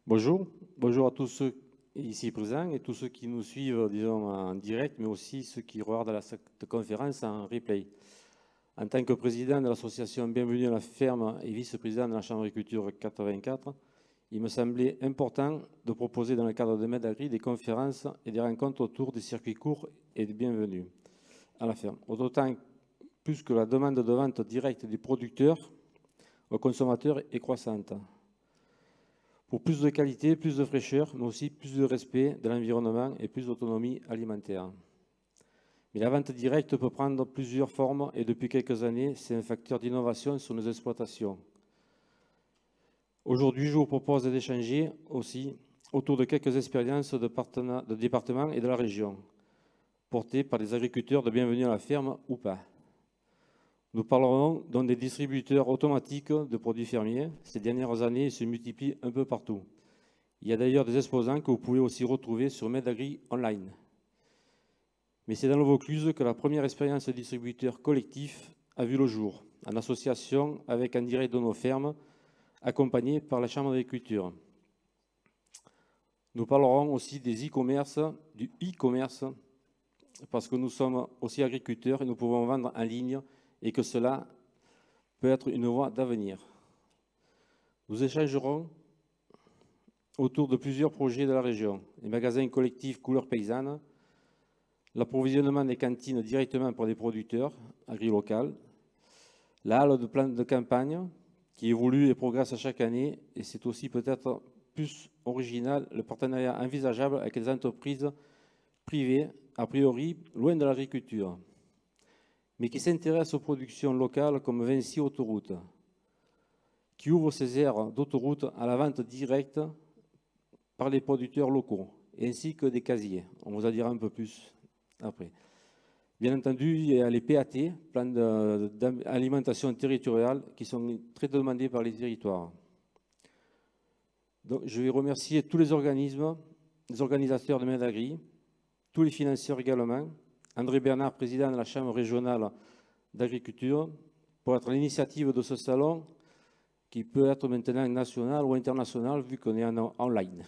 Bonjour, bonjour à tous ceux ici présents et tous ceux qui nous suivent, disons, en direct, mais aussi ceux qui regardent cette conférence en replay. En tant que président de l'association Bienvenue à la ferme et vice-président de la Chambre d'agriculture 84, il me semblait important de proposer dans le cadre de MedAgri des conférences et des rencontres autour des circuits courts et des bienvenus à la ferme. D'autant plus que la demande de vente directe des producteurs aux consommateurs est croissante. Pour plus de qualité, plus de fraîcheur, mais aussi plus de respect de l'environnement et plus d'autonomie alimentaire. Mais la vente directe peut prendre plusieurs formes et depuis quelques années, c'est un facteur d'innovation sur nos exploitations. Aujourd'hui, je vous propose d'échanger aussi autour de quelques expériences de département et de la région, portées par des agriculteurs de Bienvenue à la ferme ou pas. Nous parlerons donc des distributeurs automatiques de produits fermiers. Ces dernières années, ils se multiplient un peu partout. Il y a d'ailleurs des exposants que vous pouvez aussi retrouver sur MedAgri Online. Mais c'est dans le Vaucluse que la première expérience de distributeur collectif a vu le jour, en association avec En Direct de nos fermes, accompagné par la Chambre d'agriculture. Nous parlerons aussi des e-commerce, du e-commerce, parce que nous sommes aussi agriculteurs et nous pouvons vendre en ligne et que cela peut être une voie d'avenir. Nous échangerons autour de plusieurs projets de la région, les magasins collectifs couleur paysanne, l'approvisionnement des cantines directement pour des producteurs agri-locaux, la halle de plan de campagne qui évolue et progresse chaque année, et c'est aussi peut-être plus original le partenariat envisageable avec les entreprises privées, a priori loin de l'agriculture, mais qui s'intéressent aux productions locales comme Vinci Autoroute, qui ouvre ses aires d'autoroute à la vente directe par les producteurs locaux, ainsi que des casiers. On vous en dira un peu plus après. Bien entendu, il y a les PAT, plans d'alimentation territoriale, qui sont très demandés par les territoires. Donc, je vais remercier tous les organismes, les organisateurs de MedAgri, tous les financeurs également, André Bernard, président de la Chambre régionale d'agriculture, pour être à l'initiative de ce salon qui peut être maintenant national ou international vu qu'on est en online.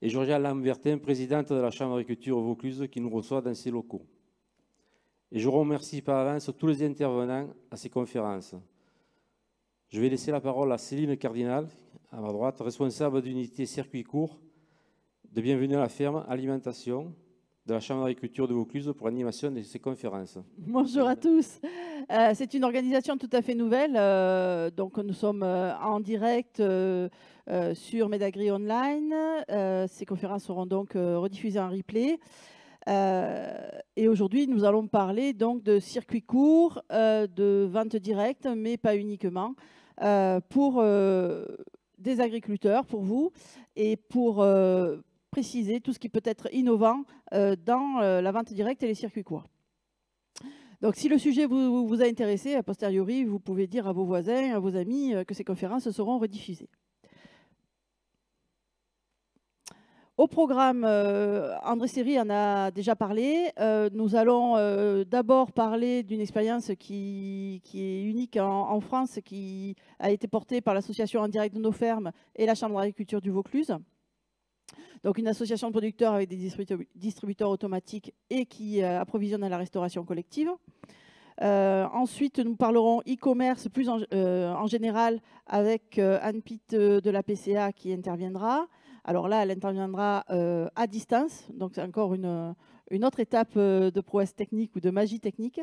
Et Georgia Lambertin, présidente de la Chambre d'agriculture Vaucluse, qui nous reçoit dans ses locaux. Et je remercie par avance tous les intervenants à ces conférences. Je vais laisser la parole à Céline Cardinal, à ma droite, responsable d'unité circuit court de Bienvenue à la ferme alimentation de la Chambre d'agriculture de Vaucluse pour l'animation de ces conférences. Bonjour à tous. C'est une organisation tout à fait nouvelle. Donc nous sommes en direct sur MedAgri Online. Ces conférences seront donc rediffusées en replay. Et aujourd'hui, nous allons parler donc de circuits courts, de vente directe, mais pas uniquement, pour des agriculteurs, pour vous, et pour préciser tout ce qui peut être innovant dans la vente directe et les circuits courts. Donc, si le sujet vous a intéressé, a posteriori, vous pouvez dire à vos voisins, à vos amis que ces conférences seront rediffusées. Au programme, André Seri en a déjà parlé. Nous allons d'abord parler d'une expérience qui est unique en France, qui a été portée par l'association En Direct de nos fermes et la Chambre d'agriculture du Vaucluse. Donc une association de producteurs avec des distributeurs automatiques et qui approvisionne à la restauration collective. Ensuite, nous parlerons e-commerce plus en général avec Anne-Pite de la PCA qui interviendra. Alors là, elle interviendra à distance, donc c'est encore une autre étape de prouesse technique ou de magie technique.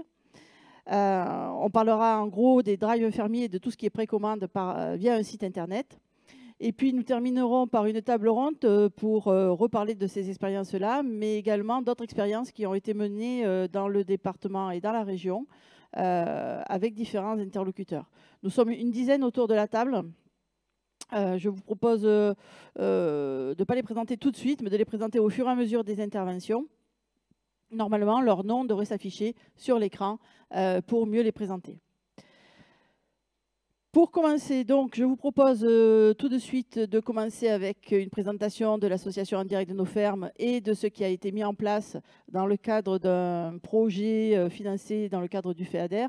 On parlera en gros des drives fermiers et de tout ce qui est précommande via un site internet. Et puis nous terminerons par une table ronde pour reparler de ces expériences-là, mais également d'autres expériences qui ont été menées dans le département et dans la région avec différents interlocuteurs. Nous sommes une dizaine autour de la table. Je vous propose de ne pas les présenter tout de suite, mais de les présenter au fur et à mesure des interventions. Normalement, leur nom devrait s'afficher sur l'écran pour mieux les présenter. Pour commencer, donc, je vous propose tout de suite de commencer avec une présentation de l'association En Direct de nos fermes et de ce qui a été mis en place dans le cadre d'un projet financé dans le cadre du FEADER,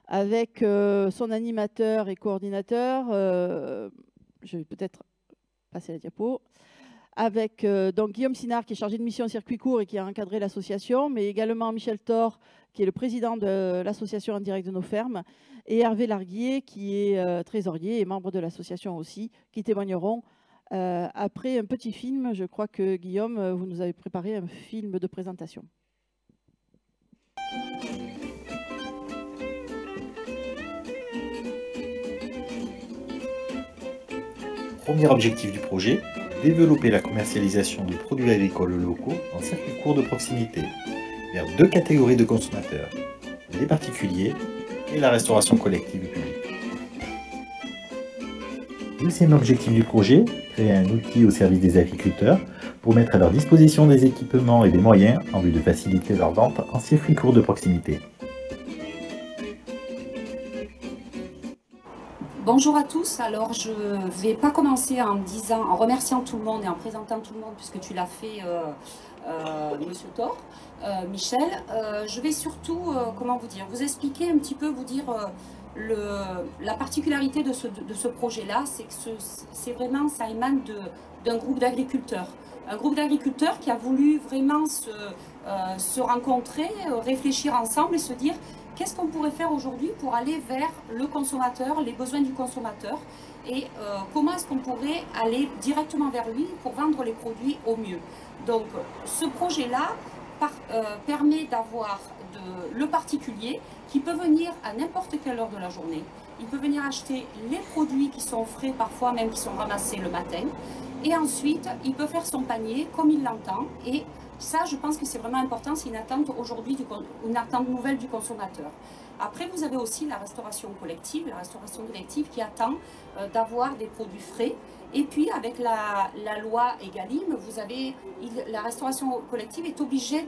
avec son animateur et coordinateur. Je vais peut-être passer la diapo. Avec donc Guillaume Sinard, qui est chargé de mission circuit court et qui a encadré l'association, mais également Michel Thor, qui est le président de l'association En Direct de nos fermes, et Hervé Larguier, qui est trésorier et membre de l'association aussi, qui témoigneront après un petit film. Je crois que Guillaume, vous nous avez préparé un film de présentation. Premier objectif du projet, développer la commercialisation de produits agricoles locaux en circuit court de proximité, vers 2 catégories de consommateurs, les particuliers et la restauration collective publique. Deuxième objectif du projet, créer un outil au service des agriculteurs pour mettre à leur disposition des équipements et des moyens en vue de faciliter leur vente en circuit court de proximité. Bonjour à tous, alors je ne vais pas commencer en remerciant tout le monde et en présentant tout le monde puisque tu l'as fait Monsieur Thor, Michel. Je vais surtout, comment vous dire, vous expliquer un petit peu, vous dire la particularité de ce projet-là, c'est que c'est vraiment, ça émane d'un groupe d'agriculteurs. Un groupe d'agriculteurs qui a voulu vraiment se rencontrer, réfléchir ensemble et se dire qu'est-ce qu'on pourrait faire aujourd'hui pour aller vers le consommateur, les besoins du consommateur et comment est-ce qu'on pourrait aller directement vers lui pour vendre les produits au mieux. Donc ce projet-là permet d'avoir le particulier qui peut venir à n'importe quelle heure de la journée. Il peut venir acheter les produits qui sont frais, parfois même qui sont ramassés le matin. Et ensuite, il peut faire son panier comme il l'entend. Et ça, je pense que c'est vraiment important, c'est une attente aujourd'hui, une attente nouvelle du consommateur. Après, vous avez aussi la restauration collective qui attend d'avoir des produits frais. Et puis, avec la loi Egalim, la restauration collective est obligée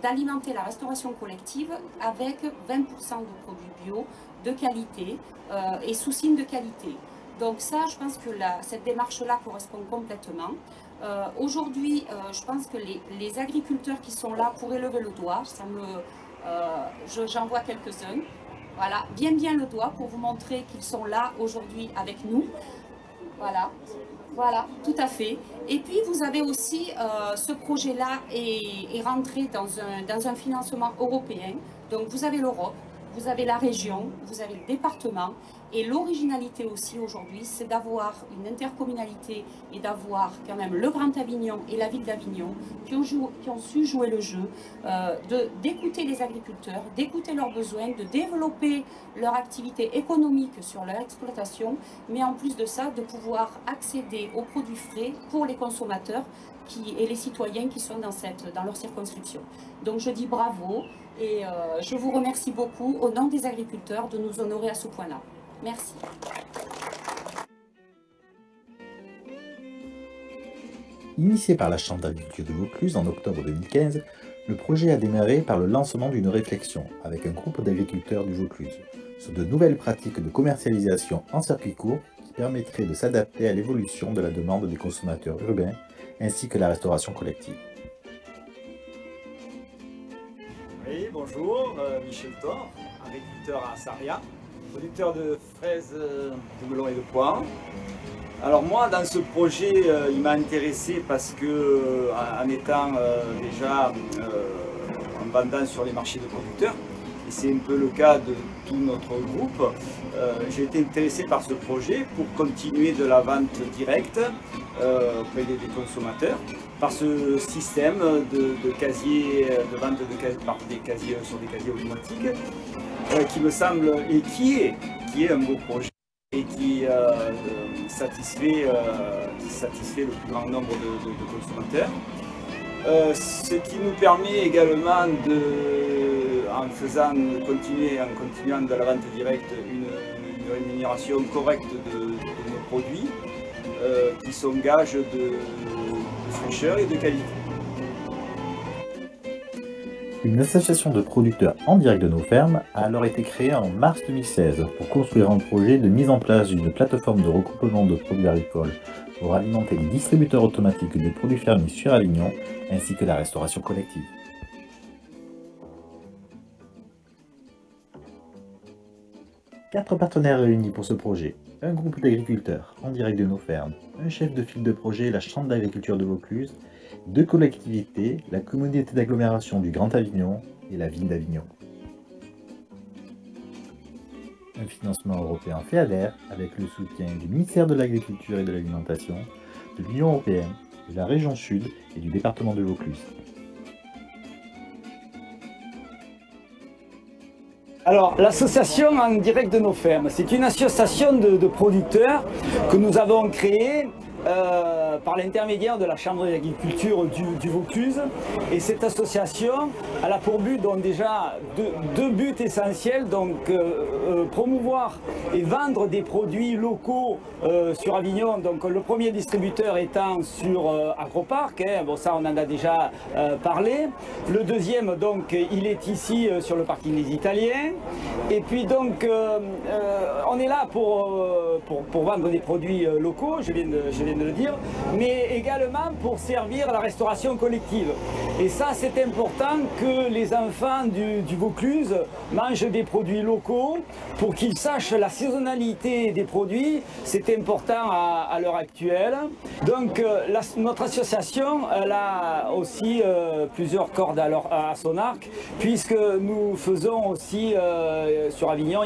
d'alimenter la restauration collective avec 20% de produits bio, de qualité et sous signe de qualité. Donc ça, je pense que cette démarche-là correspond complètement. Aujourd'hui, je pense que les agriculteurs qui sont là pourraient lever le doigt. J'en vois quelques-uns. Voilà, bien le doigt pour vous montrer qu'ils sont là aujourd'hui avec nous. Voilà, tout à fait. Et puis vous avez aussi, ce projet-là est rentré dans un financement européen. Donc vous avez l'Europe, vous avez la région, vous avez le département. Et l'originalité aussi aujourd'hui, c'est d'avoir une intercommunalité et d'avoir quand même le Grand Avignon et la ville d'Avignon qui ont su jouer le jeu, d'écouter les agriculteurs, d'écouter leurs besoins, de développer leur activité économique sur leur exploitation, mais en plus de ça, de pouvoir accéder aux produits frais pour les consommateurs et les citoyens qui sont dans leur circonscription. Donc je dis bravo et je vous remercie beaucoup au nom des agriculteurs de nous honorer à ce point-là. Merci. Initié par la Chambre d'agriculture de Vaucluse en octobre 2015, le projet a démarré par le lancement d'une réflexion avec un groupe d'agriculteurs du Vaucluse sur de nouvelles pratiques de commercialisation en circuit court qui permettraient de s'adapter à l'évolution de la demande des consommateurs urbains ainsi que la restauration collective. Oui, bonjour, Michel Thor, agriculteur à Sarria, producteur de fraises, de melons et de poires. Alors moi, dans ce projet, il m'a intéressé parce que, en étant déjà en vendant sur les marchés de producteurs, et c'est un peu le cas de tout notre groupe, j'ai été intéressé par ce projet pour continuer de la vente directe auprès des consommateurs, par ce système de casier, de vente par des casiers sur des casiers automatiques, qui me semble et qui est un beau projet et qui satisfait le plus grand nombre de consommateurs. Ce qui nous permet également en continuant de la vente directe, une rémunération correcte de nos produits qui sont gages de fraîcheur et de qualité. Une association de producteurs en direct de nos fermes a alors été créée en mars 2016 pour construire un projet de mise en place d'une plateforme de regroupement de produits agricoles pour alimenter les distributeurs automatiques de produits fermiers sur Avignon ainsi que la restauration collective. Quatre partenaires réunis pour ce projet. un groupe d'agriculteurs en direct de nos fermes, un chef de file de projet, la Chambre d'agriculture de Vaucluse, 2 collectivités, la communauté d'agglomération du Grand Avignon et la ville d'Avignon. Un financement européen FEADER avec le soutien du ministère de l'Agriculture et de l'Alimentation, de l'Union européenne, de la région Sud et du département de Vaucluse. Alors, l'association En direct de nos fermes, c'est une association de producteurs que nous avons créée par l'intermédiaire de la Chambre d'agriculture du Vaucluse. Et cette association, elle a pour but donc déjà deux buts essentiels, donc promouvoir et vendre des produits locaux sur Avignon. Donc le premier distributeur étant sur Agroparc, hein, bon ça on en a déjà parlé. Le deuxième donc il est ici sur le parking des Italiens. Et puis donc on est là pour vendre des produits locaux, je viens de le dire, mais également pour servir la restauration collective. Et ça c'est important que les enfants du Vaucluse mangent des produits locaux pour qu'ils sachent la saisonnalité des produits. C'est important à l'heure actuelle. Donc notre association elle a aussi plusieurs cordes à son arc, puisque nous faisons aussi sur Avignon,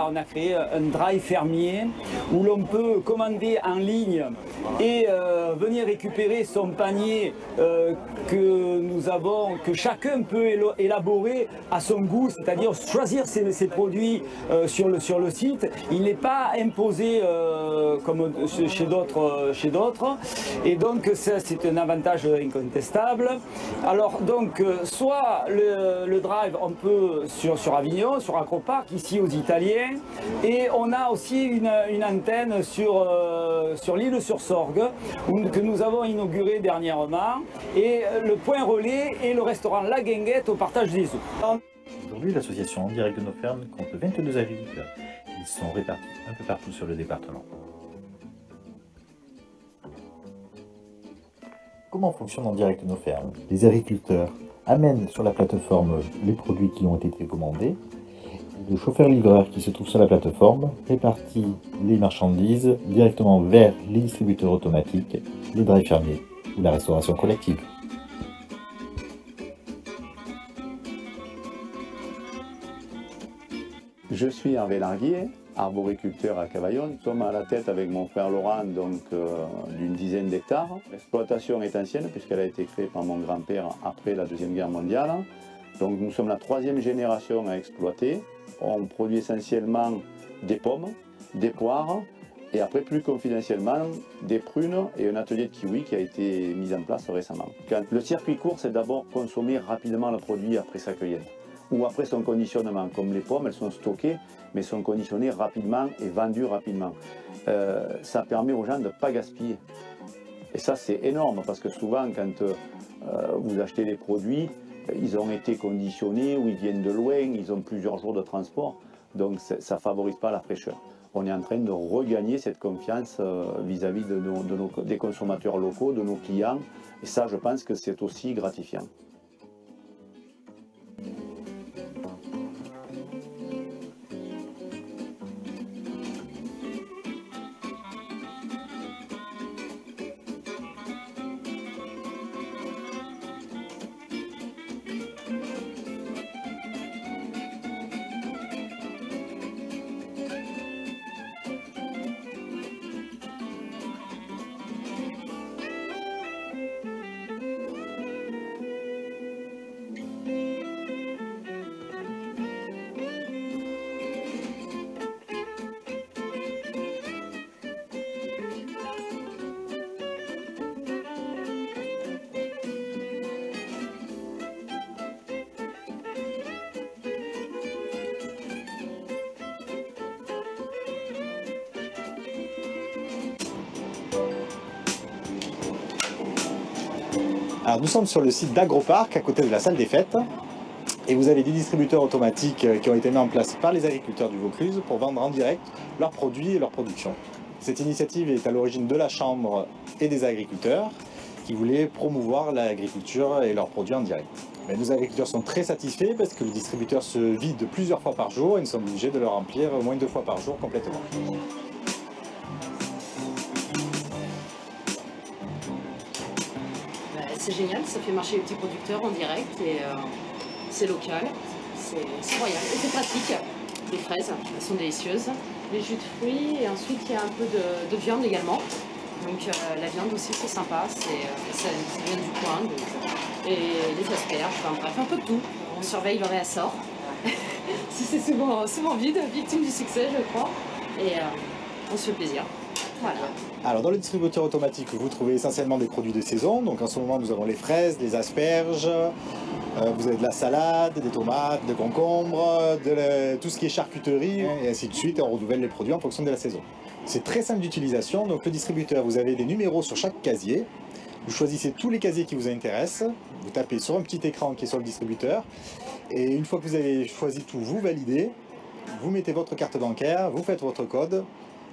on a créé un drive fermier où l'on peut commander en ligne et venir récupérer son panier que chacun peut élaborer à son goût, c'est-à-dire choisir ses produits sur le site. Il n'est pas imposé comme chez d'autres, et donc c'est un avantage incontestable. Alors donc soit le drive on peut sur Avignon, sur Agroparc, ici aux Italiens, et on a aussi une antenne sur l'île sur Sorgue que nous avons inauguré dernièrement, et le point relais est le restaurant La Guinguette au partage des eaux. Aujourd'hui, l'association En direct de nos fermes compte 22 agriculteurs. Ils sont répartis un peu partout sur le département. Comment fonctionne En direct de nos fermes? Les agriculteurs amènent sur la plateforme les produits qui ont été commandés. Le chauffeur-livreur qui se trouve sur la plateforme répartit les marchandises directement vers les distributeurs automatiques, les drives fermiers ou la restauration collective. Je suis Hervé Larguier, arboriculteur à Cavaillon. Nous sommes à la tête avec mon frère Laurent d'une dizaine d'hectares. L'exploitation est ancienne puisqu'elle a été créée par mon grand-père après la Deuxième Guerre mondiale. Donc nous sommes la 3e génération à exploiter. On produit essentiellement des pommes, des poires et après plus confidentiellement des prunes et un atelier de kiwi qui a été mis en place récemment. Le circuit court, c'est d'abord consommer rapidement le produit après sa cueillette ou après son conditionnement. Comme les pommes, elles sont stockées mais sont conditionnées rapidement et vendues rapidement. Ça permet aux gens de ne pas gaspiller. Et ça c'est énorme parce que souvent quand vous achetez des produits, ils ont été conditionnés ou ils viennent de loin, ils ont plusieurs jours de transport, donc ça ne favorise pas la fraîcheur. On est en train de regagner cette confiance vis-à-vis des consommateurs locaux, de nos clients, et ça je pense que c'est aussi gratifiant. Alors nous sommes sur le site d'Agroparc, à côté de la salle des fêtes, et vous avez des distributeurs automatiques qui ont été mis en place par les agriculteurs du Vaucluse pour vendre en direct leurs produits et leurs productions. Cette initiative est à l'origine de la Chambre et des agriculteurs qui voulaient promouvoir l'agriculture et leurs produits en direct. Mais nos agriculteurs sont très satisfaits parce que le distributeur se vide plusieurs fois par jour et nous sommes obligés de le remplir au moins 2 fois par jour complètement. c'est génial, ça fait marcher les petits producteurs en direct et c'est local, c'est royal et c'est pratique. Les fraises, elles sont délicieuses. Les jus de fruits et ensuite il y a un peu de viande également. Donc la viande aussi c'est sympa, ça vient du coin. Et les asperges, enfin bref, un peu de tout. On surveille le réassort. C'est souvent vide, victime du succès je crois. Et on se fait plaisir. Voilà. Alors dans le distributeur automatique, vous trouvez essentiellement des produits de saison. Donc en ce moment, nous avons les fraises, les asperges, vous avez de la salade, des tomates, des concombres, tout ce qui est charcuterie, et ainsi de suite. Et on renouvelle les produits en fonction de la saison. C'est très simple d'utilisation. Donc le distributeur, vous avez des numéros sur chaque casier. Vous choisissez tous les casiers qui vous intéressent. Vous tapez sur un petit écran qui est sur le distributeur. Et une fois que vous avez choisi tout, vous validez. Vous mettez votre carte bancaire, vous faites votre code.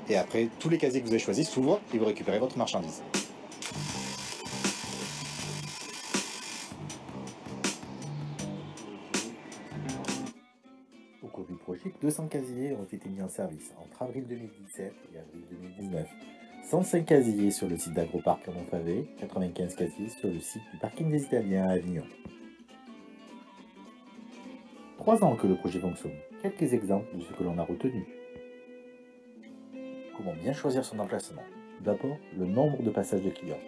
Et après, tous les casiers que vous avez choisis s'ouvrent et vous récupérez votre marchandise. Au cours du projet, 200 casiers ont été mis en service entre avril 2017 et avril 2019. 105 casiers sur le site d'Agroparc à Montfavet, 95 casiers sur le site du parking des Italiens à Avignon. 3 ans que le projet fonctionne. Quelques exemples de ce que l'on a retenu. Comment bien choisir son emplacement? D'abord, le nombre de passages de clients.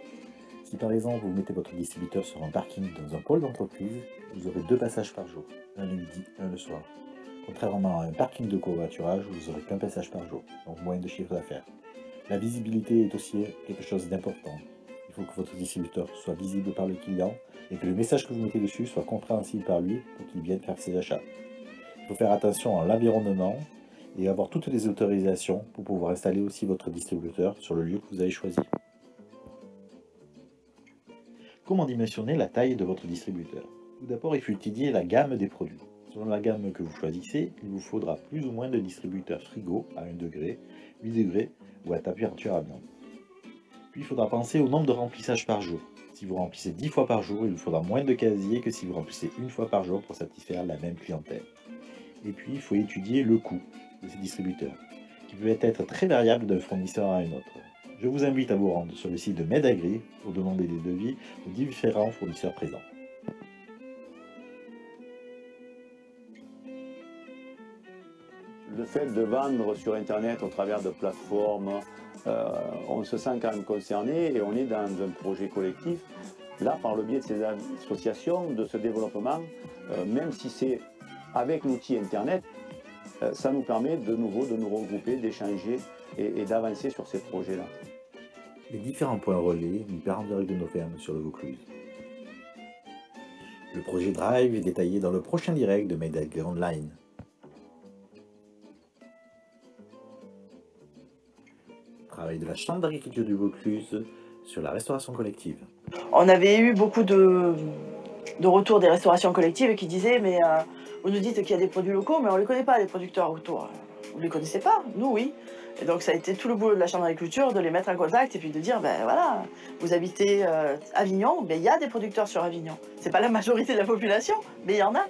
Si par exemple vous mettez votre distributeur sur un parking dans un pôle d'entreprise, vous aurez 2 passages par jour, un le midi, un le soir. Contrairement à un parking de covoiturage, vous n'aurez qu'un passage par jour, donc moins de chiffre d'affaires. La visibilité est aussi quelque chose d'important. Il faut que votre distributeur soit visible par le client et que le message que vous mettez dessus soit compréhensible par lui pour qu'il vienne faire ses achats. Il faut faire attention à l'environnement et avoir toutes les autorisations pour pouvoir installer aussi votre distributeur sur le lieu que vous avez choisi. Comment dimensionner la taille de votre distributeur? Tout d'abord, il faut étudier la gamme des produits. Selon la gamme que vous choisissez, il vous faudra plus ou moins de distributeurs frigo à 1 degré, 8 degrés ou à température ambiante. Puis il faudra penser au nombre de remplissages par jour. Si vous remplissez 10 fois par jour, il vous faudra moins de casiers que si vous remplissez 1 fois par jour pour satisfaire la même clientèle. Et puis il faut étudier le coût de ces distributeurs, qui peut être très variable d'un fournisseur à un autre. Je vous invite à vous rendre sur le site de Medagri pour demander des devis aux différents fournisseurs présents. Le fait de vendre sur Internet au travers de plateformes, on se sent quand même concerné et on est dans un projet collectif. Là, par le biais de ces associations, de ce développement, même si c'est avec l'outil Internet, ça nous permet de nouveau de nous regrouper, d'échanger et d'avancer sur ces projets-là. Les différents points relais nous en direct de nos fermes sur le Vaucluse. Le projet Drive est détaillé dans le prochain direct de Medagri Online. Travail de la Chambre d'agriculture du Vaucluse sur la restauration collective. On avait eu beaucoup de retours des restaurations collectives qui disaient mais vous nous dites qu'il y a des produits locaux mais on ne les connaît pas les producteurs autour. Vous ne les connaissez pas? Nous oui. Et donc ça a été tout le boulot de la Chambre d'agriculture de les mettre en contact et puis de dire ben voilà, vous habitez Avignon, ben il y a des producteurs sur Avignon. C'est pas la majorité de la population, mais il y en a.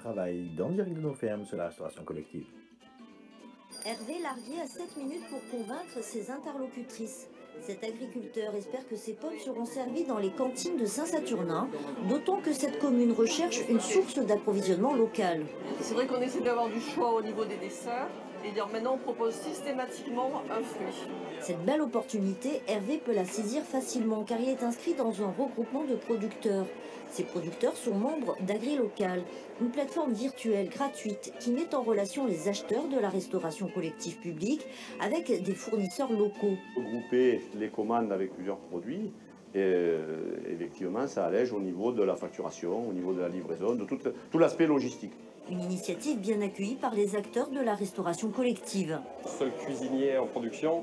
Travail dans le direct de nos fermes sur la restauration collective. Hervé Larguier a 7 minutes pour convaincre ses interlocutrices. Cet agriculteur espère que ses pommes seront servies dans les cantines de Saint-Saturnin, d'autant que cette commune recherche une source d'approvisionnement locale. C'est vrai qu'on essaie d'avoir du choix au niveau des desserts et dire maintenant on propose systématiquement un fruit. Cette belle opportunité, Hervé peut la saisir facilement car il est inscrit dans un regroupement de producteurs. Ces producteurs sont membres d'AgriLocal, une plateforme virtuelle gratuite qui met en relation les acheteurs de la restauration collective publique avec des fournisseurs locaux. Regrouper les commandes avec plusieurs produits, et effectivement ça allège au niveau de la facturation, au niveau de la livraison, de tout l'aspect logistique. Une initiative bien accueillie par les acteurs de la restauration collective. Seul cuisinier en production,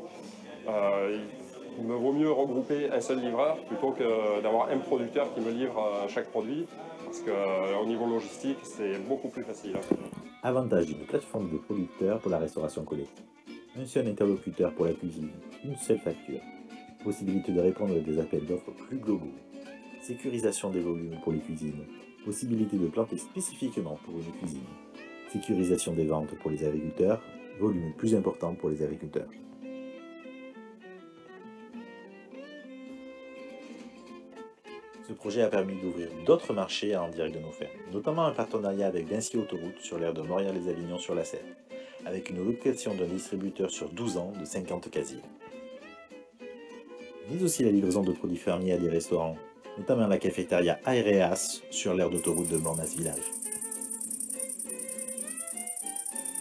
il me vaut mieux regrouper un seul livreur plutôt que d'avoir un producteur qui me livre chaque produit, parce qu'au niveau logistique, c'est beaucoup plus facile. Avantage d'une plateforme de producteurs pour la restauration collective. Un seul interlocuteur pour la cuisine, une seule facture. Possibilité de répondre à des appels d'offres plus globaux. Sécurisation des volumes pour les cuisines. Possibilité de planter spécifiquement pour une cuisine. Sécurisation des ventes pour les agriculteurs. Volume plus important pour les agriculteurs. Ce projet a permis d'ouvrir d'autres marchés en direct de nos fermes, notamment un partenariat avec Vinci Autoroute sur l'aire de Montréal-les-Avignon sur la Seine, avec une location d'un distributeur sur 12 ans de 50 casiers. Mais aussi la livraison de produits fermiers à des restaurants, notamment la cafétéria Aereas sur l'aire d'autoroute de Mornas Village.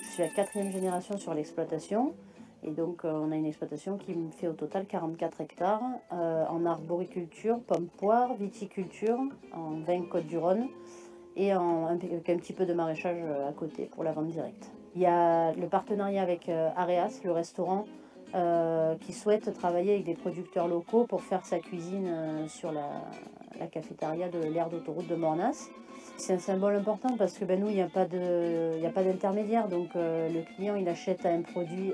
Je suis la 4e génération sur l'exploitation. Et donc, on a une exploitation qui me fait au total 44 hectares en arboriculture, pomme-poire, viticulture, en vin Côte-du-Rhône et avec un petit peu de maraîchage à côté pour la vente directe. Il y a le partenariat avec Areas, le restaurant, qui souhaite travailler avec des producteurs locaux pour faire sa cuisine sur la cafétéria de l'aire d'autoroute de Mornas. C'est un symbole important parce que nous, il n'y a pas d'intermédiaire, donc le client il achète à un prix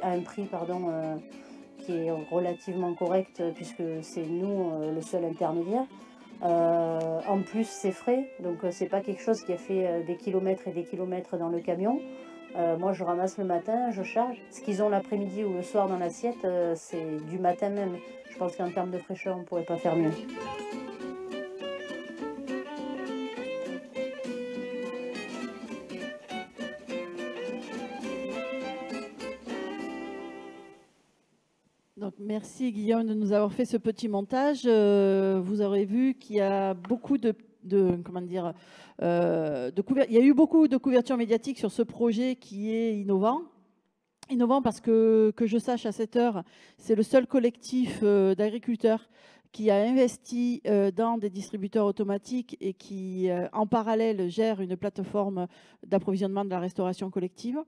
qui est relativement correct puisque c'est nous le seul intermédiaire. En plus, c'est frais, donc c'est pas quelque chose qui a fait des kilomètres et des kilomètres dans le camion. Moi, je ramasse le matin, je charge. Ce qu'ils ont l'après-midi ou le soir dans l'assiette, c'est du matin même. Je pense qu'en termes de fraîcheur, on ne pourrait pas faire mieux. Donc, merci Guillaume de nous avoir fait ce petit montage. Vous aurez vu qu'il y a beaucoup il y a eu beaucoup de couverture médiatique sur ce projet qui est innovant. Innovant parce que je sache à cette heure, c'est le seul collectif d'agriculteurs qui a investi dans des distributeurs automatiques et qui, en parallèle, gère une plateforme d'approvisionnement de la restauration collective.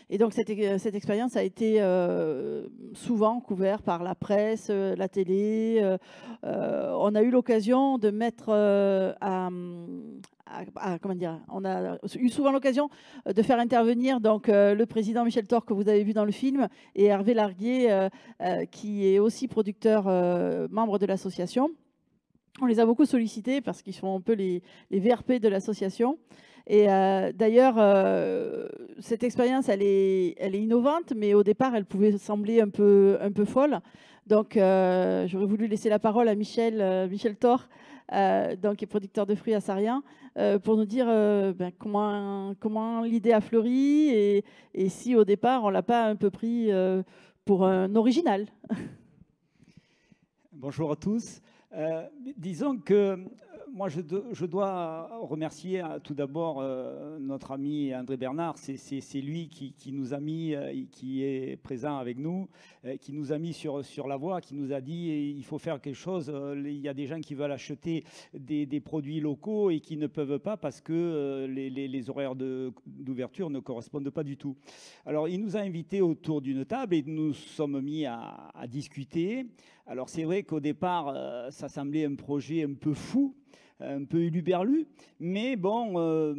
Et donc, cette expérience a été souvent couverte par la presse, la télé. On a eu l'occasion de mettre on a eu souvent l'occasion de faire intervenir donc, le président Michel Thor, que vous avez vu dans le film, et Hervé Larguier, qui est aussi producteur, membre de l'association. On les a beaucoup sollicités parce qu'ils sont un peu les VRP de l'association. Et d'ailleurs, cette expérience, elle est innovante, mais au départ, elle pouvait sembler un peu folle. Donc, j'aurais voulu laisser la parole à Michel Thor, donc, qui est producteur de fruits à Sarriens, pour nous dire comment l'idée a fleuri et si au départ, on ne l'a pas un peu pris pour un original. Bonjour à tous. Disons que moi, je dois remercier tout d'abord notre ami André Bernard. C'est lui qui nous a mis, qui est présent avec nous, qui nous a mis sur la voie, qui nous a dit il faut faire quelque chose. Il y a des gens qui veulent acheter des produits locaux et qui ne peuvent pas parce que les horaires d'ouverture ne correspondent pas du tout. Alors, il nous a invités autour d'une table et nous sommes mis à discuter. Alors, c'est vrai qu'au départ, ça semblait un projet un peu fou, un peu huluberlu, mais bon,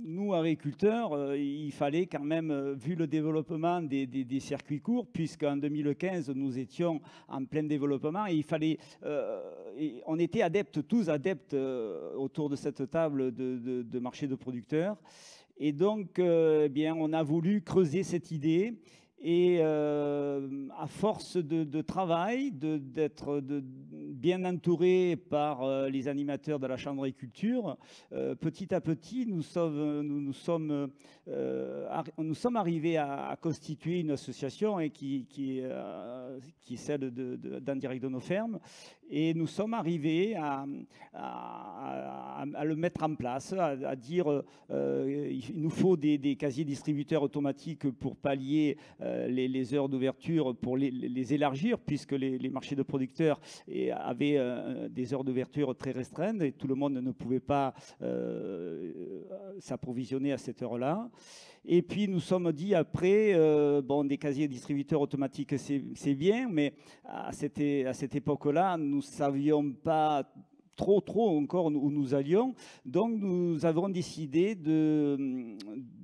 nous agriculteurs, il fallait quand même, vu le développement des circuits courts, puisqu'en 2015 nous étions en plein développement, et il fallait, on était tous adeptes autour de cette table de marché de producteurs, et donc bien, on a voulu creuser cette idée. Et à force de travail, d'être bien entouré par les animateurs de la Chambre d'agriculture, petit à petit, nous sommes arrivés à constituer une association et qui est celle d'En Direct de nos fermes. Et nous sommes arrivés à le mettre en place, à dire il nous faut des casiers distributeurs automatiques pour pallier les heures d'ouverture, pour les élargir, puisque les marchés de producteurs avaient des heures d'ouverture très restreintes et tout le monde ne pouvait pas s'approvisionner à cette heure-là. Et puis nous sommes dit après, bon, des casiers distributeurs automatiques, c'est bien, mais à cette époque-là, nous ne savions pas trop encore où nous allions. Donc nous avons décidé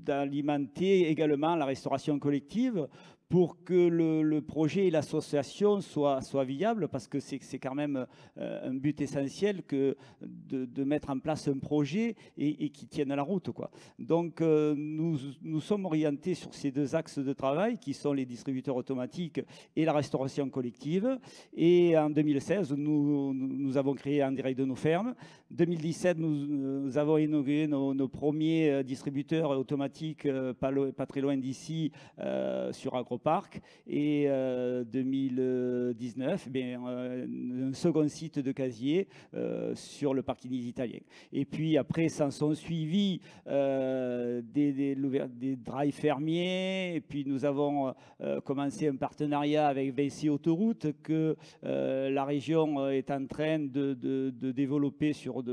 d'alimenter également la restauration collective pour que le projet et l'association soient viables, parce que c'est quand même un but essentiel que de mettre en place un projet et qui tienne la route, quoi. Donc nous sommes orientés sur ces deux axes de travail qui sont les distributeurs automatiques et la restauration collective. Et en 2016, nous avons créé En Direct de nos fermes. 2017, nous avons inauguré nos premiers distributeurs automatiques pas très loin d'ici sur Agroparc. Et 2019, un second site de casier sur le parking italien. Et puis après, s'en sont suivis des drives fermiers. Et puis nous avons commencé un partenariat avec Vinci Autoroute que la région est en train de développer sur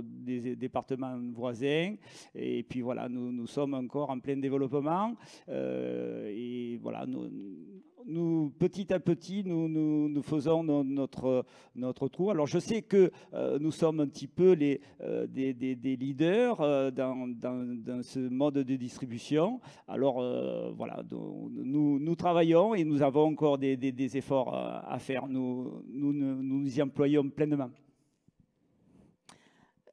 des départements voisins. Et puis voilà, nous sommes encore en plein développement. Et voilà, nous, petit à petit, nous faisons notre trou. Alors, je sais que nous sommes un petit peu des leaders dans ce mode de distribution. Alors, voilà, nous travaillons et nous avons encore des efforts à faire. Nous y employons pleinement.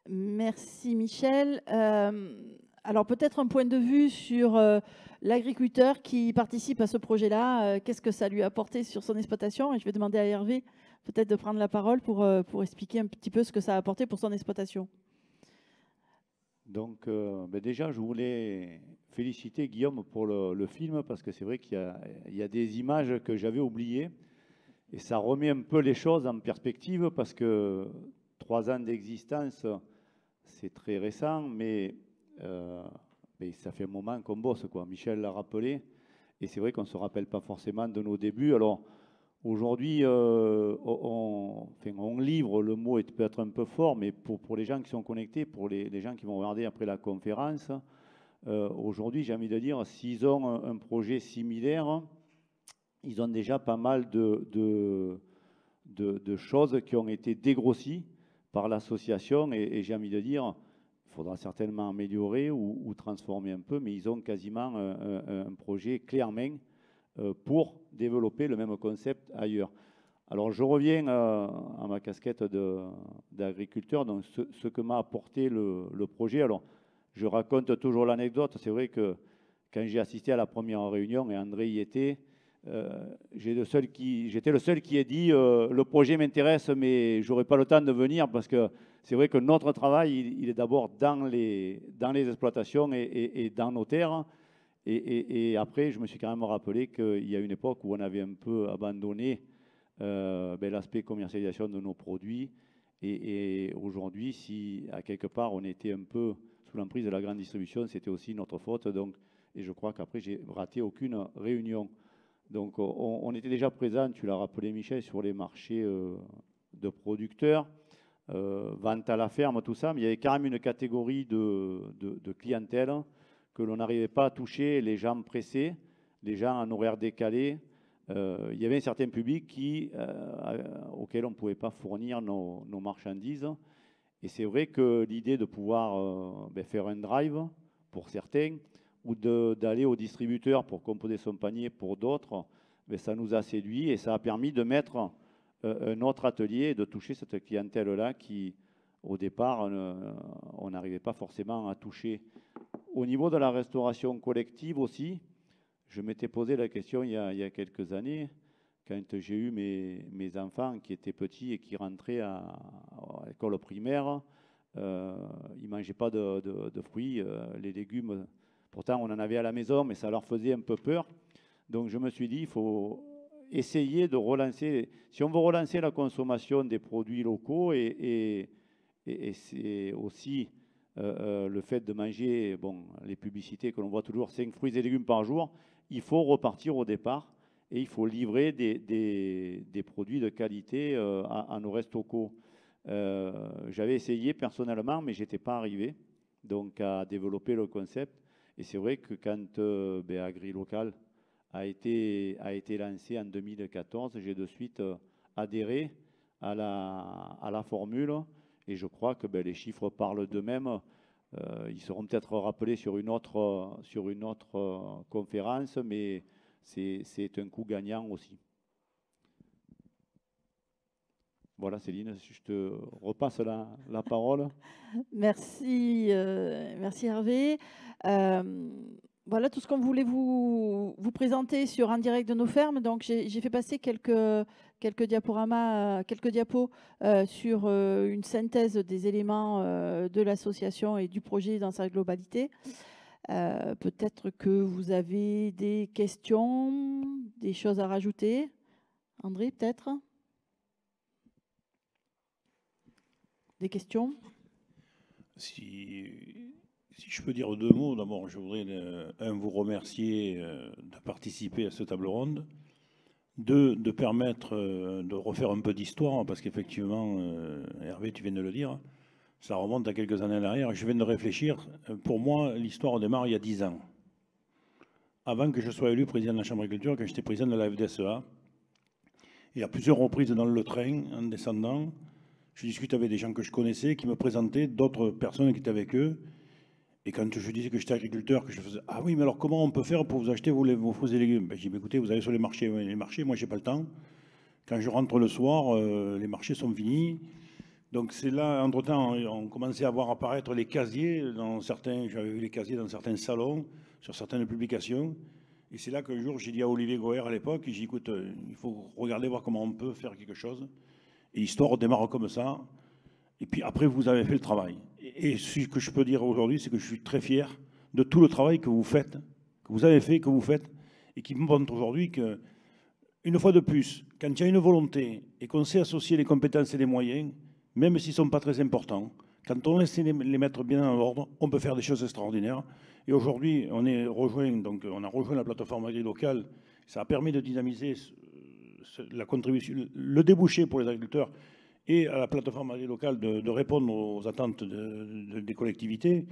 Merci, Michel. Alors, peut-être un point de vue sur l'agriculteur qui participe à ce projet-là. Qu'est-ce que ça lui a apporté sur son exploitation? Et je vais demander à Hervé peut-être de prendre la parole pour expliquer un petit peu ce que ça a apporté pour son exploitation. Donc, déjà, je voulais féliciter Guillaume pour le film, parce que c'est vrai qu'il y a des images que j'avais oubliées. Et ça remet un peu les choses en perspective, parce que 3 ans d'existence, c'est très récent, mais ça fait un moment qu'on bosse, quoi. Michel l'a rappelé, et c'est vrai qu'on ne se rappelle pas forcément de nos débuts. Alors aujourd'hui, on livre, le mot est peut-être un peu fort, mais pour les gens qui sont connectés, pour les gens qui vont regarder après la conférence, aujourd'hui, j'ai envie de dire, s'ils ont un projet similaire, ils ont déjà pas mal de choses qui ont été dégrossies par l'association, et j'ai envie de dire, il faudra certainement améliorer ou transformer un peu, mais ils ont quasiment un projet clé en main pour développer le même concept ailleurs. Alors je reviens à ma casquette d'agriculteur, donc ce que m'a apporté le projet. Alors je raconte toujours l'anecdote, c'est vrai que quand j'ai assisté à la première réunion, et André y était, j'étais le seul qui ait dit le projet m'intéresse, mais j'aurai pas le temps de venir, parce que c'est vrai que notre travail il est d'abord dans les exploitations et dans nos terres, et après je me suis quand même rappelé qu'il y a une époque où on avait un peu abandonné l'aspect commercialisation de nos produits, et aujourd'hui, si à quelque part on était un peu sous l'emprise de la grande distribution, c'était aussi notre faute. Donc, et je crois qu'après j'ai raté aucune réunion. Donc on était déjà présent, tu l'as rappelé Michel, sur les marchés de producteurs, vente à la ferme, tout ça, mais il y avait quand même une catégorie de clientèle que l'on n'arrivait pas à toucher, les gens pressés, les gens en horaire décalé. Il y avait un certain public auquel on ne pouvait pas fournir nos marchandises. Et c'est vrai que l'idée de pouvoir faire un drive pour certains, ou d'aller au distributeur pour composer son panier pour d'autres, ça nous a séduit, et ça a permis de mettre un autre atelier et de toucher cette clientèle-là qui, au départ, on n'arrivait pas forcément à toucher. Au niveau de la restauration collective aussi, je m'étais posé la question il y a quelques années, quand j'ai eu mes enfants qui étaient petits et qui rentraient à l'école primaire. Ils ne mangeaient pas de fruits, les légumes. Pourtant, on en avait à la maison, mais ça leur faisait un peu peur. Donc, je me suis dit, il faut essayer de relancer. Si on veut relancer la consommation des produits locaux, et c'est aussi le fait de manger, les publicités que l'on voit toujours, 5 fruits et légumes par jour, il faut repartir au départ et il faut livrer des produits de qualité à nos restos. J'avais essayé personnellement, mais je n'étais pas arrivé donc à développer le concept. Et c'est vrai que quand AgriLocal a été lancé en 2014, j'ai de suite adhéré à la formule, et je crois que les chiffres parlent d'eux-mêmes. Ils seront peut-être rappelés sur une autre conférence, mais c'est un coup gagnant aussi. Voilà Céline, je te repasse la parole. Merci, merci Hervé. Voilà tout ce qu'on voulait vous présenter sur Un direct de nos fermes. Donc j'ai fait passer quelques diaporamas, quelques diapos sur une synthèse des éléments de l'association et du projet dans sa globalité. Peut-être que vous avez des questions, des choses à rajouter. André, peut-être? Des questions? Si je peux dire deux mots, d'abord, je voudrais, vous remercier de participer à cette table ronde. Deux, de permettre de refaire un peu d'histoire, parce qu'effectivement, Hervé, tu viens de le dire, ça remonte à quelques années en arrière. Je viens de réfléchir. Pour moi, l'histoire démarre il y a 10 ans. Avant que je sois élu président de la Chambre d'agriculture, quand j'étais président de la FDSEA, et à plusieurs reprises dans le train, en descendant, je discutais avec des gens que je connaissais, qui me présentaient d'autres personnes qui étaient avec eux. Et quand je disais que j'étais agriculteur, que je faisais « Ah oui, mais alors comment on peut faire pour vous acheter vos fruits et légumes ?» Je dis « Écoutez, vous allez sur les marchés. Oui, les marchés, moi, je n'ai pas le temps. Quand je rentre le soir, les marchés sont finis. » Donc c'est là, entre-temps, on commençait à voir apparaître les casiers dans certains, j'avais vu les casiers dans certains salons, sur certaines publications. Et c'est là qu'un jour, j'ai dit à Olivier Goher à l'époque, j'ai dit, écoute, il faut regarder, voir comment on peut faire quelque chose. Et l'histoire démarre comme ça. Et puis après, vous avez fait le travail. Et ce que je peux dire aujourd'hui, c'est que je suis très fier de tout le travail que vous faites, que vous avez fait, que vous faites, et qui me montre aujourd'hui que, une fois de plus, quand il y a une volonté et qu'on sait associer les compétences et les moyens, même s'ils ne sont pas très importants, quand on laisse les mettre bien en ordre, on peut faire des choses extraordinaires. Et aujourd'hui, on a rejoint la plateforme agri-locale. Ça a permis de dynamiser la contribution, le débouché pour les agriculteurs et à la plateforme agri-locale de répondre aux attentes des collectivités.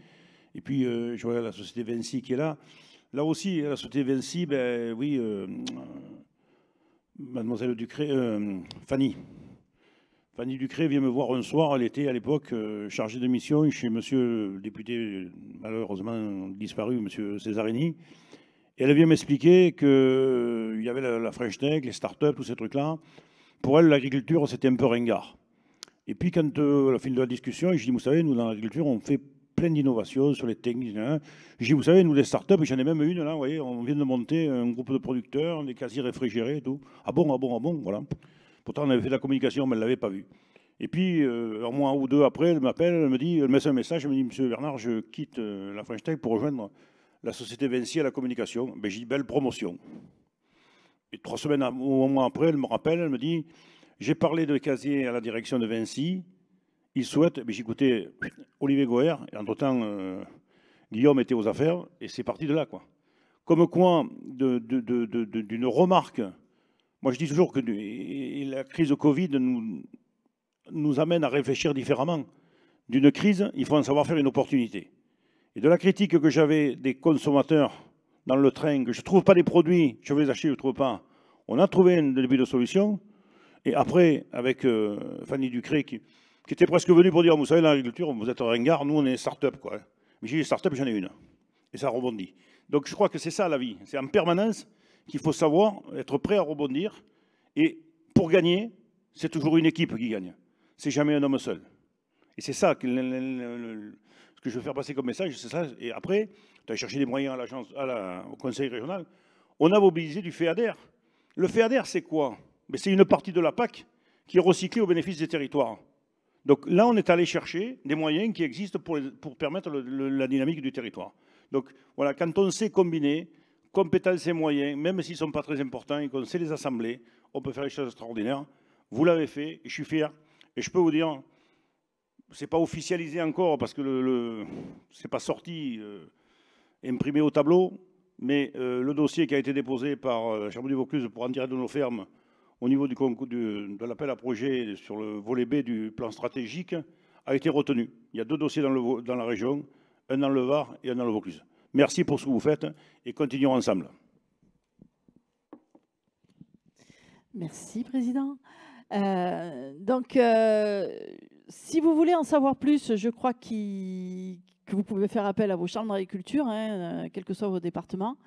Et puis, je vois la société Vinci qui est là. Là aussi, la société Vinci, ben oui, mademoiselle Ducré, Fanny Ducré vient me voir un soir, elle était à l'époque chargée de mission chez monsieur le député, malheureusement disparu, monsieur Césarini. Et elle vient m'expliquer qu'il y avait la French Tech, les startups, tous ces trucs-là. Pour elle, l'agriculture, c'était un peu ringard. Et puis, quand, à la fin de la discussion, je dis, vous savez, nous, dans l'agriculture, on fait plein d'innovations sur les techniques. Hein. Je dis, vous savez, nous, les startups, j'en ai même une, là, vous voyez, on vient de monter un groupe de producteurs, des casiers réfrigérés et tout. Ah bon, voilà. Pourtant, on avait fait de la communication, mais elle ne l'avait pas vu. Et puis, un mois ou deux après, elle m'appelle, elle me dit, elle me met un message, elle me dit, monsieur Bernard, je quitte la French Tech pour rejoindre la société Vinci à la communication. Ben, j'ai dit, belle promotion. Et 3 semaines au mois après, elle me rappelle, elle me dit, j'ai parlé de casier à la direction de Vinci, ils souhaitent, ben, j'ai écouté Olivier Goher, et entre-temps, Guillaume était aux affaires, et c'est parti de là, quoi. Comme quoi, d'une remarque. Moi, je dis toujours que la crise de Covid nous amène à réfléchir différemment. D'une crise, il faut en savoir faire une opportunité. Et de la critique que j'avais des consommateurs dans le train, que je ne trouve pas des produits, je vais les acheter, je ne trouve pas. On a trouvé un début de solution. Et après, avec Fanny Ducré, qui était presque venue pour dire, vous savez, l'agriculture, vous êtes ringard, nous, on est start-up, quoi. Mais j'ai des start-up, j'en ai une. Et ça rebondit. Donc, je crois que c'est ça, la vie. C'est en permanence qu'il faut savoir être prêt à rebondir. Et pour gagner, c'est toujours une équipe qui gagne. C'est jamais un homme seul. Et c'est ça que ce que je veux faire passer comme message, c'est ça. Et après, tu as cherché des moyens à l'agence, au conseil régional. On a mobilisé du FEADER. Le FEADER, c'est quoi? C'est une partie de la PAC qui est recyclée au bénéfice des territoires. Donc là, on est allé chercher des moyens qui existent pour permettre la dynamique du territoire. Donc voilà, quand on sait combiner compétences et moyens, même s'ils ne sont pas très importants, et qu'on sait les assembler, on peut faire des choses extraordinaires. Vous l'avez fait, et je suis fier. Et je peux vous dire, ce n'est pas officialisé encore, parce que ce n'est pas sorti, imprimé au tableau, mais le dossier qui a été déposé par la Chambre du Vaucluse pour en tirer de nos fermes au niveau du concours de l'appel à projet sur le volet B du plan stratégique a été retenu. Il y a 2 dossiers dans la région, un dans le Var et un dans le Vaucluse. Merci pour ce que vous faites et continuons ensemble. Merci, Président. Donc, si vous voulez en savoir plus, je crois qu'il que vous pouvez faire appel à vos chambres d'agriculture, hein, quel que soit vos départements.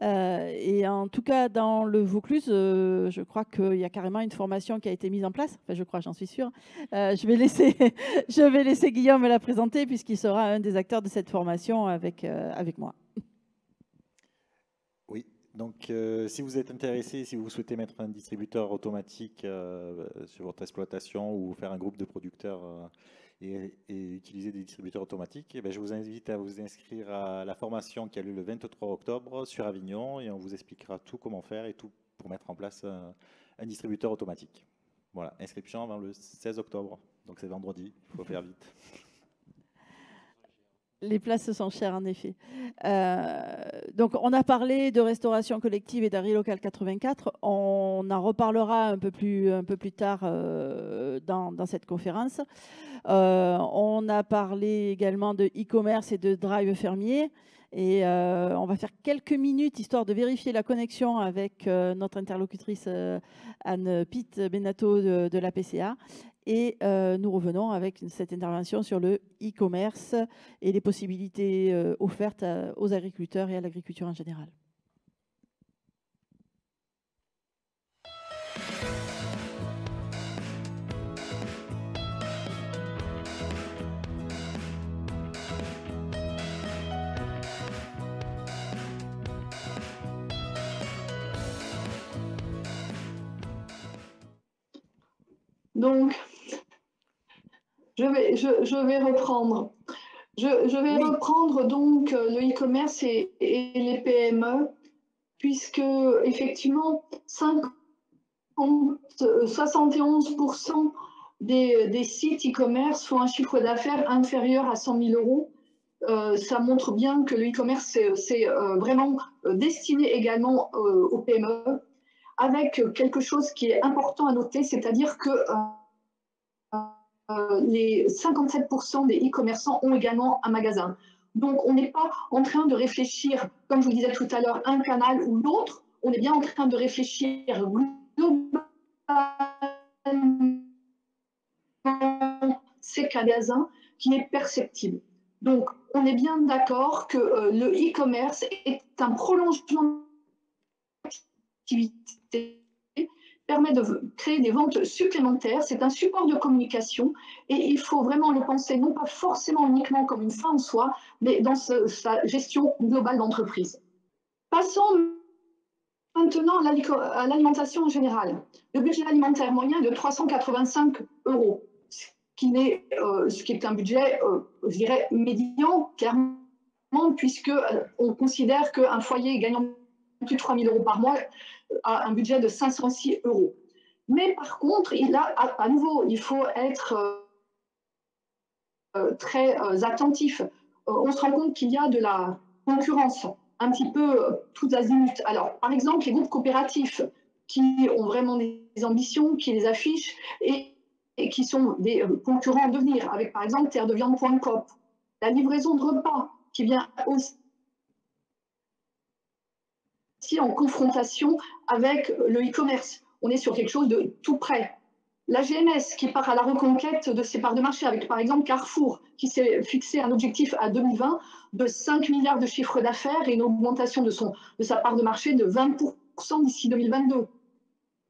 Et en tout cas, dans le Vaucluse, je crois qu'il y a carrément une formation qui a été mise en place. Enfin, je crois, j'en suis sûre. Je vais laisser Guillaume la présenter puisqu'il sera un des acteurs de cette formation avec moi. Oui, donc si vous êtes intéressé, si vous souhaitez mettre un distributeur automatique sur votre exploitation ou faire un groupe de producteurs et utiliser des distributeurs automatiques, eh bien, je vous invite à vous inscrire à la formation qui a lieu le 23 octobre sur Avignon et on vous expliquera tout comment faire et tout pour mettre en place un distributeur automatique. Voilà, inscription avant le 16 octobre, donc c'est vendredi, il faut faire vite. Les places sont chères, en effet. Donc, on a parlé de restauration collective et d'AgriLocal 84. On en reparlera un peu plus tard dans cette conférence. On a parlé également de e-commerce et de drive fermier. Et on va faire quelques minutes, histoire de vérifier la connexion avec notre interlocutrice Anne-Pete Benato de la PCA. Et nous revenons avec cette intervention sur le e-commerce et les possibilités offertes aux agriculteurs et à l'agriculture en général. Donc, je vais reprendre. Je vais reprendre donc le e-commerce et les PME, puisque effectivement 71% des sites e-commerce font un chiffre d'affaires inférieur à 100 000 euros. Ça montre bien que le e-commerce, c'est vraiment destiné également aux PME, avec quelque chose qui est important à noter, c'est-à-dire que les 57% des e-commerçants ont également un magasin. Donc, on n'est pas en train de réfléchir, comme je vous disais tout à l'heure, un canal ou l'autre, on est bien en train de réfléchir globalement ces magasins qui est perceptible. Donc, on est bien d'accord que le e-commerce est un prolongement d'activité, permet de créer des ventes supplémentaires, c'est un support de communication et il faut vraiment le penser non pas forcément uniquement comme une fin en soi, mais dans sa gestion globale d'entreprise. Passons maintenant à l'alimentation en général. Le budget alimentaire moyen est de 385 €, ce qui est un budget, je dirais, médian, clairement, puisqu'on considère qu'un foyer gagnant plus de 3 000 € par mois a un budget de 506 €. Mais par contre, à nouveau, il faut être très attentif. On se rend compte qu'il y a de la concurrence un petit peu toutes azimuts. Alors, par exemple, les groupes coopératifs qui ont vraiment des ambitions, qui les affichent et qui sont des concurrents à devenir, avec par exemple terredeviande.coop. La livraison de repas qui vient aussi en confrontation avec le e-commerce. On est sur quelque chose de tout près. La GMS qui part à la reconquête de ses parts de marché avec par exemple Carrefour qui s'est fixé un objectif à 2020 de 5 milliards de chiffre d'affaires et une augmentation de sa part de marché de 20% d'ici 2022.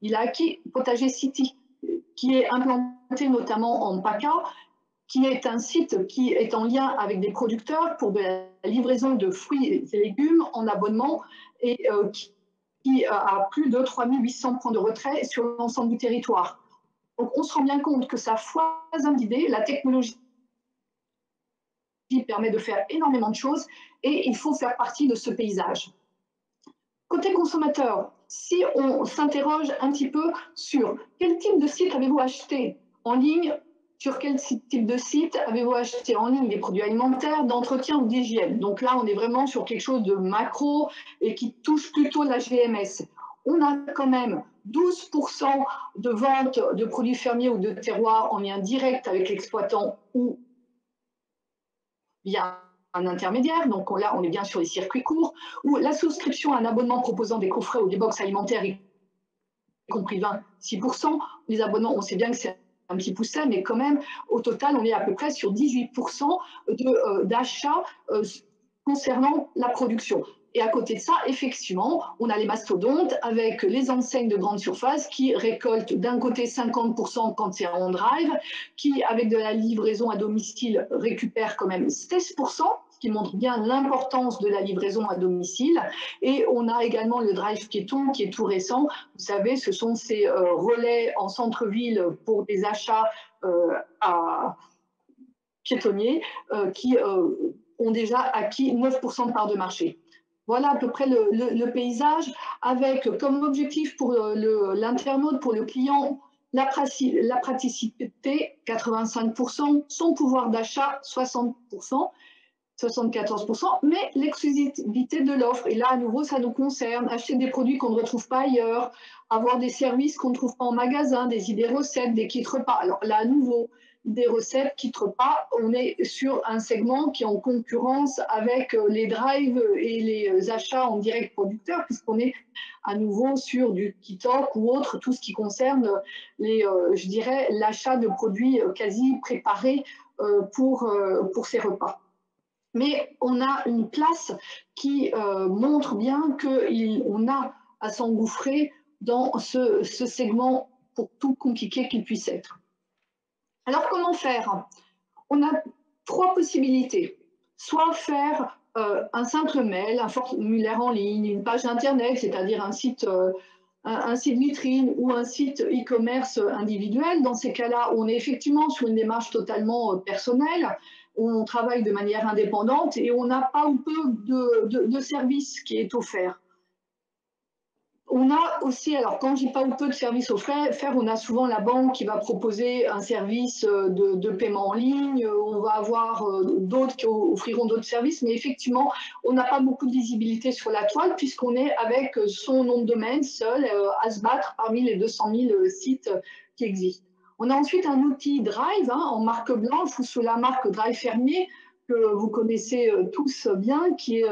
Il a acquis Potager City qui est implanté notamment en PACA, qui est un site qui est en lien avec des producteurs pour de la livraison de fruits et légumes en abonnement et qui a plus de 3 800 points de retrait sur l'ensemble du territoire. Donc on se rend bien compte que ça foisonne d'idées, la technologie permet de faire énormément de choses et il faut faire partie de ce paysage. Côté consommateur, si on s'interroge un petit peu sur quel type de site avez-vous acheté en ligne, sur quel type de site avez-vous acheté en ligne des produits alimentaires, d'entretien ou d'hygiène. Donc là, on est vraiment sur quelque chose de macro et qui touche plutôt la GMS. On a quand même 12% de ventes de produits fermiers ou de terroirs en lien direct avec l'exploitant ou via un intermédiaire. Donc là, on est bien sur les circuits courts, ou la souscription à un abonnement proposant des coffrets ou des box alimentaires, y compris 26%. Les abonnements, on sait bien que c'est un petit pousset, mais quand même, au total, on est à peu près sur 18% d'achats concernant la production. Et à côté de ça, effectivement, on a les mastodontes avec les enseignes de grande surface qui récoltent d'un côté 50% quand c'est en drive, qui, avec de la livraison à domicile, récupèrent quand même 16%, ce qui montre bien l'importance de la livraison à domicile. Et on a également le drive piéton qui est tout récent. Vous savez, ce sont ces relais en centre-ville pour des achats à piétonniers qui ont déjà acquis 9% de part de marché. Voilà à peu près le paysage, avec comme objectif pour l'internaute, pour le client, la praticité, 85%, son pouvoir d'achat, 60%, 74%, mais l'exclusivité de l'offre. Et là, à nouveau, ça nous concerne. Acheter des produits qu'on ne retrouve pas ailleurs, avoir des services qu'on ne trouve pas en magasin, des idées recettes, des kits repas. Alors là, à nouveau, des recettes, kits repas, on est sur un segment qui est en concurrence avec les drives et les achats en direct producteur, puisqu'on est à nouveau sur du kit-talk ou autre, tout ce qui concerne je dirais, l'achat de produits quasi préparés pour ces repas. Mais on a une place qui montre bien qu'on a à s'engouffrer dans ce segment pour tout compliqué qu'il puisse être. Alors, comment faire? On a trois possibilités. Soit faire un simple mail, un formulaire en ligne, une page Internet, c'est-à-dire un site vitrine ou un site e-commerce individuel. Dans ces cas-là, on est effectivement sur une démarche totalement personnelle. On travaille de manière indépendante et on n'a pas ou peu de service qui est offert. On a aussi, alors quand je dis pas ou peu de services offerts, on a souvent la banque qui va proposer un service de paiement en ligne, on va avoir d'autres qui offriront d'autres services, mais effectivement, on n'a pas beaucoup de visibilité sur la toile puisqu'on est avec son nom de domaine seul à se battre parmi les 200 000 sites qui existent. On a ensuite un outil Drive en marque blanche ou sous la marque Drive Fermier que vous connaissez tous bien, qui est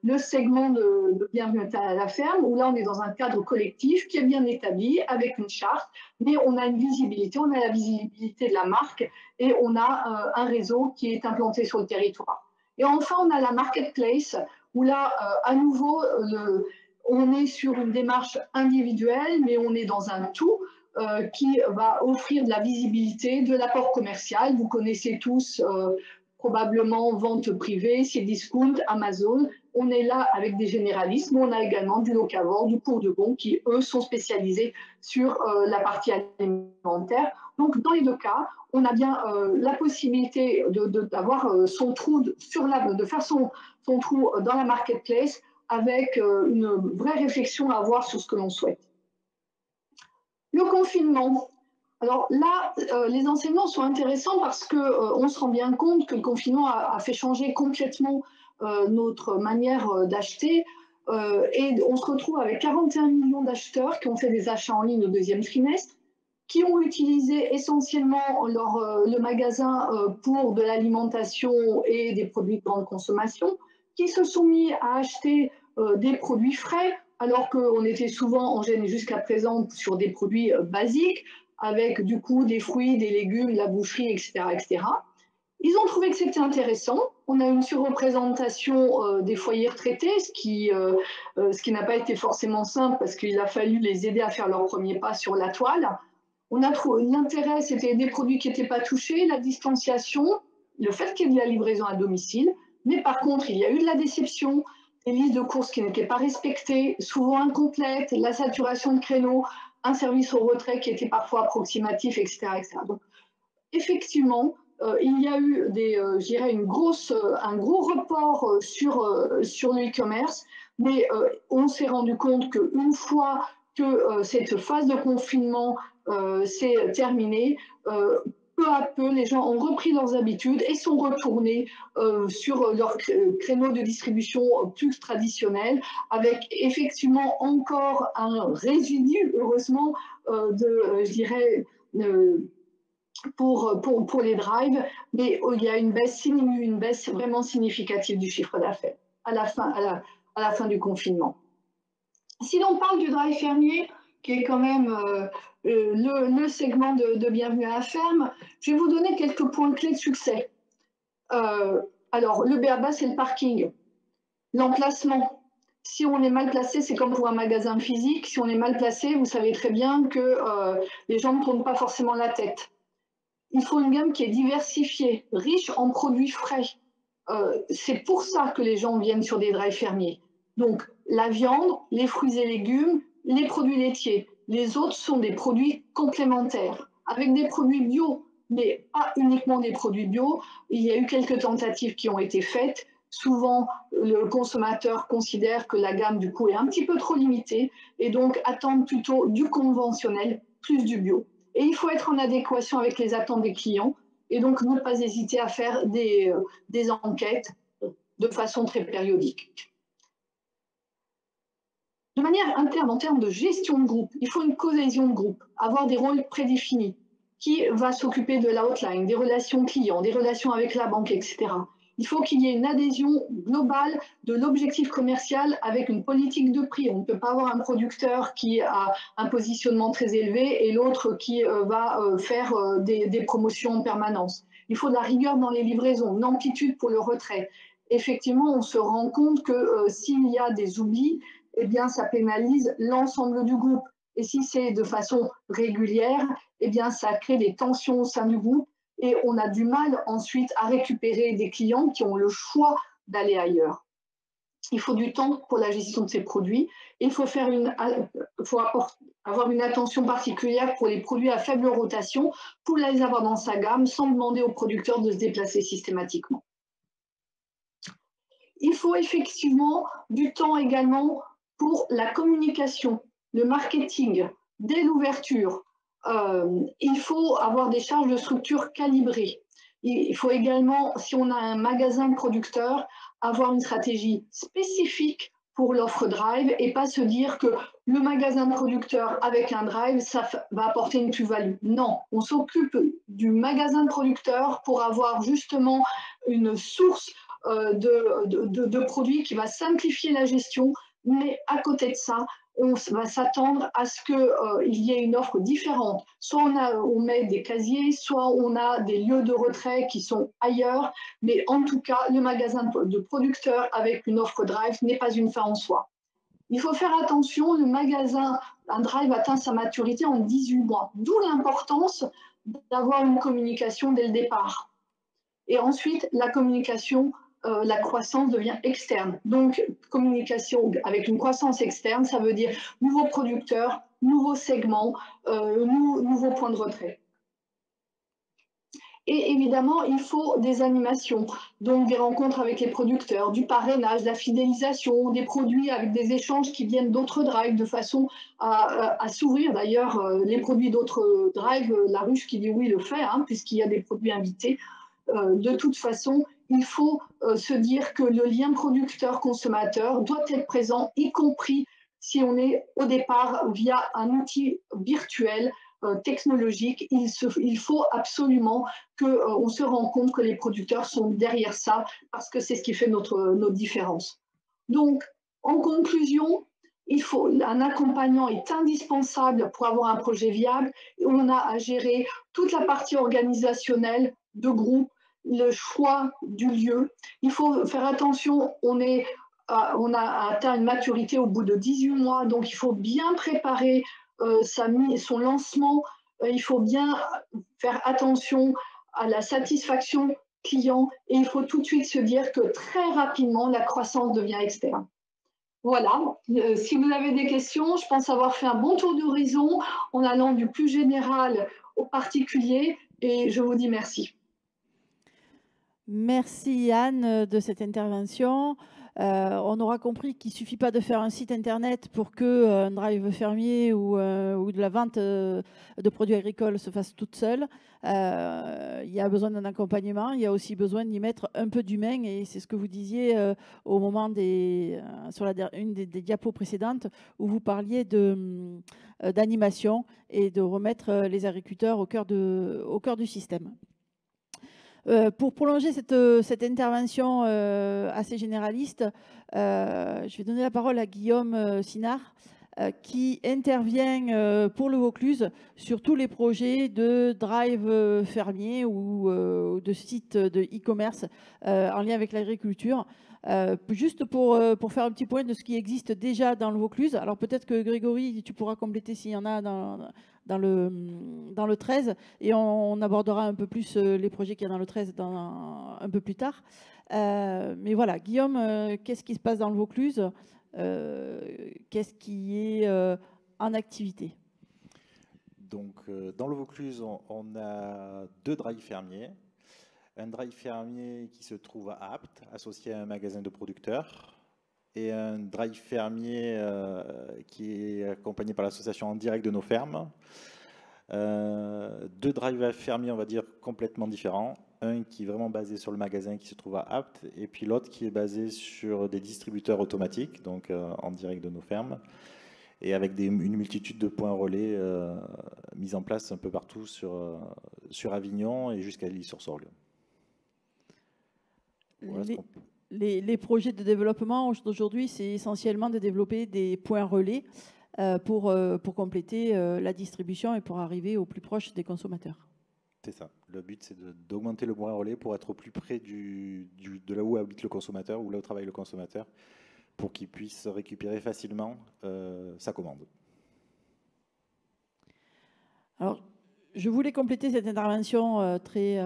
le segment de Bienvenue à la ferme, où là on est dans un cadre collectif qui est bien établi avec une charte, mais on a une visibilité, on a la visibilité de la marque et on a un réseau qui est implanté sur le territoire. Et enfin, on a la marketplace, où là, à nouveau, on est sur une démarche individuelle, mais on est dans un tout qui va offrir de la visibilité, de l'apport commercial. Vous connaissez tous probablement vente privée, Cdiscount, Amazon. On est là avec des généralistes, mais on a également du Locavor, du Pour de Bon, qui eux sont spécialisés sur la partie alimentaire. Donc dans les deux cas, on a bien la possibilité d'avoir son trou de faire son trou dans la marketplace avec une vraie réflexion à avoir sur ce que l'on souhaite. Le confinement. Alors là, les enseignements sont intéressants parce qu'on se rend bien compte que le confinement a fait changer complètement notre manière d'acheter et on se retrouve avec 41 millions d'acheteurs qui ont fait des achats en ligne au deuxième trimestre, qui ont utilisé essentiellement le magasin pour de l'alimentation et des produits de grande consommation, qui se sont mis à acheter des produits frais alors qu'on était souvent en gêne jusqu'à présent sur des produits basiques, avec du coup des fruits, des légumes, la boucherie, etc., etc. Ils ont trouvé que c'était intéressant. On a une surreprésentation des foyers retraités, ce qui n'a pas été forcément simple parce qu'il a fallu les aider à faire leur premier pas sur la toile. On a trouvé l'intérêt, c'était des produits qui n'étaient pas touchés, la distanciation, le fait qu'il y ait de la livraison à domicile. Mais par contre, il y a eu de la déception, des listes de courses qui n'étaient pas respectées, souvent incomplètes, la saturation de créneaux, un service au retrait qui était parfois approximatif, etc. etc. Donc, effectivement, il y a eu je dirais un gros report sur le e-commerce, mais on s'est rendu compte qu'une fois que cette phase de confinement s'est terminée, peu à peu, les gens ont repris leurs habitudes et sont retournés sur leur créneau de distribution plus traditionnel, avec effectivement encore un résidu, heureusement, je dirais, pour les drives, mais il y a une baisse vraiment significative du chiffre d'affaires à la fin du confinement. Si l'on parle du drive fermier, qui est quand même le segment de Bienvenue à la ferme. Je vais vous donner quelques points clés de succès. Alors, le b.a.-ba, c'est le parking. L'emplacement. Si on est mal placé, c'est comme pour un magasin physique. Si on est mal placé, vous savez très bien que les gens ne tournent pas forcément la tête. Il faut une gamme qui est diversifiée, riche en produits frais. C'est pour ça que les gens viennent sur des drives fermiers. Donc, la viande, les fruits et légumes, les produits laitiers. Les autres sont des produits complémentaires, avec des produits bio, mais pas uniquement des produits bio. Il y a eu quelques tentatives qui ont été faites. Souvent, le consommateur considère que la gamme, du coup, est un petit peu trop limitée et donc attend plutôt du conventionnel plus du bio. Et il faut être en adéquation avec les attentes des clients et donc ne pas hésiter à faire des enquêtes de façon très périodique. De manière interne, en termes de gestion de groupe, il faut une cohésion de groupe, avoir des rôles prédéfinis. Qui va s'occuper de l'outline, des relations clients, des relations avec la banque, etc. Il faut qu'il y ait une adhésion globale de l'objectif commercial avec une politique de prix. On ne peut pas avoir un producteur qui a un positionnement très élevé et l'autre qui va faire des promotions en permanence. Il faut de la rigueur dans les livraisons, une amplitude pour le retrait. Effectivement, on se rend compte que s'il y a des oublis, eh bien, ça pénalise l'ensemble du groupe. Et si c'est de façon régulière, eh bien, ça crée des tensions au sein du groupe et on a du mal ensuite à récupérer des clients qui ont le choix d'aller ailleurs. Il faut du temps pour la gestion de ces produits. Il faut avoir une attention particulière pour les produits à faible rotation pour les avoir dans sa gamme sans demander aux producteurs de se déplacer systématiquement. Il faut effectivement du temps également pour la communication, le marketing, dès l'ouverture. Il faut avoir des charges de structure calibrées. Il faut également, si on a un magasin producteur, avoir une stratégie spécifique pour l'offre drive et pas se dire que le magasin producteur avec un drive, ça va apporter une plus-value. Non, on s'occupe du magasin producteur pour avoir justement une source de produits qui va simplifier la gestion, mais à côté de ça, on va s'attendre à ce qu'il y ait une offre différente. Soit on met des casiers, soit on a des lieux de retrait qui sont ailleurs, mais en tout cas, le magasin de producteur avec une offre drive n'est pas une fin en soi. Il faut faire attention, un drive atteint sa maturité en 18 mois, d'où l'importance d'avoir une communication dès le départ. Et ensuite, la communication, la croissance devient externe. Donc, communication avec une croissance externe, ça veut dire nouveaux producteurs, nouveaux segments, nouveaux points de retrait. Et évidemment, il faut des animations, donc des rencontres avec les producteurs, du parrainage, de la fidélisation, des produits avec des échanges qui viennent d'autres drives de façon à s'ouvrir. D'ailleurs, les produits d'autres drives, la ruche qui dit oui le fait, hein, puisqu'il y a des produits invités. De toute façon, il faut se dire que le lien producteur-consommateur doit être présent, y compris si on est au départ via un outil virtuel, technologique. Il faut absolument qu'on se rende compte que les producteurs sont derrière ça, parce que c'est ce qui fait notre différence. Donc, en conclusion, un accompagnant est indispensable pour avoir un projet viable. On a à gérer toute la partie organisationnelle de groupe, le choix du lieu. Il faut faire attention, on a atteint une maturité au bout de 18 mois, donc il faut bien préparer son lancement. Il faut bien faire attention à la satisfaction client et il faut tout de suite se dire que très rapidement, la croissance devient externe. Voilà, si vous avez des questions, je pense avoir fait un bon tour d'horizon en allant du plus général au particulier et je vous dis merci. Merci Anne de cette intervention. On aura compris qu'il ne suffit pas de faire un site internet pour qu'un drive fermier ou de la vente de produits agricoles se fasse toute seule. Il y a besoin d'un accompagnement, il y a aussi besoin d'y mettre un peu d'humain et c'est ce que vous disiez au moment sur une des diapos précédentes où vous parliez d'animation et de remettre les agriculteurs au cœur du système. Pour prolonger cette intervention assez généraliste, je vais donner la parole à Guillaume Sinard, qui intervient pour le Vaucluse sur tous les projets de drive fermier ou de sites de e-commerce en lien avec l'agriculture. Juste pour faire un petit point de ce qui existe déjà dans le Vaucluse. Alors peut-être que Grégory, tu pourras compléter s'il y en a dans le 13, et on abordera un peu plus les projets qu'il y a dans le 13 un peu plus tard. Mais voilà, Guillaume, qu'est-ce qui se passe dans le Vaucluse? Qu'est-ce qui est en activité? Donc, dans le Vaucluse, on a 2 drives fermiers. Un drive fermier qui se trouve à Apt, associé à un magasin de producteurs, et un drive fermier qui est accompagné par l'association En Direct de nos fermes. 2 drives fermiers, on va dire, complètement différents. Un qui est vraiment basé sur le magasin qui se trouve à Apt, et puis l'autre qui est basé sur des distributeurs automatiques, donc En Direct de nos fermes, et avec une multitude de points relais mis en place un peu partout sur Avignon et jusqu'à l'Île-sur-Sorgue. Voilà les projets de développement d'aujourd'hui, c'est essentiellement de développer des points relais pour compléter la distribution et pour arriver au plus proche des consommateurs. C'est ça. Le but, c'est d'augmenter le point relais pour être au plus près de là où habite le consommateur, ou là où travaille le consommateur, pour qu'il puisse récupérer facilement sa commande. Alors, je voulais compléter cette intervention très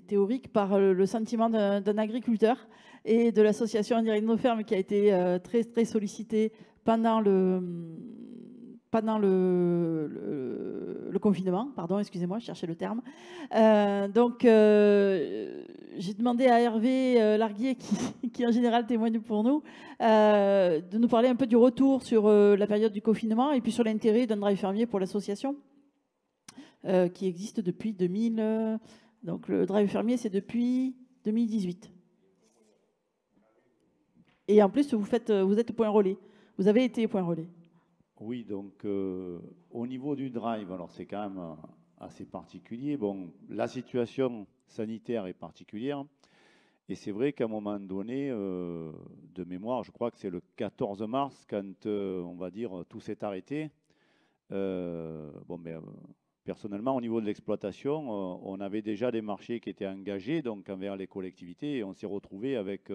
théorique par le sentiment d'un agriculteur et de l'association En Direct de nos fermes qui a été très sollicitée pendant le confinement. Pardon, excusez-moi, je cherchais le terme. Donc, j'ai demandé à Hervé Larguier, qui en général témoigne pour nous, de nous parler un peu du retour sur la période du confinement et puis sur l'intérêt d'un drive fermier pour l'association. Qui existe depuis 2000. Donc le drive fermier, c'est depuis 2018. Et en plus, vous êtes point relais. Vous avez été point relais. Oui, donc au niveau du drive, alors c'est quand même assez particulier. Bon, la situation sanitaire est particulière. Et c'est vrai qu'à un moment donné, de mémoire, je crois que c'est le 14 mars, quand on va dire tout s'est arrêté. Personnellement, au niveau de l'exploitation, on avait déjà des marchés qui étaient engagés donc envers les collectivités, et on s'est retrouvé avec,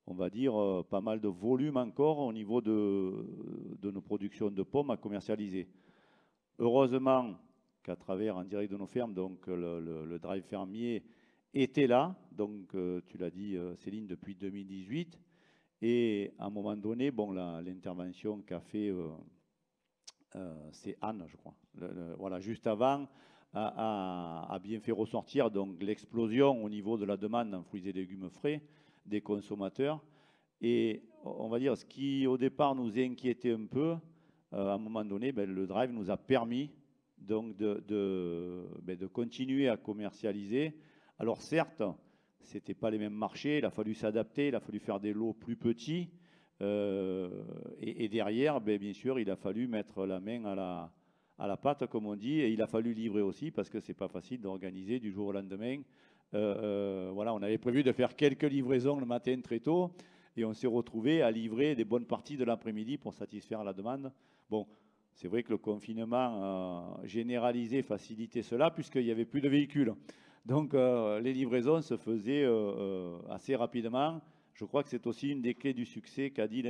on va dire, pas mal de volume encore au niveau de nos productions de pommes à commercialiser. Heureusement qu'à travers En Direct de nos fermes, donc le drive fermier était là, donc tu l'as dit Céline, depuis 2018, et à un moment donné, bon, l'intervention qu'a fait c'est Anne, je crois. Voilà, juste avant, a bien fait ressortir donc l'explosion au niveau de la demande en fruits et légumes frais des consommateurs. Et on va dire, ce qui au départ nous inquiétait un peu, à un moment donné, le drive nous a permis donc de continuer à commercialiser. Alors certes, ce n'étaient pas les mêmes marchés, il a fallu s'adapter, il a fallu faire des lots plus petits. Et derrière, bien sûr, il a fallu mettre la main à la pâte, comme on dit, et il a fallu livrer aussi, parce que ce n'est pas facile d'organiser du jour au lendemain. Voilà, on avait prévu de faire quelques livraisons le matin très tôt, et on s'est retrouvé à livrer des bonnes parties de l'après-midi pour satisfaire la demande. Bon, c'est vrai que le confinement généralisé facilitait cela, puisqu'il n'y avait plus de véhicules. Donc, les livraisons se faisaient assez rapidement. Je crois que c'est aussi une des clés du succès qu'a dit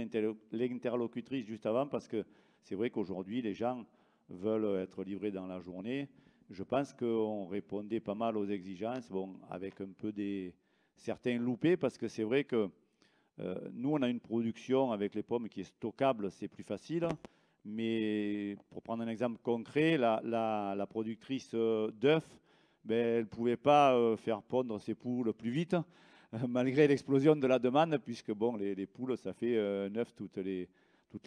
l'interlocutrice juste avant, parce que c'est vrai qu'aujourd'hui, les gens veulent être livrés dans la journée. Je pense qu'on répondait pas mal aux exigences, bon, avec un peu certains loupés, parce que c'est vrai que nous, on a une production avec les pommes qui est stockable, c'est plus facile. Mais pour prendre un exemple concret, la productrice d'œufs, elle ne pouvait pas faire pondre ses poules plus vite, malgré l'explosion de la demande, puisque bon, les poules, ça fait 9 toutes les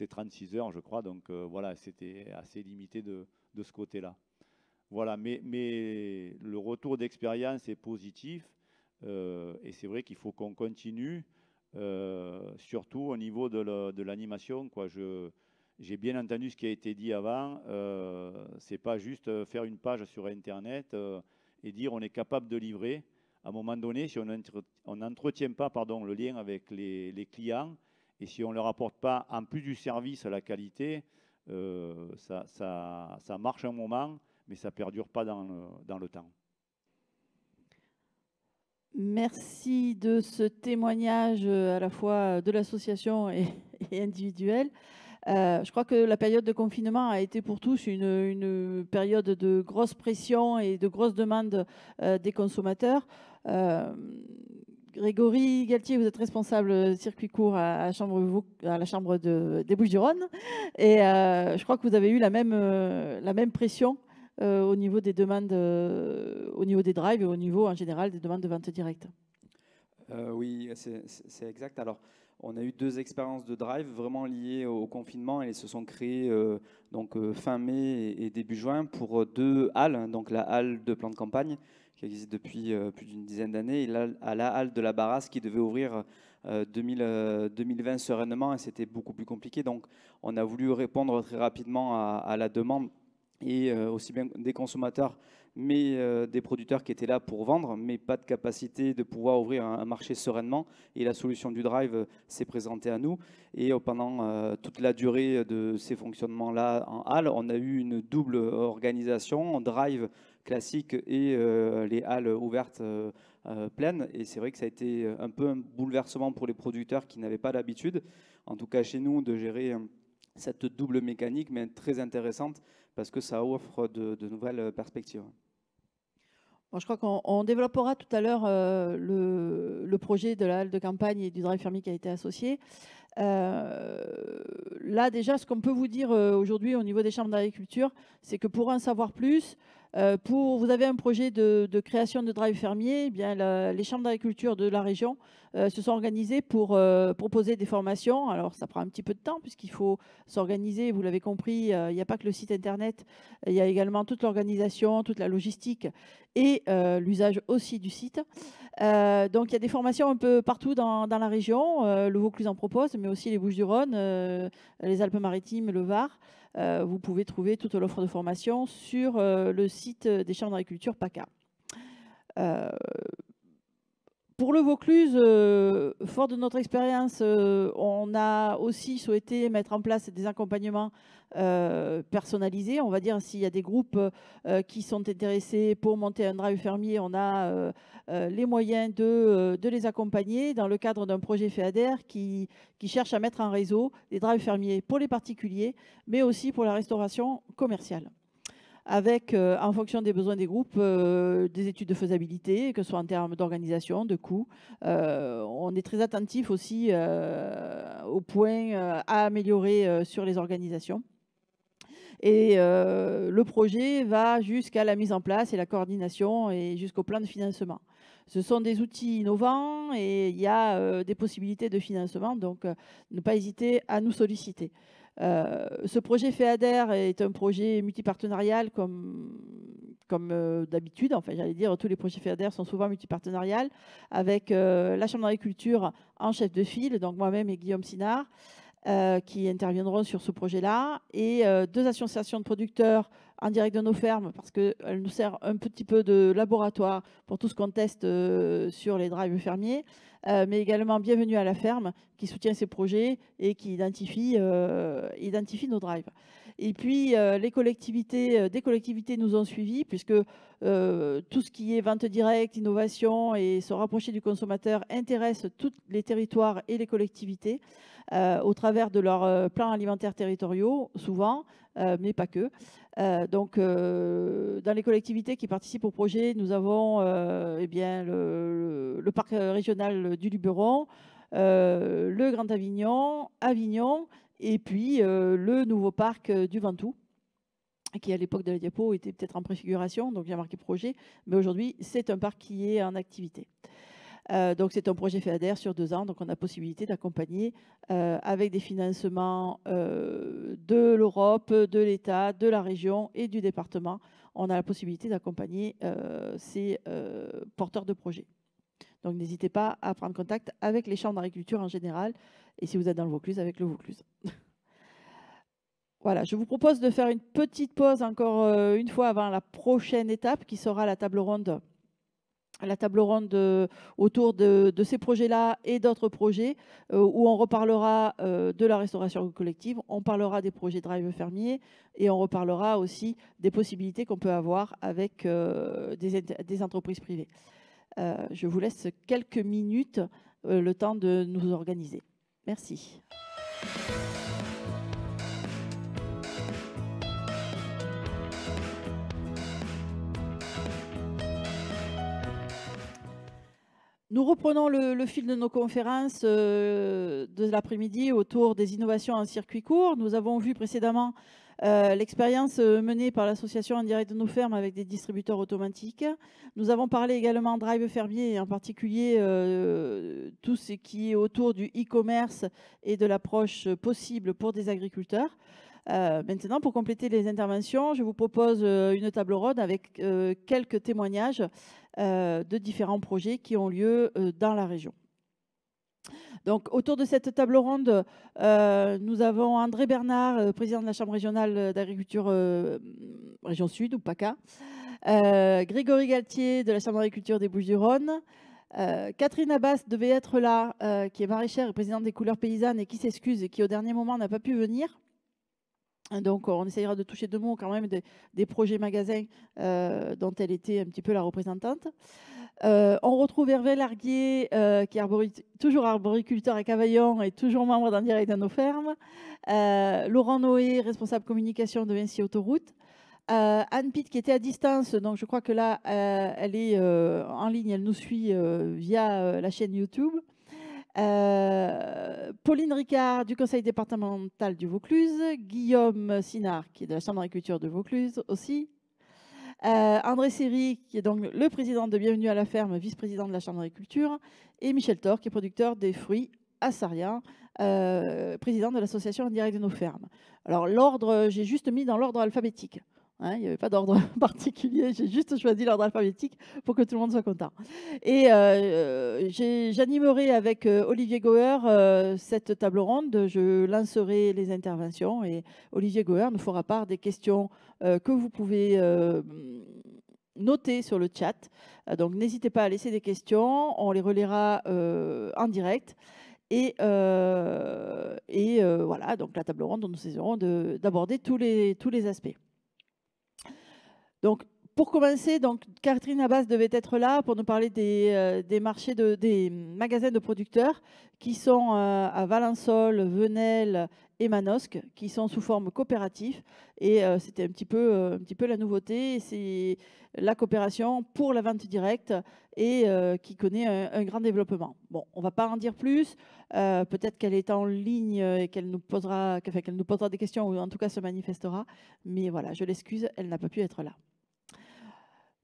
36 heures, je crois. Donc voilà, c'était assez limité de ce côté-là. Voilà, mais le retour d'expérience est positif, et c'est vrai qu'il faut qu'on continue, surtout au niveau de l'animation, quoi. J'ai bien entendu ce qui a été dit avant. C'est pas juste faire une page sur Internet et dire on est capable de livrer. À un moment donné, si on n'entretient pas le lien avec les clients Et si on ne leur apporte pas, en plus du service, la qualité, ça marche un moment, mais ça ne perdure pas dans le temps. Merci de ce témoignage à la fois de l'association et individuel. Je crois que la période de confinement a été pour tous une période de grosse pression et de grosses demandes des consommateurs. Grégory Galtier, vous êtes responsable circuit court à la Chambre des Bouches-du-Rhône. Et je crois que vous avez eu la même pression au niveau des demandes, au niveau des drives et au niveau en général des demandes de vente directe. Oui, c'est exact. Alors, on a eu 2 expériences de drive vraiment liées au confinement et elles se sont créées fin mai et début juin pour 2 halles. Donc la halle de plan de campagne qui existe depuis plus d'une dizaine d'années et la halle de la Barrasse qui devait ouvrir 2020 sereinement et c'était beaucoup plus compliqué. Donc on a voulu répondre très rapidement à la demande et aussi bien des consommateurs mais des producteurs qui étaient là pour vendre, mais pas de capacité de pouvoir ouvrir un marché sereinement. Et la solution du drive s'est présentée à nous. Et pendant toute la durée de ces fonctionnements-là en halle, on a eu une double organisation, en drive classique et les halles ouvertes pleines. Et c'est vrai que ça a été un peu un bouleversement pour les producteurs qui n'avaient pas l'habitude, en tout cas chez nous, de gérer cette double mécanique, mais très intéressante parce que ça offre de nouvelles perspectives. Bon, je crois qu'on développera tout à l'heure le projet de la halle de campagne et du drive fermier qui a été associé. Là, déjà, ce qu'on peut vous dire aujourd'hui au niveau des chambres d'agriculture, c'est que pour en savoir plus, vous avez un projet de création de drive fermier, eh bien, les chambres d'agriculture de la région se sont organisées pour proposer des formations. Alors, ça prend un petit peu de temps puisqu'il faut s'organiser. Vous l'avez compris, il n'y a pas que le site internet, il y a également toute l'organisation, toute la logistique et l'usage aussi du site. Donc, il y a des formations un peu partout dans la région. Le Vaucluse en propose, mais aussi les Bouches-du-Rhône, les Alpes-Maritimes, le Var. Vous pouvez trouver toute l'offre de formation sur le site des chambres d'agriculture PACA. Pour le Vaucluse, fort de notre expérience, on a aussi souhaité mettre en place des accompagnements personnalisés. On va dire s'il y a des groupes qui sont intéressés pour monter un drive fermier, on a les moyens de les accompagner dans le cadre d'un projet FEADER qui cherche à mettre en réseau des drives fermiers pour les particuliers, mais aussi pour la restauration commerciale, avec, en fonction des besoins des groupes, des études de faisabilité, que ce soit en termes d'organisation, de coûts. On est très attentif aussi aux points à améliorer sur les organisations. Et le projet va jusqu'à la mise en place et la coordination et jusqu'au plan de financement. Ce sont des outils innovants et il y a des possibilités de financement, donc ne pas hésiter à nous solliciter. Ce projet FEADER est un projet multipartenarial comme d'habitude. Enfin, j'allais dire, tous les projets FEADER sont souvent multipartenariales avec la Chambre d'agriculture en chef de file, donc moi-même et Guillaume Sinard, qui interviendront sur ce projet-là, et 2 associations de producteurs en direct de nos fermes, parce qu'elles nous servent un petit peu de laboratoire pour tout ce qu'on teste sur les drives fermiers, mais également Bienvenue à la ferme, qui soutient ces projets et qui identifie nos drives. Et puis, des collectivités nous ont suivis, puisque tout ce qui est vente directe, innovation et se rapprocher du consommateur intéresse tous les territoires et les collectivités au travers de leurs plans alimentaires territoriaux, souvent, mais pas que. Donc, dans les collectivités qui participent au projet, nous avons le parc régional du Luberon, le Grand Avignon, et puis le nouveau parc du Ventoux, qui à l'époque de la diapo était peut-être en préfiguration, donc il y a marqué projet, mais aujourd'hui c'est un parc qui est en activité. Donc c'est un projet FEADER sur 2 ans, donc on a possibilité d'accompagner avec des financements de l'Europe, de l'État, de la région et du département. On a la possibilité d'accompagner ces porteurs de projets. Donc n'hésitez pas à prendre contact avec les chambres d'agriculture en général, et si vous êtes dans le Vaucluse, avec le Vaucluse. Voilà, je vous propose de faire une petite pause encore une fois avant la prochaine étape, qui sera la table ronde la table ronde autour de ces projets-là et d'autres projets où on reparlera de la restauration collective, on parlera des projets Drive fermiers et on reparlera aussi des possibilités qu'on peut avoir avec des entreprises privées. Je vous laisse quelques minutes, le temps de nous organiser. Merci. Nous reprenons le fil de nos conférences de l'après-midi autour des innovations en circuit court. Nous avons vu précédemment l'expérience menée par l'association En Direct de nos fermes avec des distributeurs automatiques. Nous avons parlé également Drive fermier et en particulier tout ce qui est autour du e-commerce et de l'approche possible pour des agriculteurs. Maintenant, pour compléter les interventions, je vous propose une table ronde avec quelques témoignages de différents projets qui ont lieu dans la région. Donc, autour de cette table ronde, nous avons André Bernard, président de la Chambre régionale d'agriculture région Sud, ou PACA, Grégory Galtier de la Chambre d'agriculture des Bouches-du-Rhône, Catherine Abbas devait être là, qui est maraîchère et présidente des couleurs paysannes et qui s'excuse et qui au dernier moment n'a pas pu venir. Donc, on essayera de toucher deux mots quand même des projets magasins dont elle était un petit peu la représentante. On retrouve Hervé Larguier, qui est toujours arboriculteur à Cavaillon et toujours membre d'En Direct de nos fermes. Laurent Noé, responsable communication de Vinci Autoroute. Anne Pitt, qui était à distance, donc je crois que là, elle est en ligne, elle nous suit via la chaîne YouTube. Pauline Ricard du conseil départemental du Vaucluse, Guillaume Sinard qui est de la Chambre d'agriculture de Vaucluse aussi, André Seri qui est donc le président de Bienvenue à la ferme, vice-président de la Chambre d'agriculture, et Michel Thor qui est producteur des fruits à Sarriá, président de l'association En Direct de nos fermes. Alors l'ordre, j'ai juste mis dans l'ordre alphabétique. Hein, il n'y avait pas d'ordre particulier, j'ai juste choisi l'ordre alphabétique pour que tout le monde soit content. Et j'animerai avec Olivier Goer cette table ronde, je lancerai les interventions et Olivier Goer nous fera part des questions que vous pouvez noter sur le chat. Donc n'hésitez pas à laisser des questions, on les relaiera en direct. Et voilà, donc la table ronde, nous essaierons d'aborder tous les aspects. Donc, pour commencer, donc, Catherine Abbas devait être là pour nous parler des marchés, des magasins de producteurs qui sont à Valençol, Venelle et Manosque, qui sont sous forme coopérative. Et c'était un petit peu la nouveauté. C'est la coopération pour la vente directe et qui connaît un grand développement. Bon, on ne va pas en dire plus. Peut-être qu'elle est en ligne et qu'elle nous posera des questions ou en tout cas se manifestera. Mais voilà, je l'excuse, elle n'a pas pu être là.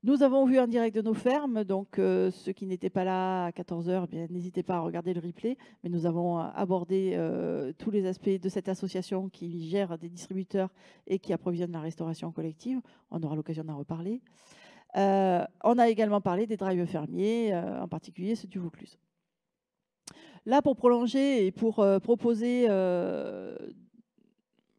Nous avons vu En Direct de nos fermes, donc ceux qui n'étaient pas là à 14 h, n'hésitez pas à regarder le replay, mais nous avons abordé tous les aspects de cette association qui gère des distributeurs et qui approvisionne la restauration collective. On aura l'occasion d'en reparler. On a également parlé des drives fermiers, en particulier ceux du Vaucluse. Là, pour prolonger et pour proposer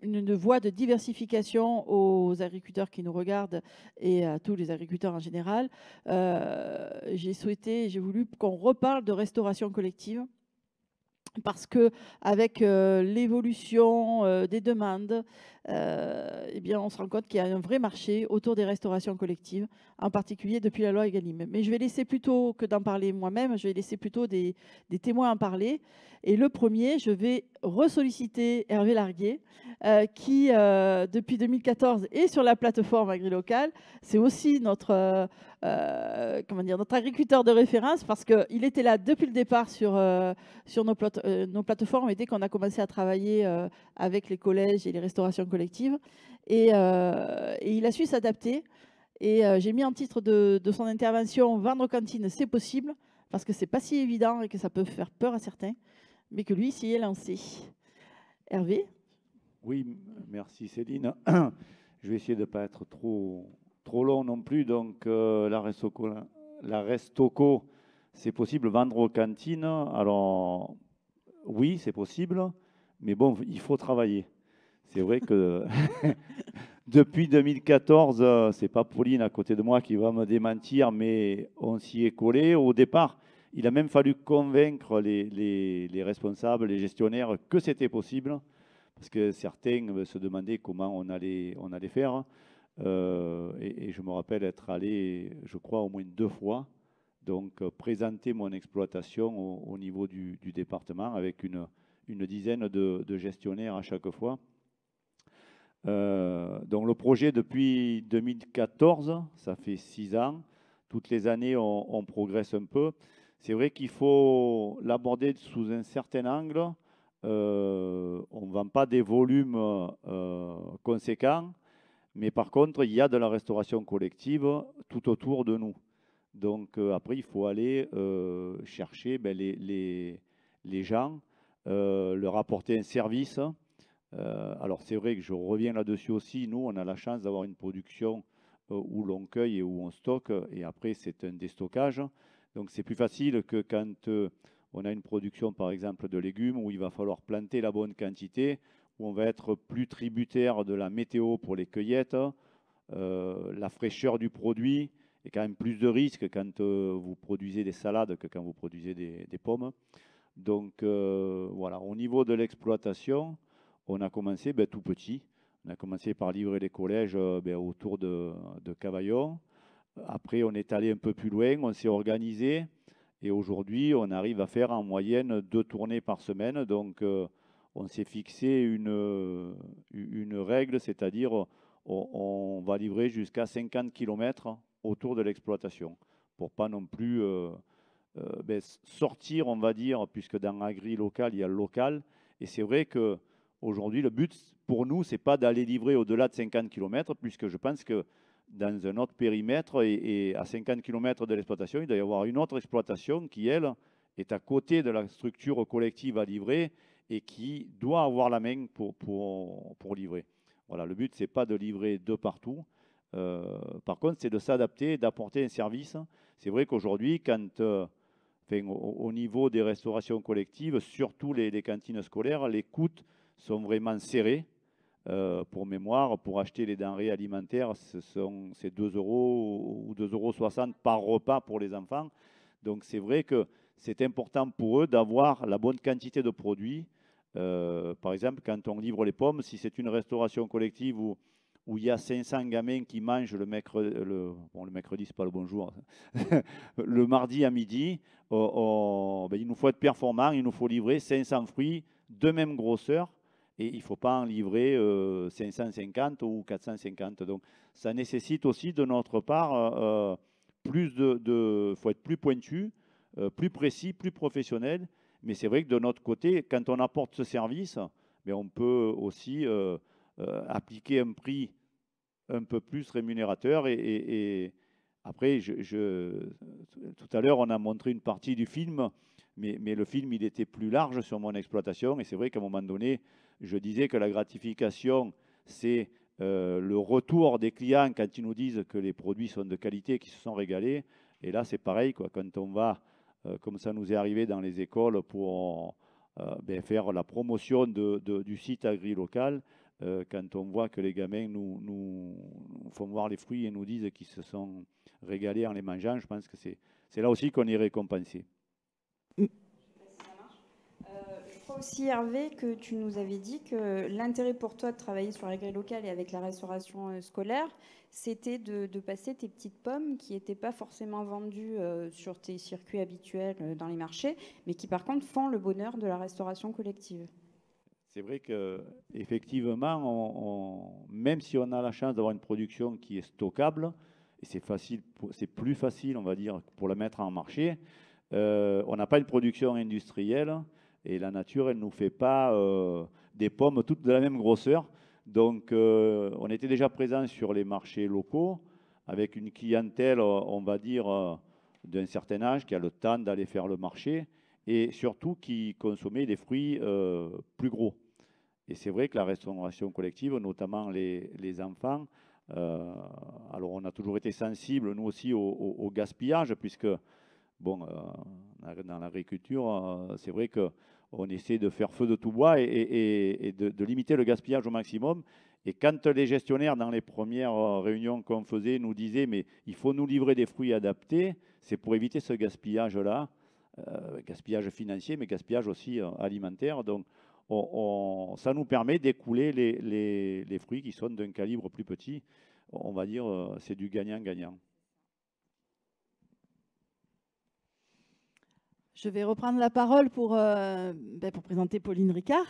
une voie de diversification aux agriculteurs qui nous regardent et à tous les agriculteurs en général, j'ai voulu qu'on reparle de restauration collective parce que avec l'évolution des demandes, eh bien, on se rend compte qu'il y a un vrai marché autour des restaurations collectives, en particulier depuis la loi Egalim. Mais je vais laisser plutôt que d'en parler moi-même, je vais laisser plutôt des témoins en parler. Et le premier, je vais ressolliciter Hervé Larguier, qui, depuis 2014, est sur la plateforme AgriLocal. C'est aussi notre agriculteur de référence, parce qu'il était là depuis le départ sur nos plateformes, et dès qu'on a commencé à travailler avec les collèges et les restaurations collectives. Et il a su s'adapter. Et j'ai mis en titre de son intervention « Vendre cantine, c'est possible », parce que ce n'est pas si évident et que ça peut faire peur à certains, mais que lui s'y est lancé. Hervé ? Oui, merci Céline. Je vais essayer de ne pas être trop long non plus. Donc, la Restoco, c'est possible, vendre aux cantines. Alors, oui, c'est possible, mais bon, il faut travailler. C'est vrai que Depuis 2014, c'est pas Pauline à côté de moi qui va me démentir, mais on s'y est collé. Au départ, il a même fallu convaincre les responsables, les gestionnaires que c'était possible, parce que certains se demandaient comment on allait faire. Et je me rappelle être allé, je crois, au moins 2 fois, donc présenter mon exploitation au niveau du département avec une dizaine de gestionnaires à chaque fois. Donc le projet depuis 2014, ça fait 6 ans. Toutes les années, on progresse un peu. C'est vrai qu'il faut l'aborder sous un certain angle. On ne vend pas des volumes conséquents, mais par contre, il y a de la restauration collective tout autour de nous. Donc après, il faut aller chercher les gens, leur apporter un service. Alors c'est vrai que je reviens là-dessus aussi. Nous, on a la chance d'avoir une production où l'on cueille et où on stocke, et après, c'est un déstockage. Donc c'est plus facile que quand on a une production, par exemple, de légumes, où il va falloir planter la bonne quantité, où on va être plus tributaire de la météo pour les cueillettes, la fraîcheur du produit, et quand même plus de risques quand vous produisez des salades que quand vous produisez des pommes. Donc voilà, au niveau de l'exploitation, on a commencé tout petit. On a commencé par livrer les collèges autour de Cavaillon. Après, on est allé un peu plus loin, on s'est organisé. Et aujourd'hui, on arrive à faire en moyenne 2 tournées par semaine. Donc, on s'est fixé une règle, c'est-à-dire on va livrer jusqu'à 50 km autour de l'exploitation pour pas non plus sortir, on va dire, puisque dans l'agri-local, il y a le local. Et c'est vrai qu'aujourd'hui, le but pour nous, c'est pas d'aller livrer au-delà de 50 km, puisque je pense que dans un autre périmètre et à 50 km de l'exploitation, il doit y avoir une autre exploitation qui, elle, est à côté de la structure collective à livrer et qui doit avoir la main pour livrer. Voilà, le but, ce n'est pas de livrer de partout. Par contre, c'est de s'adapter, d'apporter un service. C'est vrai qu'aujourd'hui, au niveau des restaurations collectives, surtout les cantines scolaires, les coûts sont vraiment serrés. Pour mémoire, pour acheter les denrées alimentaires, c'est 2 € ou 2,60 € par repas pour les enfants. Donc c'est vrai que c'est important pour eux d'avoir la bonne quantité de produits. Par exemple, quand on livre les pommes, si c'est une restauration collective où il y a 500 gamins qui mangent le mercredi, c'est pas le bon jour, le mardi à midi, il nous faut être performant, il nous faut livrer 500 fruits de même grosseur. Et il ne faut pas en livrer 550 ou 450. Donc, ça nécessite aussi de notre part faut être plus pointu, plus précis, plus professionnel. Mais c'est vrai que de notre côté, quand on apporte ce service, on peut aussi appliquer un prix un peu plus rémunérateur. Et après, tout à l'heure, on a montré une partie du film, mais le film, il était plus large sur mon exploitation. Et c'est vrai qu'à un moment donné, je disais que la gratification, c'est le retour des clients quand ils nous disent que les produits sont de qualité, qu'ils se sont régalés. Et là, c'est pareil, quoi. Quand on va, comme ça nous est arrivé dans les écoles, pour faire la promotion du site agri-local, quand on voit que les gamins nous font voir les fruits et nous disent qu'ils se sont régalés en les mangeant, je pense que c'est là aussi qu'on est récompensé. Je crois aussi, Hervé, que tu nous avais dit que l'intérêt pour toi de travailler sur l'agri-local et avec la restauration scolaire, c'était de passer tes petites pommes qui n'étaient pas forcément vendues sur tes circuits habituels dans les marchés, mais qui par contre font le bonheur de la restauration collective. C'est vrai qu'effectivement, même si on a la chance d'avoir une production qui est stockable, et c'est plus facile, on va dire, pour la mettre en marché, on n'a pas une production industrielle. Et la nature, elle ne nous fait pas des pommes toutes de la même grosseur. Donc, on était déjà présent sur les marchés locaux avec une clientèle, on va dire, d'un certain âge qui a le temps d'aller faire le marché et surtout qui consommait des fruits plus gros. Et c'est vrai que la restauration collective, notamment les enfants, alors on a toujours été sensibles, nous aussi, au gaspillage, puisque, dans l'agriculture, c'est vrai que on essaie de faire feu de tout bois et de limiter le gaspillage au maximum. Et quand les gestionnaires, dans les premières réunions qu'on faisait, nous disaient « mais il faut nous livrer des fruits adaptés », c'est pour éviter ce gaspillage-là, gaspillage financier, mais gaspillage aussi alimentaire. Donc, ça nous permet d'écouler les fruits qui sont d'un calibre plus petit. On va dire c'est du gagnant-gagnant. Je vais reprendre la parole pour présenter Pauline Ricard,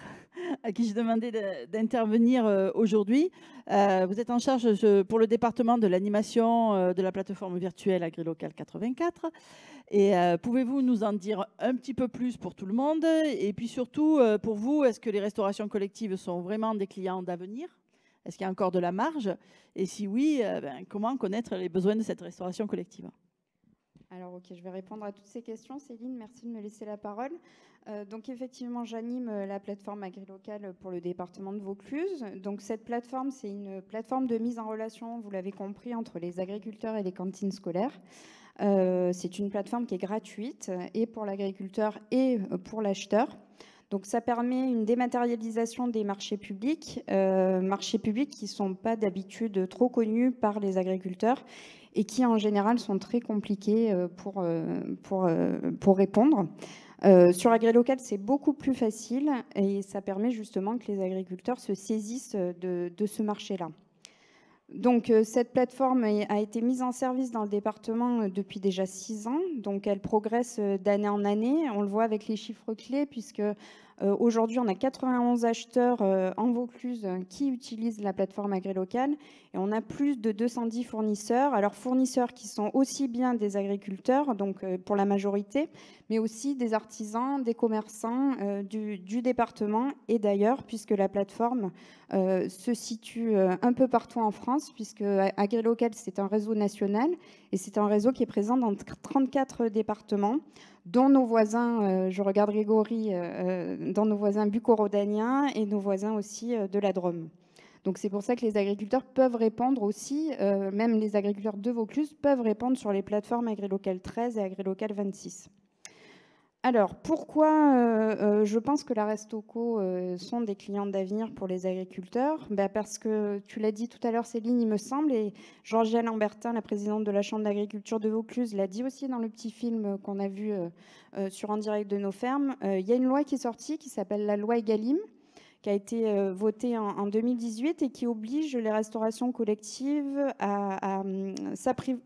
à qui je demandais d'intervenir aujourd'hui. Vous êtes en charge pour le département de l'animation de la plateforme virtuelle AgriLocal 84. Et pouvez-vous nous en dire un petit peu plus pour tout le monde? Et puis surtout, pour vous, est-ce que les restaurations collectives sont vraiment des clients d'avenir? Est-ce qu'il y a encore de la marge? Et si oui, comment connaître les besoins de cette restauration collective? Alors, ok, je vais répondre à toutes ces questions. Céline, merci de me laisser la parole. Donc, effectivement, j'anime la plateforme AgriLocal pour le département de Vaucluse. Donc, cette plateforme, c'est une plateforme de mise en relation, vous l'avez compris, entre les agriculteurs et les cantines scolaires. C'est une plateforme qui est gratuite et pour l'agriculteur et pour l'acheteur. Donc, ça permet une dématérialisation des marchés publics qui ne sont pas d'habitude trop connus par les agriculteurs et qui en général sont très compliqués pour répondre. Sur AgriLocal, c'est beaucoup plus facile et ça permet justement que les agriculteurs se saisissent de ce marché-là. Donc, cette plateforme a été mise en service dans le département depuis déjà 6 ans. Donc, elle progresse d'année en année. On le voit avec les chiffres clés, puisque aujourd'hui, on a 91 acheteurs en Vaucluse qui utilisent la plateforme AgriLocal. Et on a plus de 210 fournisseurs. Alors, fournisseurs qui sont aussi bien des agriculteurs, donc pour la majorité, mais aussi des artisans, des commerçants du département et d'ailleurs, puisque la plateforme se situe un peu partout en France, puisque AgriLocal, c'est un réseau national et c'est un réseau qui est présent dans 34 départements, dont nos voisins, je regarde Grégory, dans nos voisins bucco-rhodaniens et nos voisins aussi de la Drôme. Donc c'est pour ça que les agriculteurs peuvent répondre aussi, même les agriculteurs de Vaucluse peuvent répondre sur les plateformes AgriLocal 13 et AgriLocal 26. Alors, pourquoi je pense que la Restauco sont des clients d'avenir pour les agriculteurs? Parce que, tu l'as dit tout à l'heure, Céline, il me semble, et Georgia Lambertin, la présidente de la Chambre d'agriculture de Vaucluse, l'a dit aussi dans le petit film qu'on a vu sur En direct de nos fermes. Il y a une loi qui est sortie qui s'appelle la loi Egalim, qui a été votée en 2018 et qui oblige les restaurations collectives à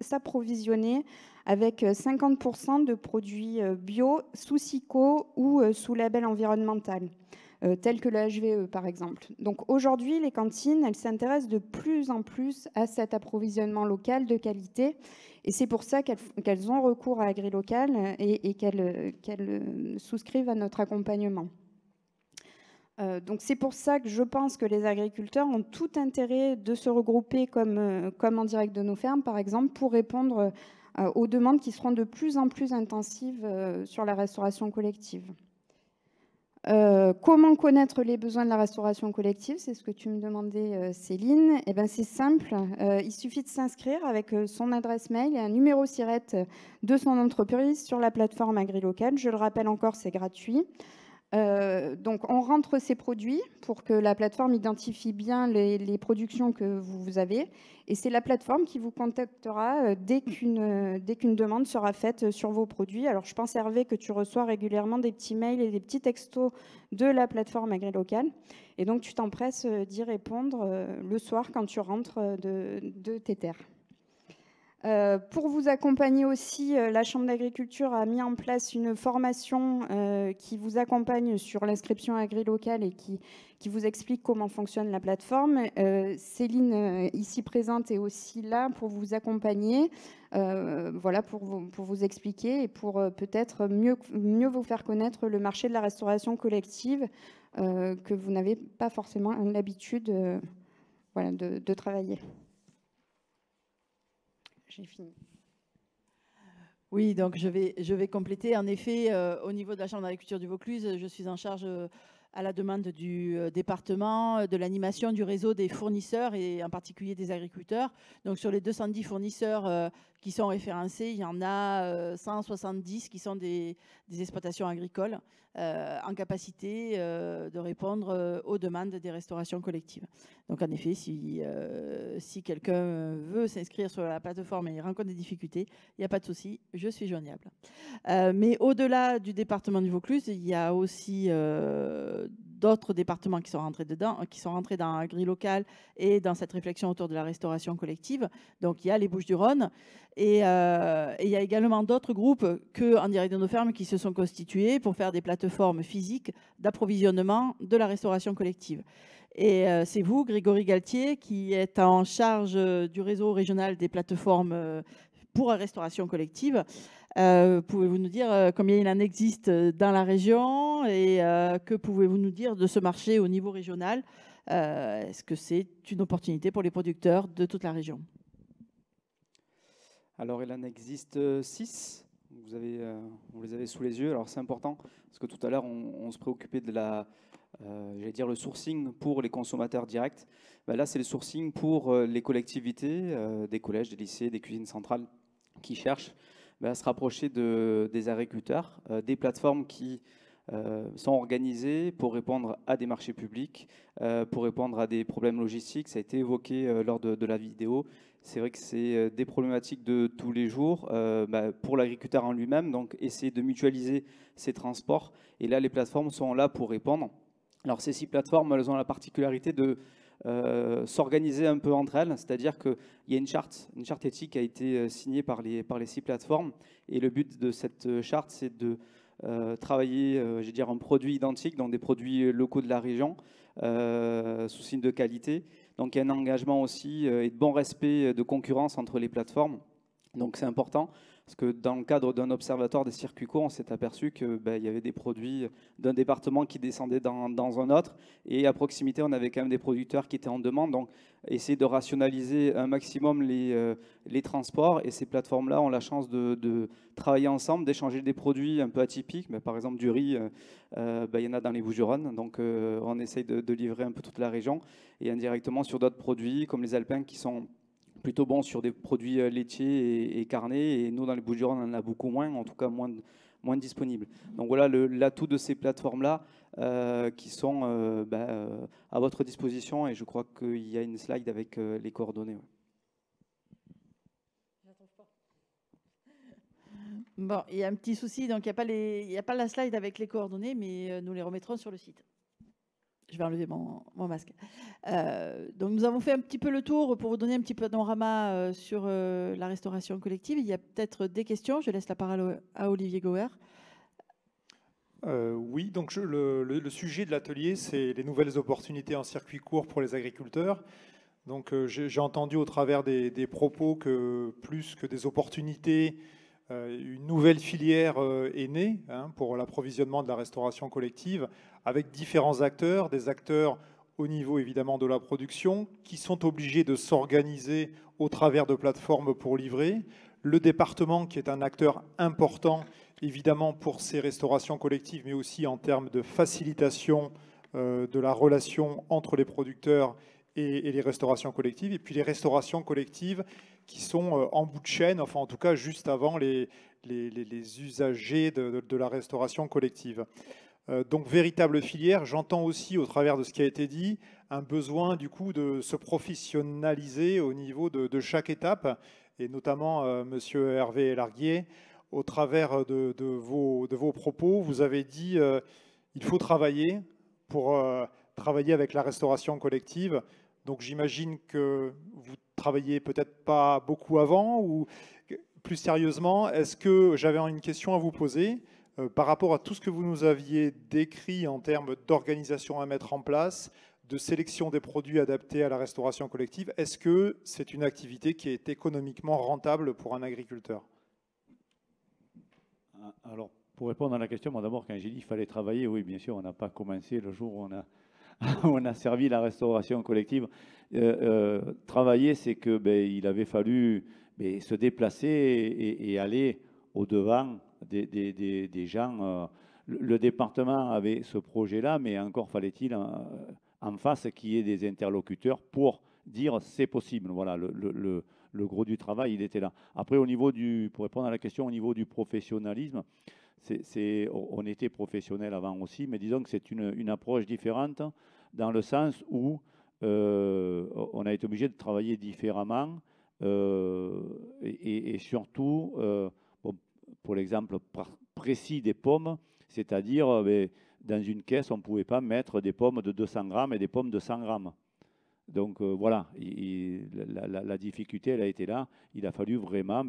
s'approvisionner avec 50% de produits bio sous SICO ou sous label environnemental, tel que le HVE par exemple. Donc aujourd'hui, les cantines, elles s'intéressent de plus en plus à cet approvisionnement local de qualité et c'est pour ça qu'elles ont recours à AgriLocal et qu'elles souscrivent à notre accompagnement. Donc c'est pour ça que je pense que les agriculteurs ont tout intérêt de se regrouper comme En direct de nos fermes, par exemple, pour répondre aux demandes qui seront de plus en plus intensives sur la restauration collective. Comment connaître les besoins de la restauration collective? C'est ce que tu me demandais, Céline. Eh bien, c'est simple. Il suffit de s'inscrire avec son adresse mail et un numéro SIRET de son entreprise sur la plateforme AgriLocal. Je le rappelle encore, c'est gratuit. Donc, on rentre ces produits pour que la plateforme identifie bien les productions que vous avez. Et c'est la plateforme qui vous contactera dès qu'une demande sera faite sur vos produits. Alors, je pense, Hervé, que tu reçois régulièrement des petits mails et des petits textos de la plateforme AgriLocal. Et donc, tu t'empresses d'y répondre le soir quand tu rentres de tes terres. Pour vous accompagner aussi, la Chambre d'agriculture a mis en place une formation qui vous accompagne sur l'inscription AgriLocal et qui vous explique comment fonctionne la plateforme. Céline, ici présente, est aussi là pour vous accompagner, voilà, pour vous expliquer et pour peut-être mieux vous faire connaître le marché de la restauration collective que vous n'avez pas forcément l'habitude voilà, de travailler. J'ai fini. Oui, donc je vais compléter. En effet, au niveau de la Chambre d'agriculture du Vaucluse, je suis en charge à la demande du département de l'animation du réseau des fournisseurs et en particulier des agriculteurs. Donc sur les 210 fournisseurs qui sont référencés. Il y en a 170 qui sont des exploitations agricoles en capacité de répondre aux demandes des restaurations collectives. Donc en effet, si quelqu'un veut s'inscrire sur la plateforme et rencontre des difficultés, il n'y a pas de souci, je suis joignable. Mais au-delà du département du Vaucluse, il y a aussi d'autres départements qui sont rentrés dedans, qui sont rentrés dans la grille locale et dans cette réflexion autour de la restauration collective. Donc il y a les Bouches-du-Rhône et il y a également d'autres groupes qu'en direct de nos fermes qui se sont constitués pour faire des plateformes physiques d'approvisionnement de la restauration collective. Et c'est vous, Grégory Galtier, qui êtes en charge du réseau régional des plateformes pour la restauration collective. Pouvez-vous nous dire combien il en existe dans la région et que pouvez-vous nous dire de ce marché au niveau régional? Est-ce que c'est une opportunité pour les producteurs de toute la région? Alors, il en existe 6. Vous les avez sous les yeux. Alors, c'est important parce que tout à l'heure, on se préoccupait de le sourcing pour les consommateurs directs. Ben là, c'est le sourcing pour les collectivités, des collèges, des lycées, des cuisines centrales qui cherchent à se rapprocher des agriculteurs, des plateformes qui sont organisées pour répondre à des marchés publics, pour répondre à des problèmes logistiques. Ça a été évoqué lors de la vidéo. C'est vrai que c'est des problématiques de tous les jours pour l'agriculteur en lui-même, donc essayer de mutualiser ses transports. Et là, les plateformes sont là pour répondre. Alors, ces 6 plateformes, elles ont la particularité de s'organiser un peu entre elles, c'est-à-dire qu'il y a une charte éthique qui a été signée par les 6 plateformes. Et le but de cette charte, c'est de travailler un produit identique, donc des produits locaux de la région, sous signe de qualité. Donc il y a un engagement aussi et de bon respect de concurrence entre les plateformes. Donc c'est important parce que dans le cadre d'un observatoire des circuits courts, on s'est aperçu qu'il y avait des produits d'un département qui descendaient dans un autre. Et à proximité, on avait quand même des producteurs qui étaient en demande. Donc essayer de rationaliser un maximum les transports. Et ces plateformes-là ont la chance de travailler ensemble, d'échanger des produits un peu atypiques. Mais par exemple, du riz, il y en a dans les Bouches-du-Rhône. Donc on essaye de livrer un peu toute la région. Et indirectement sur d'autres produits, comme les alpins, qui sont plutôt bons sur des produits laitiers et carnés. Et nous, dans les Bouches-du-Rhône, on en a beaucoup moins, en tout cas moins disponibles. Donc voilà l'atout de ces plateformes-là qui sont à votre disposition. Et je crois qu'il y a une slide avec les coordonnées. Bon, il y a un petit souci, donc il n'y a pas la slide avec les coordonnées, mais nous les remettrons sur le site. Je vais enlever mon masque. Donc nous avons fait un petit peu le tour pour vous donner un petit panorama sur la restauration collective. Il y a peut-être des questions. Je laisse la parole à Olivier Goer. Oui, donc le sujet de l'atelier, c'est les nouvelles opportunités en circuit court pour les agriculteurs. Donc j'ai entendu au travers des propos que plus que des opportunités, une nouvelle filière est née pour l'approvisionnement de la restauration collective avec différents acteurs, des acteurs au niveau évidemment de la production qui sont obligés de s'organiser au travers de plateformes pour livrer. Le département qui est un acteur important évidemment pour ces restaurations collectives mais aussi en termes de facilitation de la relation entre les producteurs et les restaurations collectives. Et puis les restaurations collectives qui sont en bout de chaîne, enfin en tout cas juste avant les usagers de la restauration collective. Donc véritable filière, j'entends aussi au travers de ce qui a été dit, un besoin du coup de se professionnaliser au niveau de chaque étape, et notamment Monsieur Hervé Larguier, au travers de vos propos, vous avez dit il faut travailler pour travailler avec la restauration collective. Donc j'imagine que vous travaillez peut-être pas beaucoup avant, ou plus sérieusement, est-ce que j'avais une question à vous poser par rapport à tout ce que vous nous aviez décrit en termes d'organisation à mettre en place, de sélection des produits adaptés à la restauration collective, est-ce que c'est une activité qui est économiquement rentable pour un agriculteur? Alors, pour répondre à la question, moi d'abord, quand j'ai dit qu'il fallait travailler, oui, bien sûr, on n'a pas commencé le jour où on a servi la restauration collective. Travailler, c'est qu'il avait fallu se déplacer et aller au-devant des gens. Le département avait ce projet-là, mais encore fallait-il en face qu'il y ait des interlocuteurs pour dire c'est possible. Voilà, le le gros du travail, il était là. Après, pour répondre à la question, au niveau du professionnalisme, on était professionnel avant aussi, mais disons que c'est une approche différente dans le sens où on a été obligé de travailler différemment et surtout, pour l'exemple précis des pommes, c'est-à-dire dans une caisse, on ne pouvait pas mettre des pommes de 200 grammes et des pommes de 100 grammes. Donc voilà, la difficulté, elle a été là. Il a fallu vraiment,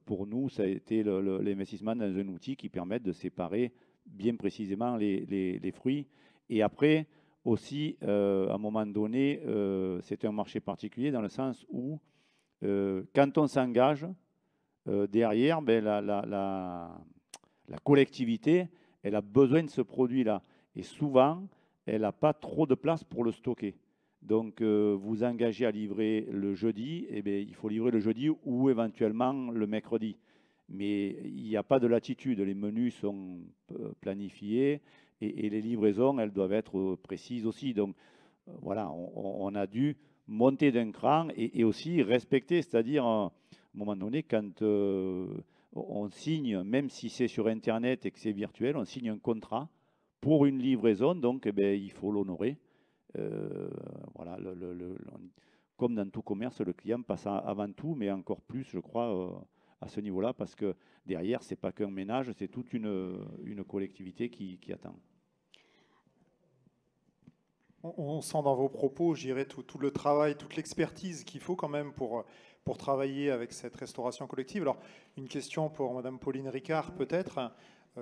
pour nous, ça a été l'investissement dans un outil qui permette de séparer bien précisément les fruits. Et après, aussi, à un moment donné, c'est un marché particulier dans le sens où, quand on s'engage, derrière, la collectivité, elle a besoin de ce produit-là. Et souvent, elle n'a pas trop de place pour le stocker. Donc, vous engagez à livrer le jeudi, il faut livrer le jeudi ou éventuellement le mercredi. Mais il n'y a pas de latitude. Les menus sont planifiés et les livraisons, elles doivent être précises aussi. Donc, voilà, on a dû monter d'un cran et aussi respecter, c'est-à-dire, à un moment donné, quand on signe, même si c'est sur Internet et que c'est virtuel, on signe un contrat pour une livraison, donc il faut l'honorer. Voilà, comme dans tout commerce, le client passe avant tout, mais encore plus, je crois, à ce niveau-là, parce que derrière, ce n'est pas qu'un ménage, c'est toute une collectivité qui attend. On sent dans vos propos, je dirais, tout le travail, toute l'expertise qu'il faut quand même pour travailler avec cette restauration collective. Alors, une question pour Madame Pauline Ricard, peut-être.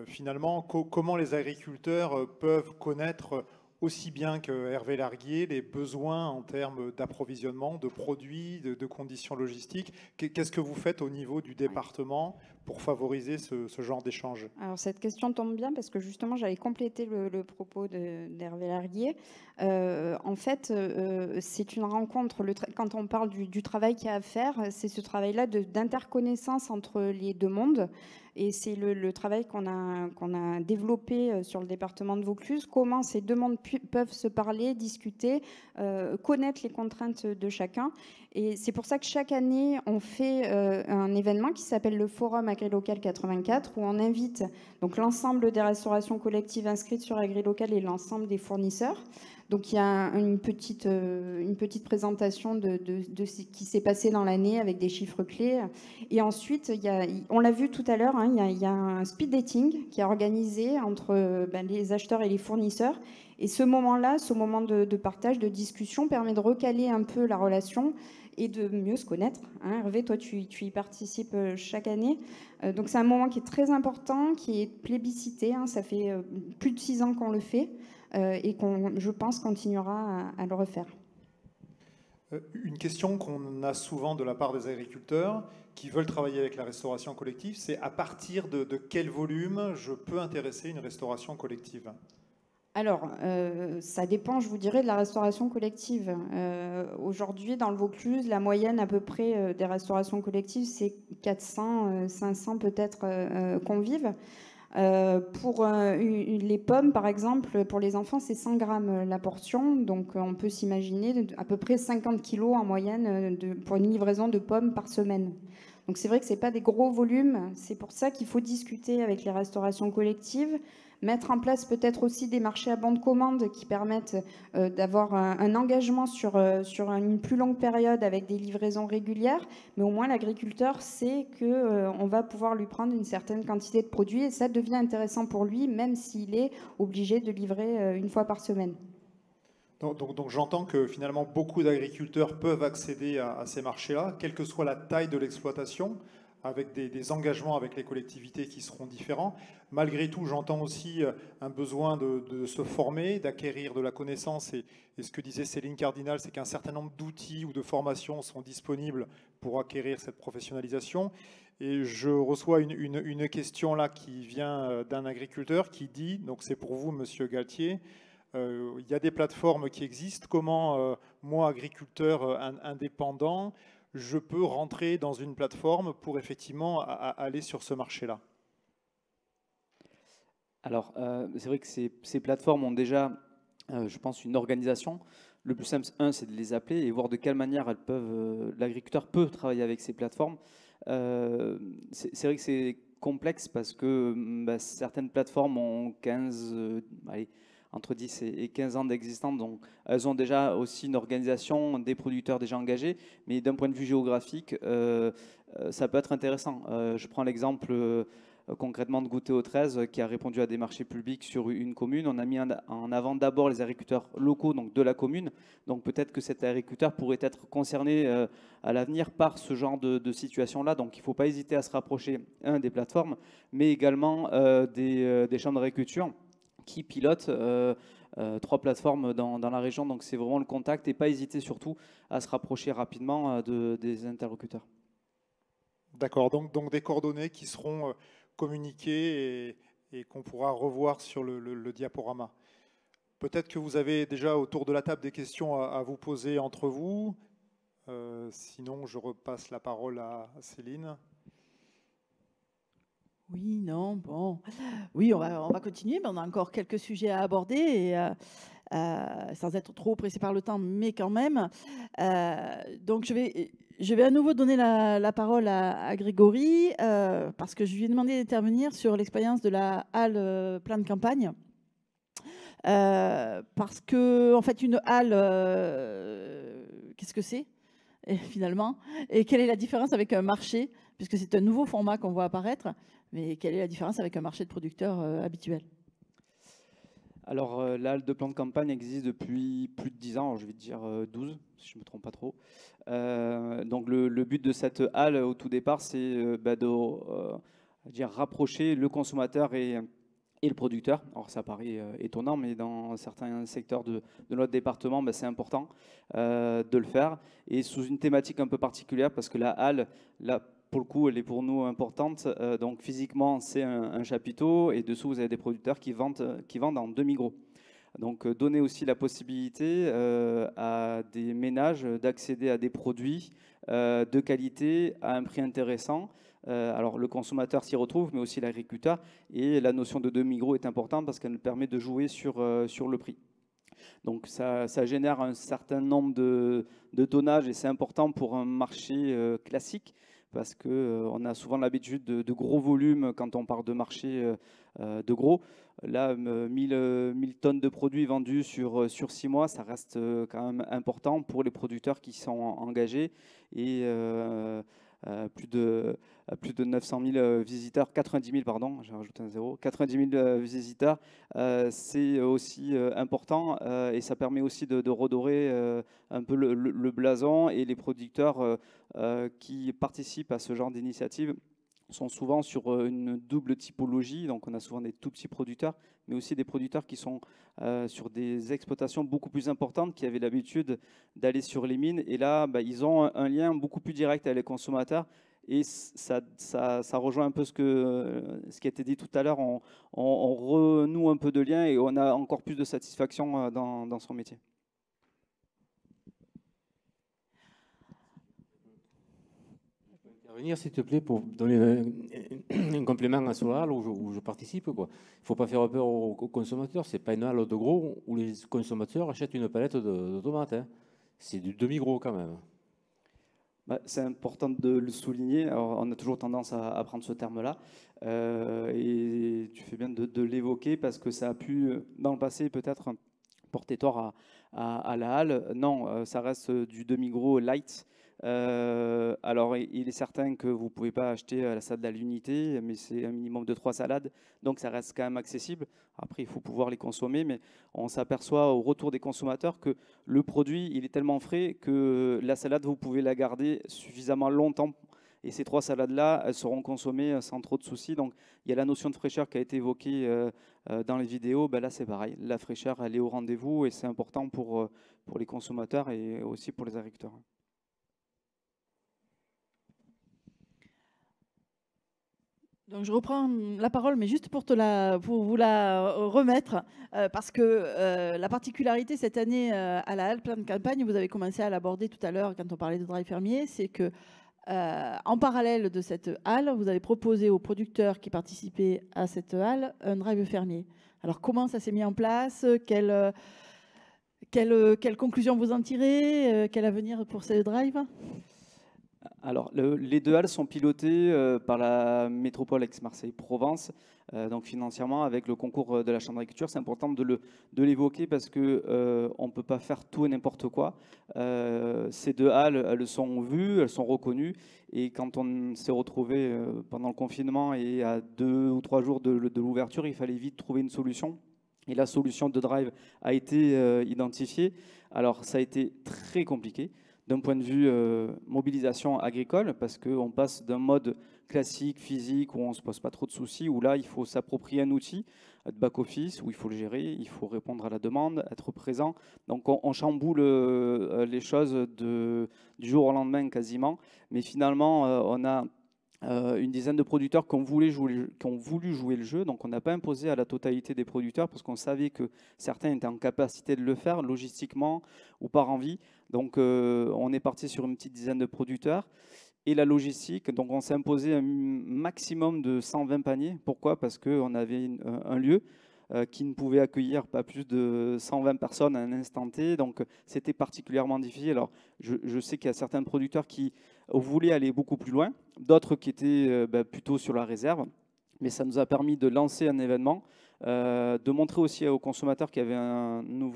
Finalement, comment les agriculteurs peuvent connaître aussi bien que Hervé Larguier les besoins en termes d'approvisionnement, de produits, de conditions logistiques? Qu'est-ce que vous faites au niveau du département pour favoriser ce genre d'échange? Alors cette question tombe bien parce que justement j'avais complété le propos d'Hervé Larguier. En fait, c'est une rencontre, quand on parle du travail qu'il y a à faire, c'est ce travail-là d'interconnaissance entre les deux mondes. Et c'est le travail qu'on a développé sur le département de Vaucluse, comment ces deux mondes peuvent se parler, discuter, connaître les contraintes de chacun. Et c'est pour ça que chaque année, on fait un événement qui s'appelle le Forum AgriLocal 84, où on invite donc l'ensemble des restaurations collectives inscrites sur AgriLocal et l'ensemble des fournisseurs. Donc il y a une petite présentation de ce qui s'est passé dans l'année avec des chiffres clés. Et ensuite, on l'a vu tout à l'heure, il y a un speed dating qui est organisé entre les acheteurs et les fournisseurs. Et ce moment-là, ce moment de partage, de discussion, permet de recaler un peu la relation et de mieux se connaître. Hervé, toi, tu y participes chaque année. Donc c'est un moment qui est très important, qui est plébiscité. Ça fait plus de 6 ans qu'on le fait. Et qu'on, je pense, continuera à le refaire. Une question qu'on a souvent de la part des agriculteurs qui veulent travailler avec la restauration collective, c'est à partir de quel volume je peux intéresser une restauration collective? Alors, ça dépend, je vous dirais, de la restauration collective. Aujourd'hui, dans le Vaucluse, la moyenne à peu près des restaurations collectives, c'est 400, 500 peut-être convives. Pour les pommes, par exemple, pour les enfants, c'est 100 grammes la portion. Donc, on peut s'imaginer à peu près 50 kilos en moyenne pour une livraison de pommes par semaine. Donc, c'est vrai que ce n'est pas des gros volumes. C'est pour ça qu'il faut discuter avec les restaurations collectives, mettre en place peut-être aussi des marchés à bon de commande qui permettent d'avoir un engagement sur une plus longue période avec des livraisons régulières, mais au moins l'agriculteur sait qu'on va pouvoir lui prendre une certaine quantité de produits et ça devient intéressant pour lui, même s'il est obligé de livrer une fois par semaine. Donc j'entends que finalement beaucoup d'agriculteurs peuvent accéder à ces marchés-là, quelle que soit la taille de l'exploitation, avec des engagements avec les collectivités qui seront différents. Malgré tout, j'entends aussi un besoin de se former, d'acquérir de la connaissance. Et ce que disait Céline Cardinal, c'est qu'un certain nombre d'outils ou de formations sont disponibles pour acquérir cette professionnalisation. Et je reçois une question là qui vient d'un agriculteur qui dit, donc c'est pour vous, Monsieur Galtier, il y a des plateformes qui existent. Comment, moi, agriculteur indépendant, je peux rentrer dans une plateforme pour effectivement aller sur ce marché-là? Alors, c'est vrai que ces plateformes ont déjà, je pense, une organisation. le plus simple, c'est de les appeler et voir de quelle manière l'agriculteur peut travailler avec ces plateformes. C'est vrai que c'est complexe parce que certaines plateformes ont entre 10 et 15 ans d'existence, donc elles ont déjà aussi une organisation, des producteurs déjà engagés, mais d'un point de vue géographique, ça peut être intéressant. Je prends l'exemple concrètement de Goûter au 13 qui a répondu à des marchés publics sur une commune. On a mis en avant d'abord les agriculteurs locaux, donc de la commune. Donc peut-être que cet agriculteur pourrait être concerné à l'avenir par ce genre de situation-là. Donc il ne faut pas hésiter à se rapprocher, des plateformes, mais également des chambres d'agriculture qui pilotent 3 plateformes dans la région. Donc c'est vraiment le contact et pas hésiter surtout à se rapprocher rapidement des interlocuteurs. D'accord, donc des coordonnées qui seront communiquées et qu'on pourra revoir sur le diaporama. Peut-être que vous avez déjà autour de la table des questions à vous poser entre vous. Sinon, je repasse la parole à Céline. Oui, non, bon. Oui, on va continuer, mais on a encore quelques sujets à aborder, et, sans être trop pressé par le temps, mais quand même. Donc, je vais à nouveau donner la parole à Grégory, parce que je lui ai demandé d'intervenir sur l'expérience de la halle plan de campagne. Parce que, en fait, une halle, qu'est-ce que c'est finalement? Et quelle est la différence avec un marché? Puisque c'est un nouveau format qu'on voit apparaître, mais quelle est la différence avec un marché de producteurs habituel? Alors, la halle de plan de campagne existe depuis plus de 10 ans, alors je vais te dire 12, si je ne me trompe pas trop. Donc, le but de cette halle, au tout départ, c'est de rapprocher le consommateur et le producteur. Alors, ça paraît étonnant, mais dans certains secteurs de notre département, c'est important de le faire. Et sous une thématique un peu particulière, parce que la halle, là, pour le coup, elle est pour nous importante. Donc physiquement, c'est un chapiteau et dessous, vous avez des producteurs qui vendent en demi-gros. Donc donner aussi la possibilité à des ménages d'accéder à des produits de qualité à un prix intéressant. Alors le consommateur s'y retrouve, mais aussi l'agriculteur. Et la notion de demi-gros est importante parce qu'elle permet de jouer sur le prix. Donc ça génère un certain nombre de tonnages et c'est important pour un marché classique, parce qu'on a souvent l'habitude de gros volumes quand on parle de marché de gros. Là, 1000 tonnes de produits vendus sur 6 mois, ça reste quand même important pour les producteurs qui sont engagés. Et plus de 900 000 visiteurs, 90 000, pardon, j'ai rajouté un zéro, 90 000 visiteurs, c'est aussi important et ça permet aussi de redorer un peu le blason, et les producteurs qui participent à ce genre d'initiative sont souvent sur une double typologie. Donc on a souvent des tout petits producteurs, mais aussi des producteurs qui sont sur des exploitations beaucoup plus importantes, qui avaient l'habitude d'aller sur les mines. Et là, ils ont un lien beaucoup plus direct avec les consommateurs. Et ça rejoint un peu ce qui a été dit tout à l'heure. On renoue un peu de lien et on a encore plus de satisfaction dans son métier. Venir, s'il te plaît, pour donner un complément sur la halle où je participe. Il ne faut pas faire peur aux consommateurs. Ce n'est pas une halle de gros où les consommateurs achètent une palette de tomates. Hein. C'est du demi-gros quand même. C'est important de le souligner. Alors, on a toujours tendance à prendre ce terme-là. Et tu fais bien de l'évoquer parce que ça a pu, dans le passé, peut-être porter tort à la halle. Non, ça reste du demi-gros light. Alors, il est certain que vous ne pouvez pas acheter la salade à l'unité, mais c'est un minimum de 3 salades, donc ça reste quand même accessible. Après, il faut pouvoir les consommer, mais on s'aperçoit au retour des consommateurs que le produit, il est tellement frais que la salade, vous pouvez la garder suffisamment longtemps. Et ces 3 salades-là, elles seront consommées sans trop de soucis. Donc, il y a la notion de fraîcheur qui a été évoquée dans les vidéos. Là, c'est pareil. La fraîcheur, elle est au rendez-vous et c'est important pour les consommateurs et aussi pour les agriculteurs. Donc je reprends la parole, mais juste pour vous la remettre, parce que la particularité cette année à la halle plan de campagne, vous avez commencé à l'aborder tout à l'heure quand on parlait de drive fermier, c'est que en parallèle de cette halle, vous avez proposé aux producteurs qui participaient à cette halle un drive fermier. Alors comment ça s'est mis en place? Quelle conclusion vous en tirez? Quel avenir pour ces drives? Alors, les deux halles sont pilotées par la métropole Aix-Marseille-Provence, donc financièrement avec le concours de la Chambre d'agriculture. C'est important de l'évoquer parce qu'on ne peut pas faire tout et n'importe quoi. Ces deux halles, elles sont vues, elles sont reconnues. Et quand on s'est retrouvé pendant le confinement et à 2 ou 3 jours de l'ouverture, il fallait vite trouver une solution. Et la solution de drive a été identifiée. Alors, ça a été très compliqué d'un point de vue mobilisation agricole, parce qu'on passe d'un mode classique, physique, où on ne se pose pas trop de soucis, où là, il faut s'approprier un outil de back-office, où il faut le gérer, il faut répondre à la demande, être présent. Donc, on chamboule les choses du jour au lendemain quasiment. Mais finalement, on a une dizaine de producteurs qui ont voulu jouer le jeu. Donc, on n'a pas imposé à la totalité des producteurs parce qu'on savait que certains étaient en capacité de le faire logistiquement ou par envie. Donc, on est parti sur une petite dizaine de producteurs. Et la logistique, donc on s'est imposé un maximum de 120 paniers. Pourquoi? Parce qu'on avait un lieu qui ne pouvait accueillir pas plus de 120 personnes à un instant T. Donc, c'était particulièrement difficile. Alors, je sais qu'il y a certains producteurs qui voulaient aller beaucoup plus loin, d'autres qui étaient plutôt sur la réserve. Mais ça nous a permis de lancer un événement, de montrer aussi aux consommateurs qu'il y avait une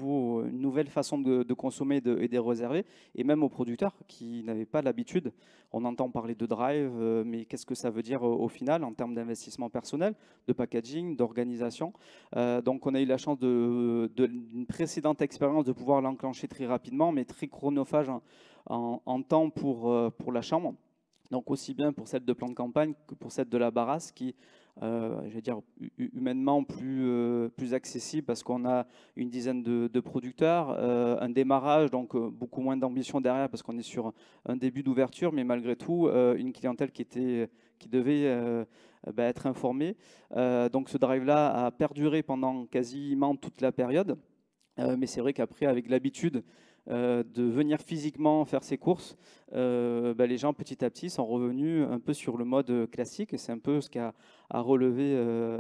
nouvelle façon de consommer et de réserver, et même aux producteurs qui n'avaient pas l'habitude. On entend parler de drive, mais qu'est-ce que ça veut dire au final en termes d'investissement personnel, de packaging, d'organisation? Donc on a eu la chance d'une précédente expérience de pouvoir l'enclencher très rapidement, mais très chronophage en temps pour la chambre. Donc aussi bien pour celle de plan de campagne que pour celle de la Barasse qui, je vais dire, humainement plus accessible parce qu'on a une dizaine de producteurs, un démarrage, donc beaucoup moins d'ambition derrière parce qu'on est sur un début d'ouverture, mais malgré tout, une clientèle qui devait être informée. Donc ce drive-là a perduré pendant quasiment toute la période, mais c'est vrai qu'après, avec l'habitude de venir physiquement faire ses courses, les gens petit à petit sont revenus un peu sur le mode classique. Et c'est un peu ce qu'a relevé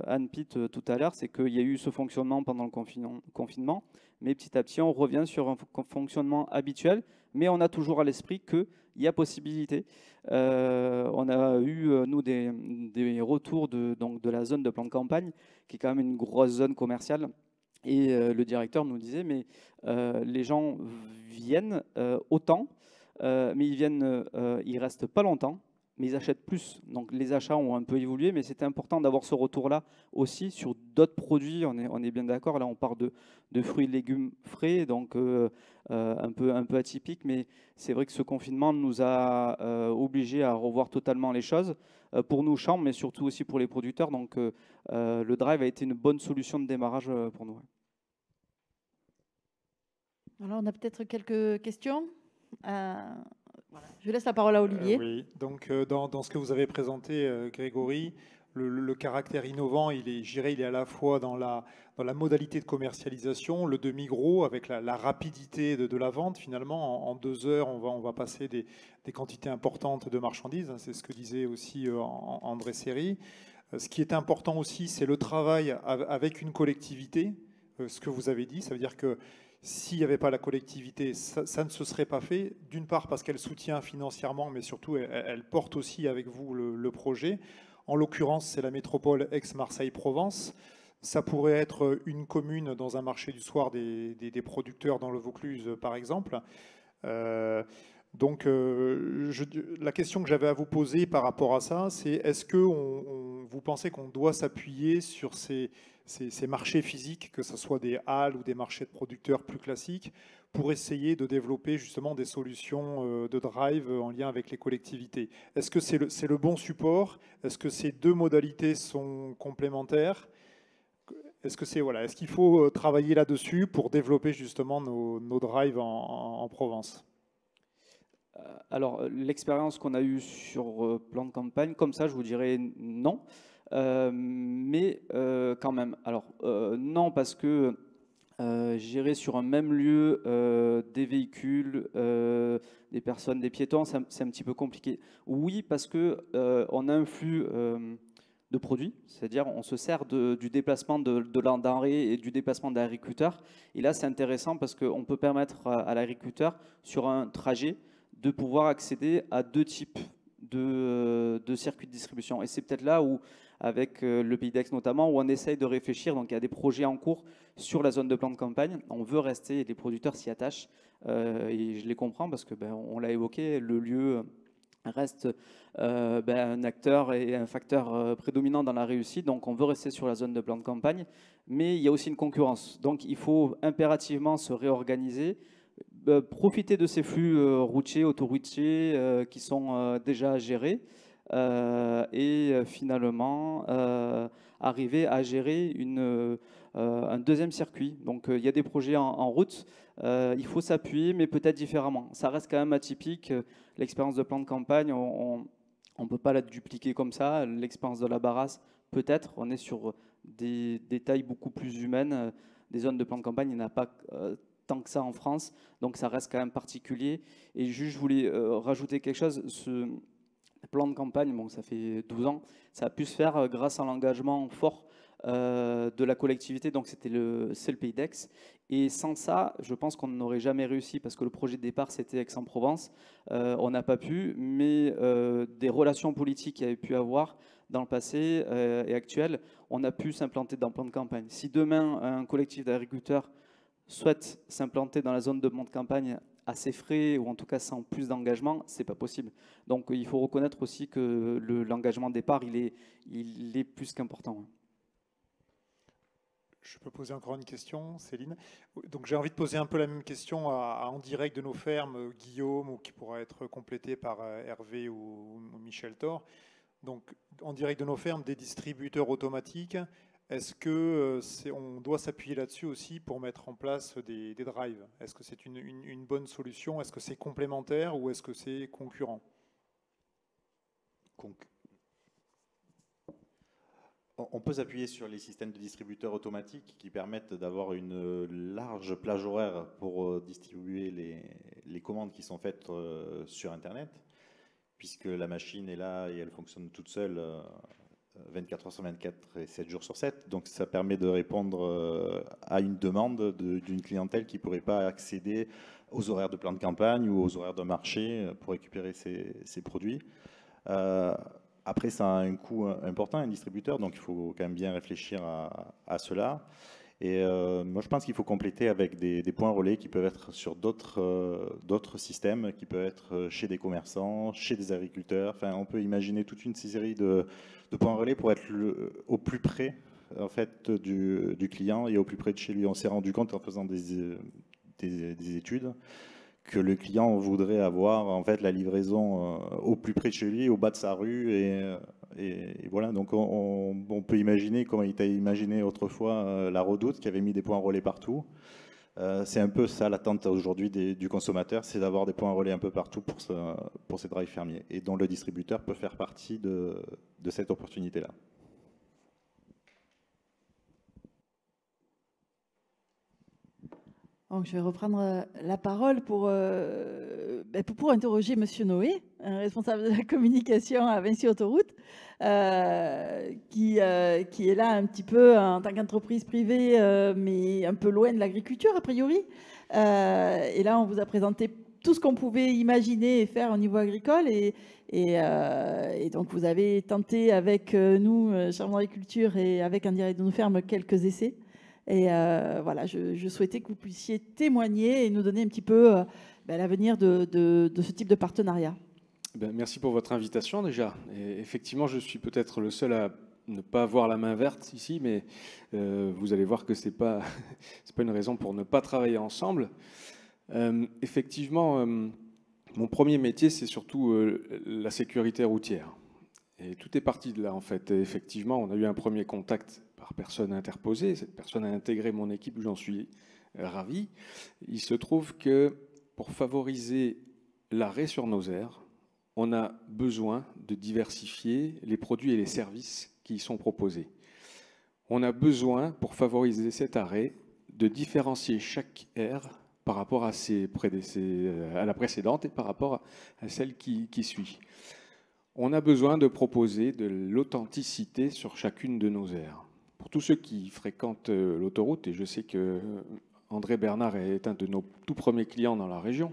Anne Pitt tout à l'heure, c'est qu'il y a eu ce fonctionnement pendant le confinement, mais petit à petit on revient sur un fonctionnement habituel, mais on a toujours à l'esprit qu'il y a possibilité. On a eu, nous, des retours de la zone de plan de campagne, qui est quand même une grosse zone commerciale. Et le directeur nous disait, mais les gens viennent autant, mais ils restent pas longtemps, mais ils achètent plus. Donc les achats ont un peu évolué, mais c'était important d'avoir ce retour-là aussi sur d'autres produits. On est bien d'accord, là on parle de fruits et légumes frais, donc un peu atypique, mais c'est vrai que ce confinement nous a obligés à revoir totalement les choses, pour nous, chambres, mais surtout aussi pour les producteurs. Donc le drive a été une bonne solution de démarrage pour nous. Alors on a peut-être quelques questions. Je laisse la parole à Olivier. Oui, donc dans ce que vous avez présenté, Grégory, le caractère innovant, il est à la fois dans la modalité de commercialisation, le demi-gros, avec la rapidité de la vente. Finalement, en 2 heures, on va passer des quantités importantes de marchandises. C'est ce que disait aussi André Seri. Ce qui est important aussi, c'est le travail avec une collectivité. Ce que vous avez dit, ça veut dire que s'il n'y avait pas la collectivité, ça ne se serait pas fait. D'une part parce qu'elle soutient financièrement, mais surtout elle porte aussi avec vous le projet. En l'occurrence, c'est la métropole Aix-Marseille-Provence. Ça pourrait être une commune dans un marché du soir des producteurs dans le Vaucluse, par exemple. Donc, la question que j'avais à vous poser par rapport à ça, c'est est-ce que vous pensez qu'on doit s'appuyer sur ces marchés physiques, que ce soit des halles ou des marchés de producteurs plus classiques, pour essayer de développer justement des solutions de drive en lien avec les collectivités? Est-ce que c'est le bon support? Est-ce que ces deux modalités sont complémentaires? Est-ce qu'il faut travailler là-dessus pour développer justement nos drives en Provence? Alors, l'expérience qu'on a eue sur plan de campagne, comme ça, je vous dirais non. Mais quand même. Alors, non, parce que gérer sur un même lieu des véhicules, des personnes, des piétons, c'est un petit peu compliqué. Oui, parce que on a un flux de produits, c'est-à-dire on se sert du déplacement de la denrée et du déplacement de l'agriculteur. Et là, c'est intéressant parce qu'on peut permettre à l'agriculteur, sur un trajet, de pouvoir accéder à 2 types de circuits de distribution. Et c'est peut-être là où, avec le PayDex notamment, où on essaye de réfléchir. Donc il y a des projets en cours sur la zone de plan de campagne. On veut rester, et les producteurs s'y attachent. Et je les comprends parce que, on l'a évoqué, le lieu reste un acteur et un facteur prédominant dans la réussite. Donc on veut rester sur la zone de plan de campagne. Mais il y a aussi une concurrence. Donc il faut impérativement se réorganiser, profiter de ces flux routiers, autoroutiers qui sont déjà gérés et finalement arriver à gérer un deuxième circuit. Donc il y a des projets en route, il faut s'appuyer mais peut-être différemment. Ça reste quand même atypique, l'expérience de plan de campagne, on ne peut pas la dupliquer comme ça. L'expérience de la barasse, peut-être, on est sur des tailles beaucoup plus humaines, des zones de plan de campagne, il n'y en a pas tant que ça en France, donc ça reste quand même particulier. Et juste, je voulais rajouter quelque chose, ce plan de campagne, bon, ça fait 12 ans, ça a pu se faire grâce à l'engagement fort de la collectivité, donc c'est le PayDex. Et sans ça, je pense qu'on n'aurait jamais réussi, parce que le projet de départ, c'était Aix-en-Provence. On n'a pas pu, mais des relations politiques qu'il y avait pu avoir dans le passé et actuel, on a pu s'implanter dans le plan de campagne. Si demain, un collectif d'agriculteurs souhaite s'implanter dans la zone de plan de campagne à ses frais, ou en tout cas sans plus d'engagement, c'est pas possible. Donc il faut reconnaître aussi que l'engagement de départ, il est plus qu'important. Je peux poser encore une question, Céline. Donc j'ai envie de poser un peu la même question en direct de nos fermes, Guillaume, ou qui pourra être complété par Hervé ou Michel Thor. Donc en direct de nos fermes, des distributeurs automatiques. Est-ce qu'on doit s'appuyer là-dessus aussi pour mettre en place des drives? Est-ce que c'est une bonne solution? Est-ce que c'est complémentaire ou est-ce que c'est concurrent? On peut s'appuyer sur les systèmes de distributeurs automatiques qui permettent d'avoir une large plage horaire pour distribuer les commandes qui sont faites sur Internet, puisque la machine est là et elle fonctionne toute seule 24 heures sur 24 et 7 jours sur 7. Donc ça permet de répondre à une demande d'une clientèle qui ne pourrait pas accéder aux horaires de plan de campagne ou aux horaires de marché pour récupérer ses produits. Après, ça a un coût important, un distributeur, donc il faut quand même bien réfléchir à cela. Et moi, je pense qu'il faut compléter avec des points relais qui peuvent être sur d'autres systèmes, qui peuvent être chez des commerçants, chez des agriculteurs. Enfin, on peut imaginer toute une série de points relais pour être au plus près en fait, du client et au plus près de chez lui. On s'est rendu compte en faisant des études que le client voudrait avoir en fait la livraison au plus près de chez lui, au bas de sa rue, et voilà. Donc on peut imaginer comment il t'a imaginé autrefois la Redoute qui avait mis des points relais partout. C'est un peu ça l'attente aujourd'hui du consommateur, c'est d'avoir des points relais un peu partout pour ces drives fermiers, et dont le distributeur peut faire partie de cette opportunité-là. Donc, je vais reprendre la parole pour interroger Monsieur Noé, responsable de la communication à Vinci Autoroute, qui est là un petit peu en tant qu'entreprise privée, mais un peu loin de l'agriculture, a priori. Et là, on vous a présenté tout ce qu'on pouvait imaginer et faire au niveau agricole. Et donc, vous avez tenté avec nous, Chambre d'agriculture, et avec En direct de nos fermes, quelques essais. Et voilà, je souhaitais que vous puissiez témoigner et nous donner un petit peu l'avenir de ce type de partenariat. Merci pour votre invitation déjà. Et effectivement, je suis peut-être le seul à ne pas avoir la main verte ici, mais vous allez voir que c'est pas une raison pour ne pas travailler ensemble. Effectivement, mon premier métier, c'est surtout la sécurité routière. Et tout est parti de là, en fait. Et effectivement, on a eu un premier contact par personne interposée. Cette personne a intégré mon équipe, j'en suis ravi. Il se trouve que pour favoriser l'arrêt sur nos aires, on a besoin de diversifier les produits et les services qui y sont proposés. On a besoin, pour favoriser cet arrêt, de différencier chaque aire par rapport à la précédente et par rapport à celle qui suit. on a besoin de proposer de l'authenticité sur chacune de nos aires. Pour tous ceux qui fréquentent l'autoroute, et je sais que André Bernard est un de nos tout premiers clients dans la région,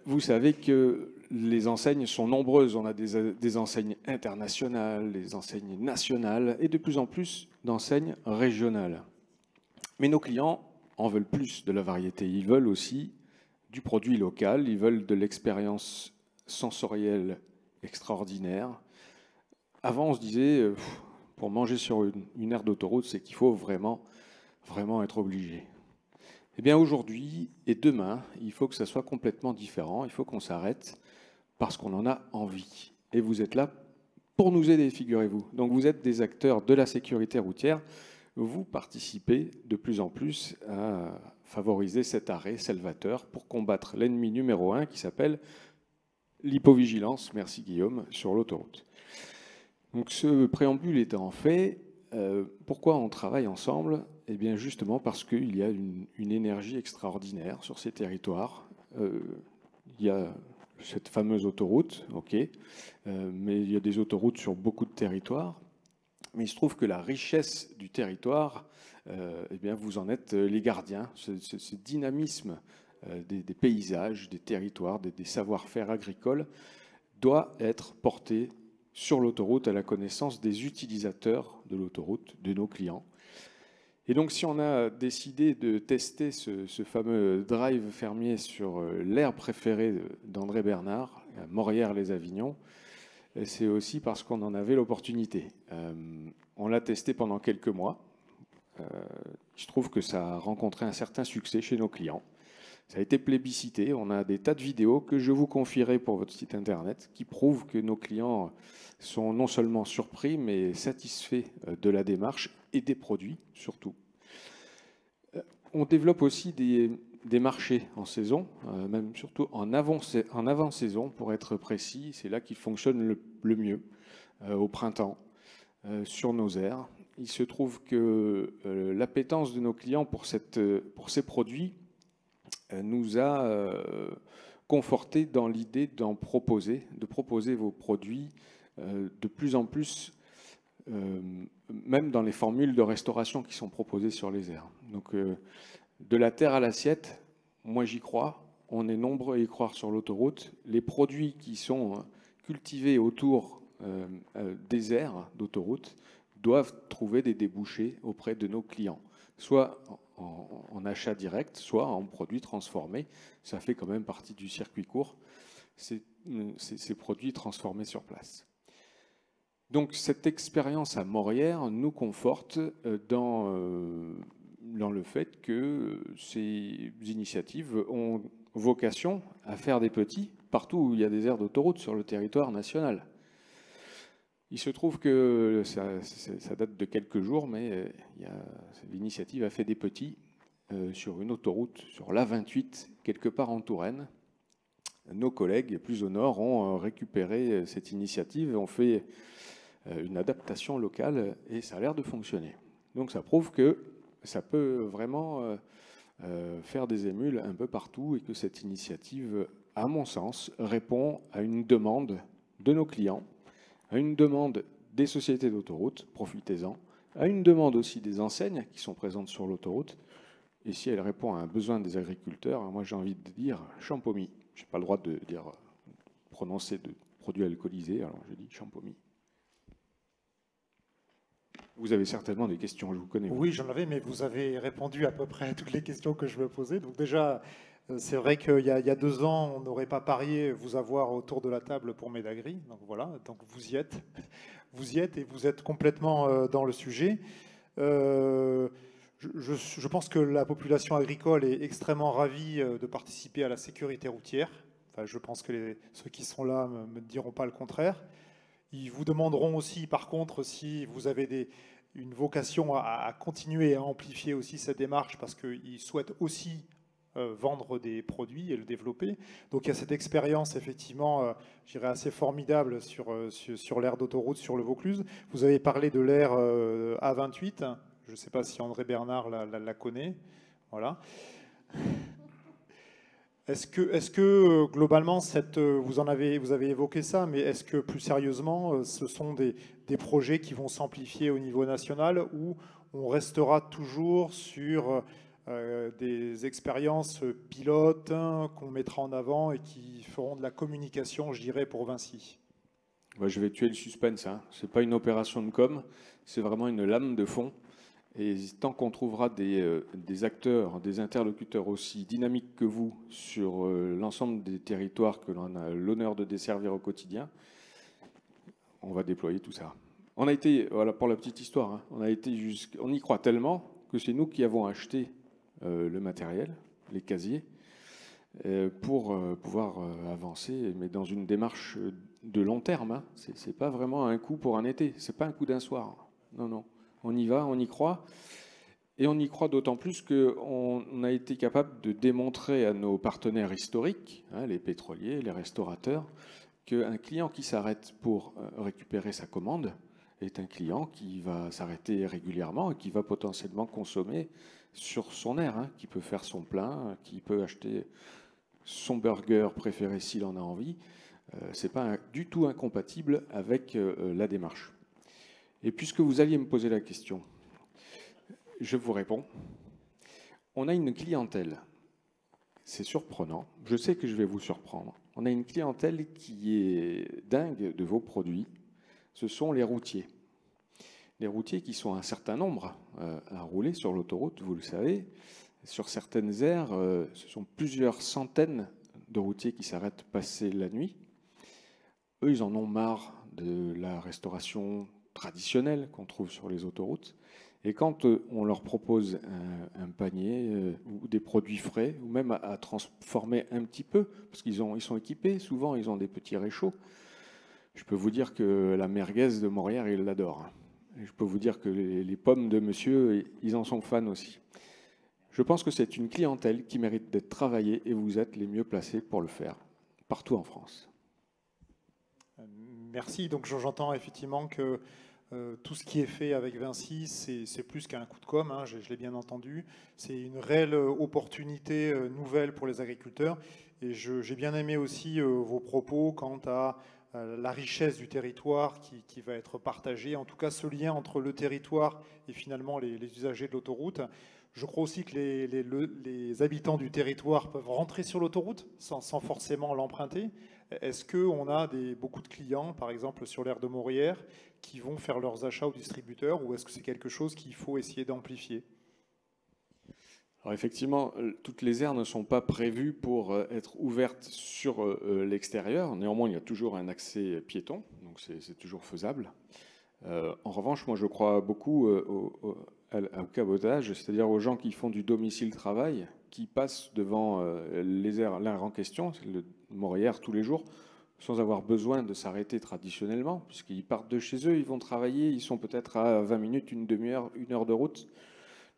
vous savez que les enseignes sont nombreuses. On a des enseignes internationales, des enseignes nationales et de plus en plus d'enseignes régionales. Mais nos clients en veulent plus de la variété. Ils veulent aussi du produit local, ils veulent de l'expérience sensorielle extraordinaire. Avant, on se disait, pour manger sur une aire d'autoroute, c'est qu'il faut vraiment être obligé. Eh bien, aujourd'hui et demain, il faut que ça soit complètement différent. Il faut qu'on s'arrête parce qu'on en a envie. Et vous êtes là pour nous aider, figurez-vous. Donc, vous êtes des acteurs de la sécurité routière. Vous participez de plus en plus à favoriser cet arrêt salvateur pour combattre l'ennemi numéro 1 qui s'appelle l'hypovigilance, merci Guillaume, sur l'autoroute. Donc, ce préambule étant fait, pourquoi on travaille ensemble? Eh bien, justement parce qu'il y a une énergie extraordinaire sur ces territoires. Il y a cette fameuse autoroute, ok, mais il y a des autoroutes sur beaucoup de territoires. Mais il se trouve que la richesse du territoire, eh bien, vous en êtes les gardiens. Ce dynamisme des paysages, des territoires, des savoir-faire agricoles doit être porté sur l'autoroute à la connaissance des utilisateurs de l'autoroute, de nos clients. Et donc, si on a décidé de tester ce fameux drive fermier sur l'aire préférée d'André Bernard, à Morières-les-Avignons, c'est aussi parce qu'on en avait l'opportunité. On l'a testé pendant quelques mois. Je trouve que ça a rencontré un certain succès chez nos clients. Ça a été plébiscité. On a des tas de vidéos que je vous confierai pour votre site internet qui prouvent que nos clients sont non seulement surpris, mais satisfaits de la démarche et des produits, surtout. On développe aussi des marchés en saison, même surtout en avant-saison, pour être précis. C'est là qu'ils fonctionnent le mieux, au printemps, sur nos aires. Il se trouve que l'appétence de nos clients pour ces produits nous a conforté dans l'idée de proposer vos produits de plus en plus, même dans les formules de restauration qui sont proposées sur les aires. Donc, de la terre à l'assiette, moi j'y crois. On est nombreux à y croire sur l'autoroute. Les produits qui sont cultivés autour des aires d'autoroute doivent trouver des débouchés auprès de nos clients, soit en achat direct, soit en produits transformés. Ça fait quand même partie du circuit court, ces produits transformés sur place. Donc cette expérience à Morières nous conforte dans le fait que ces initiatives ont vocation à faire des petits partout où il y a des aires d'autoroute sur le territoire national. Il se trouve que ça date de quelques jours, mais l'initiative a fait des petits sur une autoroute, sur l'A28, quelque part en Touraine. Nos collègues plus au nord ont récupéré cette initiative et ont fait une adaptation locale et ça a l'air de fonctionner. Donc ça prouve que ça peut vraiment faire des émules un peu partout et que cette initiative, à mon sens, répond à une demande de nos clients, à une demande des sociétés d'autoroute, profitez-en, à une demande aussi des enseignes qui sont présentes sur l'autoroute. Et si elle répond à un besoin des agriculteurs, moi j'ai envie de dire champomis. Je n'ai pas le droit de prononcer de produits alcoolisés, alors je dis champomis. Vous avez certainement des questions, je vous connais. Oui, j'en avais, mais vous avez répondu à peu près à toutes les questions que je me posais. Donc déjà, c'est vrai qu'il y a 2 ans, on n'aurait pas parié vous avoir autour de la table pour Medagri. Donc voilà, donc vous y êtes et vous êtes complètement dans le sujet. Je pense que la population agricole est extrêmement ravie de participer à la sécurité routière. Enfin, je pense que ceux qui sont là ne me diront pas le contraire. Ils vous demanderont aussi, par contre, si vous avez une vocation à continuer à amplifier aussi cette démarche, parce qu'ils souhaitent aussi vendre des produits et le développer. Donc il y a cette expérience, effectivement, je dirais assez formidable sur l'aire d'autoroute, sur le Vaucluse. Vous avez parlé de l'aire A28. Je ne sais pas si André Bernard la connaît. Voilà. Est-ce que globalement, vous avez évoqué ça, mais est-ce que plus sérieusement, ce sont des projets qui vont s'amplifier au niveau national ou on restera toujours sur des expériences pilotes qu'on mettra en avant et qui feront de la communication, je dirais, pour Vinci? Je vais tuer le suspense. Hein. Ce n'est pas une opération de com, c'est vraiment une lame de fond. Et tant qu'on trouvera des acteurs, des interlocuteurs aussi dynamiques que vous sur l'ensemble des territoires que l'on a l'honneur de desservir au quotidien, on va déployer tout ça. On a été, voilà pour la petite histoire, hein, on y croit tellement que c'est nous qui avons acheté le matériel, les casiers, pour pouvoir avancer, mais dans une démarche de long terme. Hein. C'est pas vraiment un coup pour un été, c'est pas un coup d'un soir. Non, non. On y va, on y croit. Et on y croit d'autant plus qu'on a été capable de démontrer à nos partenaires historiques, hein, les pétroliers, les restaurateurs, qu'un client qui s'arrête pour récupérer sa commande est un client qui va s'arrêter régulièrement et qui va potentiellement consommer sur son aire, hein, qui peut faire son plein, qui peut acheter son burger préféré s'il en a envie. Ce n'est pas du tout incompatible avec la démarche. Et puisque vous alliez me poser la question, je vous réponds. On a une clientèle, c'est surprenant, je sais que je vais vous surprendre, on a une clientèle qui est dingue de vos produits, ce sont les routiers. Les routiers qui sont un certain nombre à rouler sur l'autoroute, vous le savez, sur certaines aires, ce sont plusieurs centaines de routiers qui s'arrêtent passer la nuit. Eux, ils en ont marre de la restauration traditionnels qu'on trouve sur les autoroutes. Et quand on leur propose un panier ou des produits frais, ou même à transformer un petit peu, parce qu'ils sont équipés, souvent ils ont des petits réchauds, je peux vous dire que la merguez de Morière, ils l'adorent. Et je peux vous dire que les pommes de monsieur, ils en sont fans aussi. Je pense que c'est une clientèle qui mérite d'être travaillée et vous êtes les mieux placés pour le faire, partout en France. Merci. Donc j'entends effectivement que tout ce qui est fait avec Vinci, c'est plus qu'un coup de com', hein, je l'ai bien entendu. C'est une réelle opportunité nouvelle pour les agriculteurs. Et j'ai bien aimé aussi vos propos quant à la richesse du territoire qui va être partagée. En tout cas, ce lien entre le territoire et finalement les usagers de l'autoroute. Je crois aussi que les habitants du territoire peuvent rentrer sur l'autoroute sans forcément l'emprunter. Est-ce qu'on a beaucoup de clients, par exemple sur l'aire de Morière, qui vont faire leurs achats aux distributeurs, ou est-ce que c'est quelque chose qu'il faut essayer d'amplifier? Alors effectivement, toutes les aires ne sont pas prévues pour être ouvertes sur l'extérieur. Néanmoins, il y a toujours un accès piéton, donc c'est toujours faisable. En revanche, moi je crois beaucoup au cabotage, c'est-à-dire aux gens qui font du domicile-travail, qui passent devant l'aire en question, le Morière tous les jours, sans avoir besoin de s'arrêter traditionnellement, puisqu'ils partent de chez eux, ils vont travailler, ils sont peut-être à 20 minutes, une demi-heure, 1 heure de route.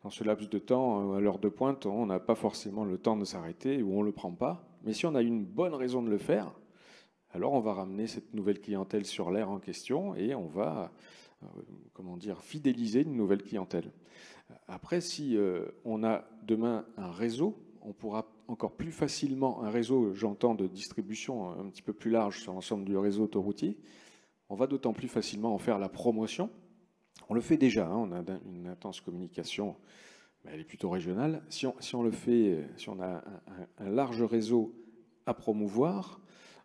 Dans ce laps de temps, à l'heure de pointe, on n'a pas forcément le temps de s'arrêter ou on ne le prend pas. Mais si on a une bonne raison de le faire, alors on va ramener cette nouvelle clientèle sur l'aire en question et on va fidéliser une nouvelle clientèle. Après, si on a demain un réseau, on pourra encore plus facilement, un réseau, j'entends, de distribution un petit peu plus large sur l'ensemble du réseau autoroutier, on va d'autant plus facilement en faire la promotion. On le fait déjà, hein, on a une intense communication, mais elle est plutôt régionale. Si on le fait, si on a un large réseau à promouvoir,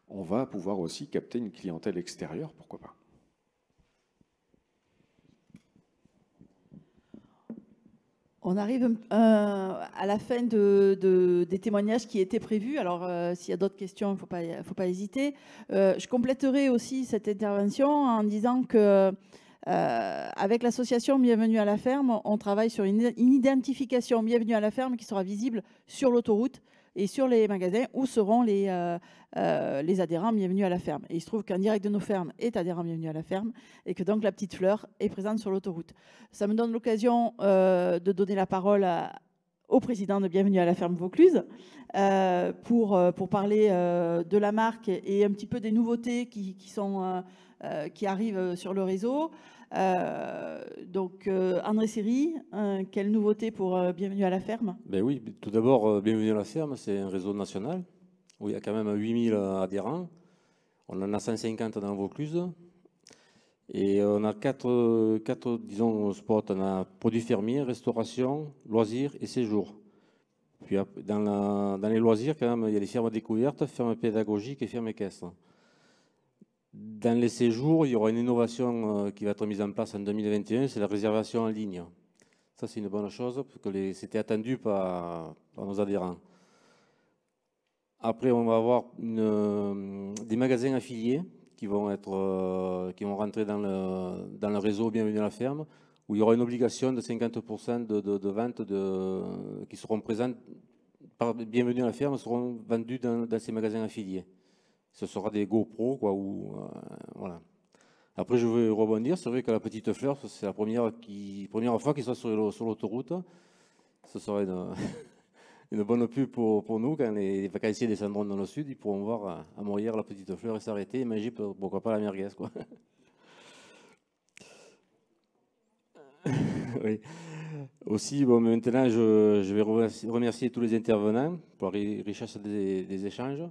on va pouvoir aussi capter une clientèle extérieure, pourquoi pas. On arrive à la fin des témoignages qui étaient prévus. Alors, s'il y a d'autres questions, il ne faut pas hésiter. Je compléterai aussi cette intervention en disant que avec l'association Bienvenue à la ferme, on travaille sur une identification Bienvenue à la ferme qui sera visible sur l'autoroute et sur les magasins où seront les adhérents Bienvenue à la ferme. Et il se trouve qu'un direct de nos fermes est adhérent Bienvenue à la ferme et que donc la petite fleur est présente sur l'autoroute. Ça me donne l'occasion de donner la parole au président de Bienvenue à la ferme Vaucluse pour parler de la marque et un petit peu des nouveautés qui arrivent sur le réseau. Donc, André Siri, quelle nouveauté pour Bienvenue à la ferme? Ben oui, tout d'abord, Bienvenue à la ferme, c'est un réseau national où il y a quand même 8000 adhérents. On en a 150 dans le Vaucluse. Et on a quatre disons, spots. On a produits fermiers, restauration, loisirs et séjours. Puis dans les loisirs, quand même, il y a les fermes découvertes, fermes pédagogiques et fermes équestres. Dans les séjours, il y aura une innovation qui va être mise en place en 2021, c'est la réservation en ligne. Ça, c'est une bonne chose, parce que c'était attendu par nos adhérents. Après, on va avoir des magasins affiliés qui vont rentrer dans le réseau Bienvenue à la ferme, où il y aura une obligation de 50% de ventes qui seront présentes par Bienvenue à la ferme, seront vendues dans ces magasins affiliés. Ce sera des GoPro, quoi, voilà. Après, je veux rebondir. C'est vrai que la Petite Fleur, c'est la première fois qu'ils sont sur l'autoroute. Ce sera une bonne pub pour nous. Quand les vacanciers descendront dans le sud, ils pourront voir à Morières la Petite Fleur et s'arrêter et manger, pourquoi pas, la merguez, quoi. Oui. Aussi, bon, maintenant, je vais remercier tous les intervenants pour la richesse des échanges.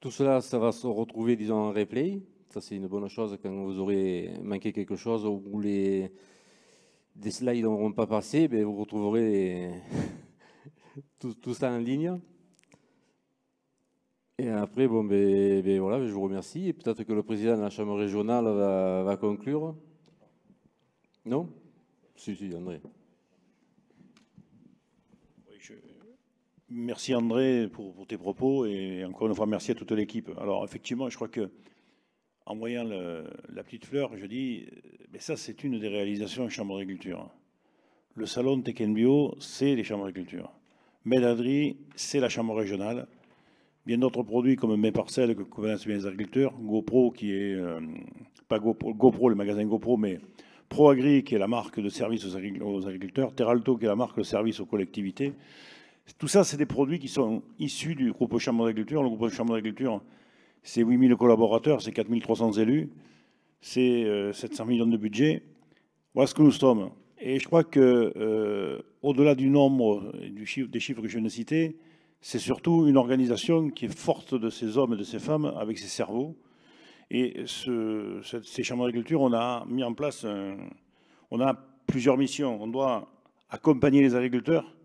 Tout cela, ça va se retrouver, disons, en replay. Ça, c'est une bonne chose quand vous aurez manqué quelque chose ou des slides n'auront pas passé, ben, vous retrouverez tout ça en ligne. Et après, bon, ben, voilà, je vous remercie. Et peut-être que le président de la Chambre régionale va conclure. Non? Si, André. Merci André pour tes propos et encore une fois merci à toute l'équipe. Alors effectivement, je crois que en voyant la Petite Fleur, je dis, mais ça c'est une des réalisations de Chambre d'agriculture. Le salon Teken Bio, c'est les chambres d'agriculture. Méladri, c'est la Chambre régionale. Bien d'autres produits comme Mes Parcelles que connaissent bien les agriculteurs. GoPro qui est, pas GoPro, le magasin GoPro, mais ProAgri qui est la marque de service aux agriculteurs. Teralto qui est la marque de service aux collectivités. Tout ça, c'est des produits qui sont issus du groupe Chambre d'agriculture. Le groupe Chambre d'agriculture, c'est 8000 collaborateurs, c'est 4300 élus, c'est 700 millions de budget. Voilà ce que nous sommes. Et je crois que, au-delà du nombre et des chiffres que je viens de citer, c'est surtout une organisation qui est forte de ces hommes et de ces femmes avec ses cerveaux. Et ces chambres d'agriculture, on a mis en place, on a plusieurs missions. On doit accompagner les agriculteurs,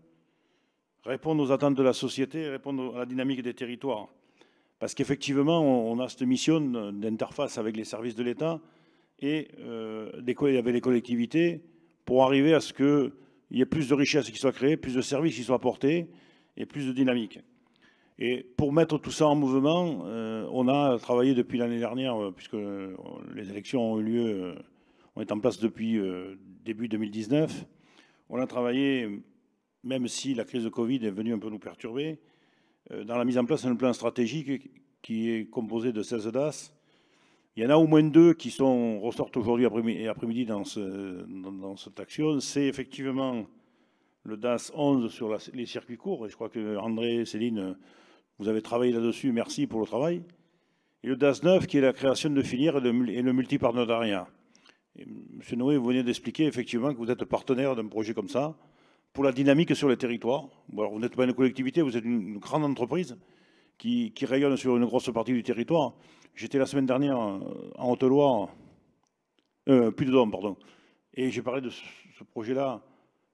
répondre aux attentes de la société, répondre à la dynamique des territoires. Parce qu'effectivement, on a cette mission d'interface avec les services de l'État et avec les collectivités pour arriver à ce qu'il y ait plus de richesses qui soient créées, plus de services qui soient apportés et plus de dynamique. Et pour mettre tout ça en mouvement, on a travaillé depuis l'année dernière, puisque les élections ont eu lieu, on est en place depuis début 2019. On a travaillé, même si la crise de Covid est venue un peu nous perturber, dans la mise en place d'un plan stratégique qui est composé de 16 DAS. Il y en a au moins 2 qui ressortent aujourd'hui et après-midi dans cette action. C'est effectivement le DAS 11 sur les circuits courts. Et je crois que André, Céline, vous avez travaillé là-dessus. Merci pour le travail. Et le DAS 9 qui est la création de filières et le multipartenariat. Monsieur Noé, vous venez d'expliquer effectivement que vous êtes partenaire d'un projet comme ça pour la dynamique sur les territoires. Bon, alors vous n'êtes pas une collectivité, vous êtes une grande entreprise qui rayonne sur une grosse partie du territoire. J'étais la semaine dernière en Haute-Loire, Puy-de-Dôme, pardon, et j'ai parlé de ce projet-là.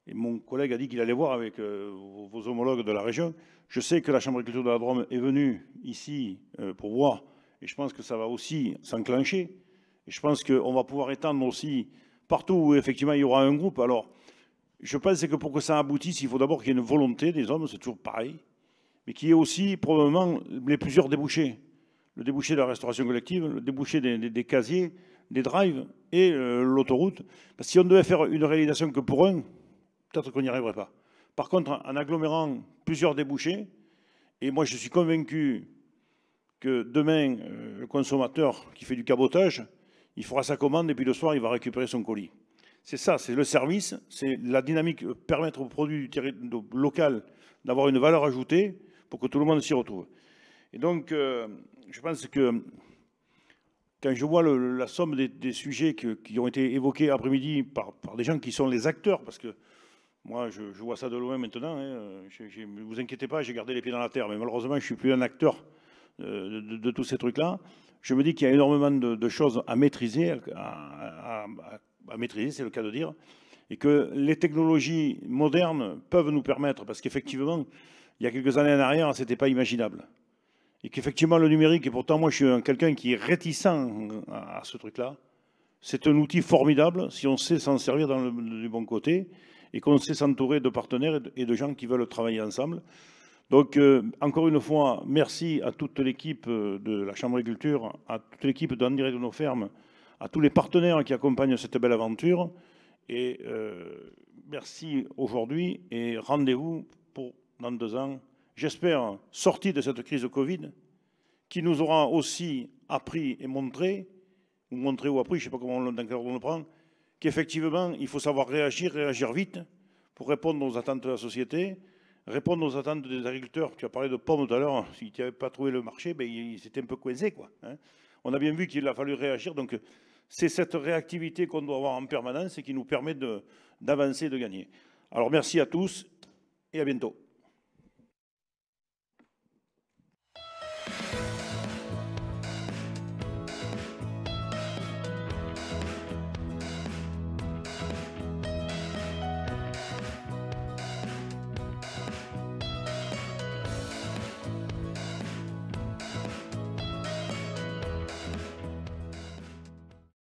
Et mon collègue a dit qu'il allait voir avec vos homologues de la région. Je sais que la Chambre d'agriculture de la Drôme est venue ici pour voir, et je pense que ça va aussi s'enclencher. Et je pense qu'on va pouvoir étendre aussi partout où effectivement il y aura un groupe. Alors, je pense que pour que ça aboutisse, il faut d'abord qu'il y ait une volonté des hommes, c'est toujours pareil, mais qu'il y ait aussi probablement les plusieurs débouchés. Le débouché de la restauration collective, le débouché des casiers, des drives et l'autoroute. Parce que si on devait faire une réalisation que pour un, peut-être qu'on n'y arriverait pas. Par contre, en agglomérant plusieurs débouchés, et moi je suis convaincu que demain, le consommateur qui fait du cabotage, il fera sa commande et puis le soir, il va récupérer son colis. C'est ça, c'est le service, c'est la dynamique, permettre au produit local d'avoir une valeur ajoutée pour que tout le monde s'y retrouve. Et donc, je pense que quand je vois la somme des sujets qui ont été évoqués après-midi par des gens qui sont les acteurs, parce que moi, je vois ça de loin maintenant, ne vous inquiétez pas, j'ai gardé les pieds dans la terre, mais malheureusement, je ne suis plus un acteur de tous ces trucs-là. Je me dis qu'il y a énormément de choses à maîtriser, à maîtriser, c'est le cas de dire, et que les technologies modernes peuvent nous permettre, parce qu'effectivement, il y a quelques années en arrière, ce n'était pas imaginable. Et qu'effectivement, le numérique, et pourtant moi je suis quelqu'un qui est réticent à ce truc-là, c'est un outil formidable si on sait s'en servir du bon côté et qu'on sait s'entourer de partenaires et de gens qui veulent travailler ensemble. Donc, encore une fois, merci à toute l'équipe de la Chambre d'agriculture, à toute l'équipe d'En Direct de nos fermes, à tous les partenaires qui accompagnent cette belle aventure. Et merci aujourd'hui et rendez-vous pour dans 2 ans. J'espère, sorti de cette crise de Covid, qui nous aura aussi appris et montré, ou appris, je ne sais pas dans quel ordre on le prend, qu'effectivement, il faut savoir réagir vite pour répondre aux attentes de la société, répondre aux attentes des agriculteurs. Tu as parlé de pommes tout à l'heure, si tu n'avais pas trouvé le marché, ben, il s'était un peu coincé, quoi. On a bien vu qu'il a fallu réagir, donc c'est cette réactivité qu'on doit avoir en permanence et qui nous permet d'avancer et de gagner. Alors merci à tous et à bientôt.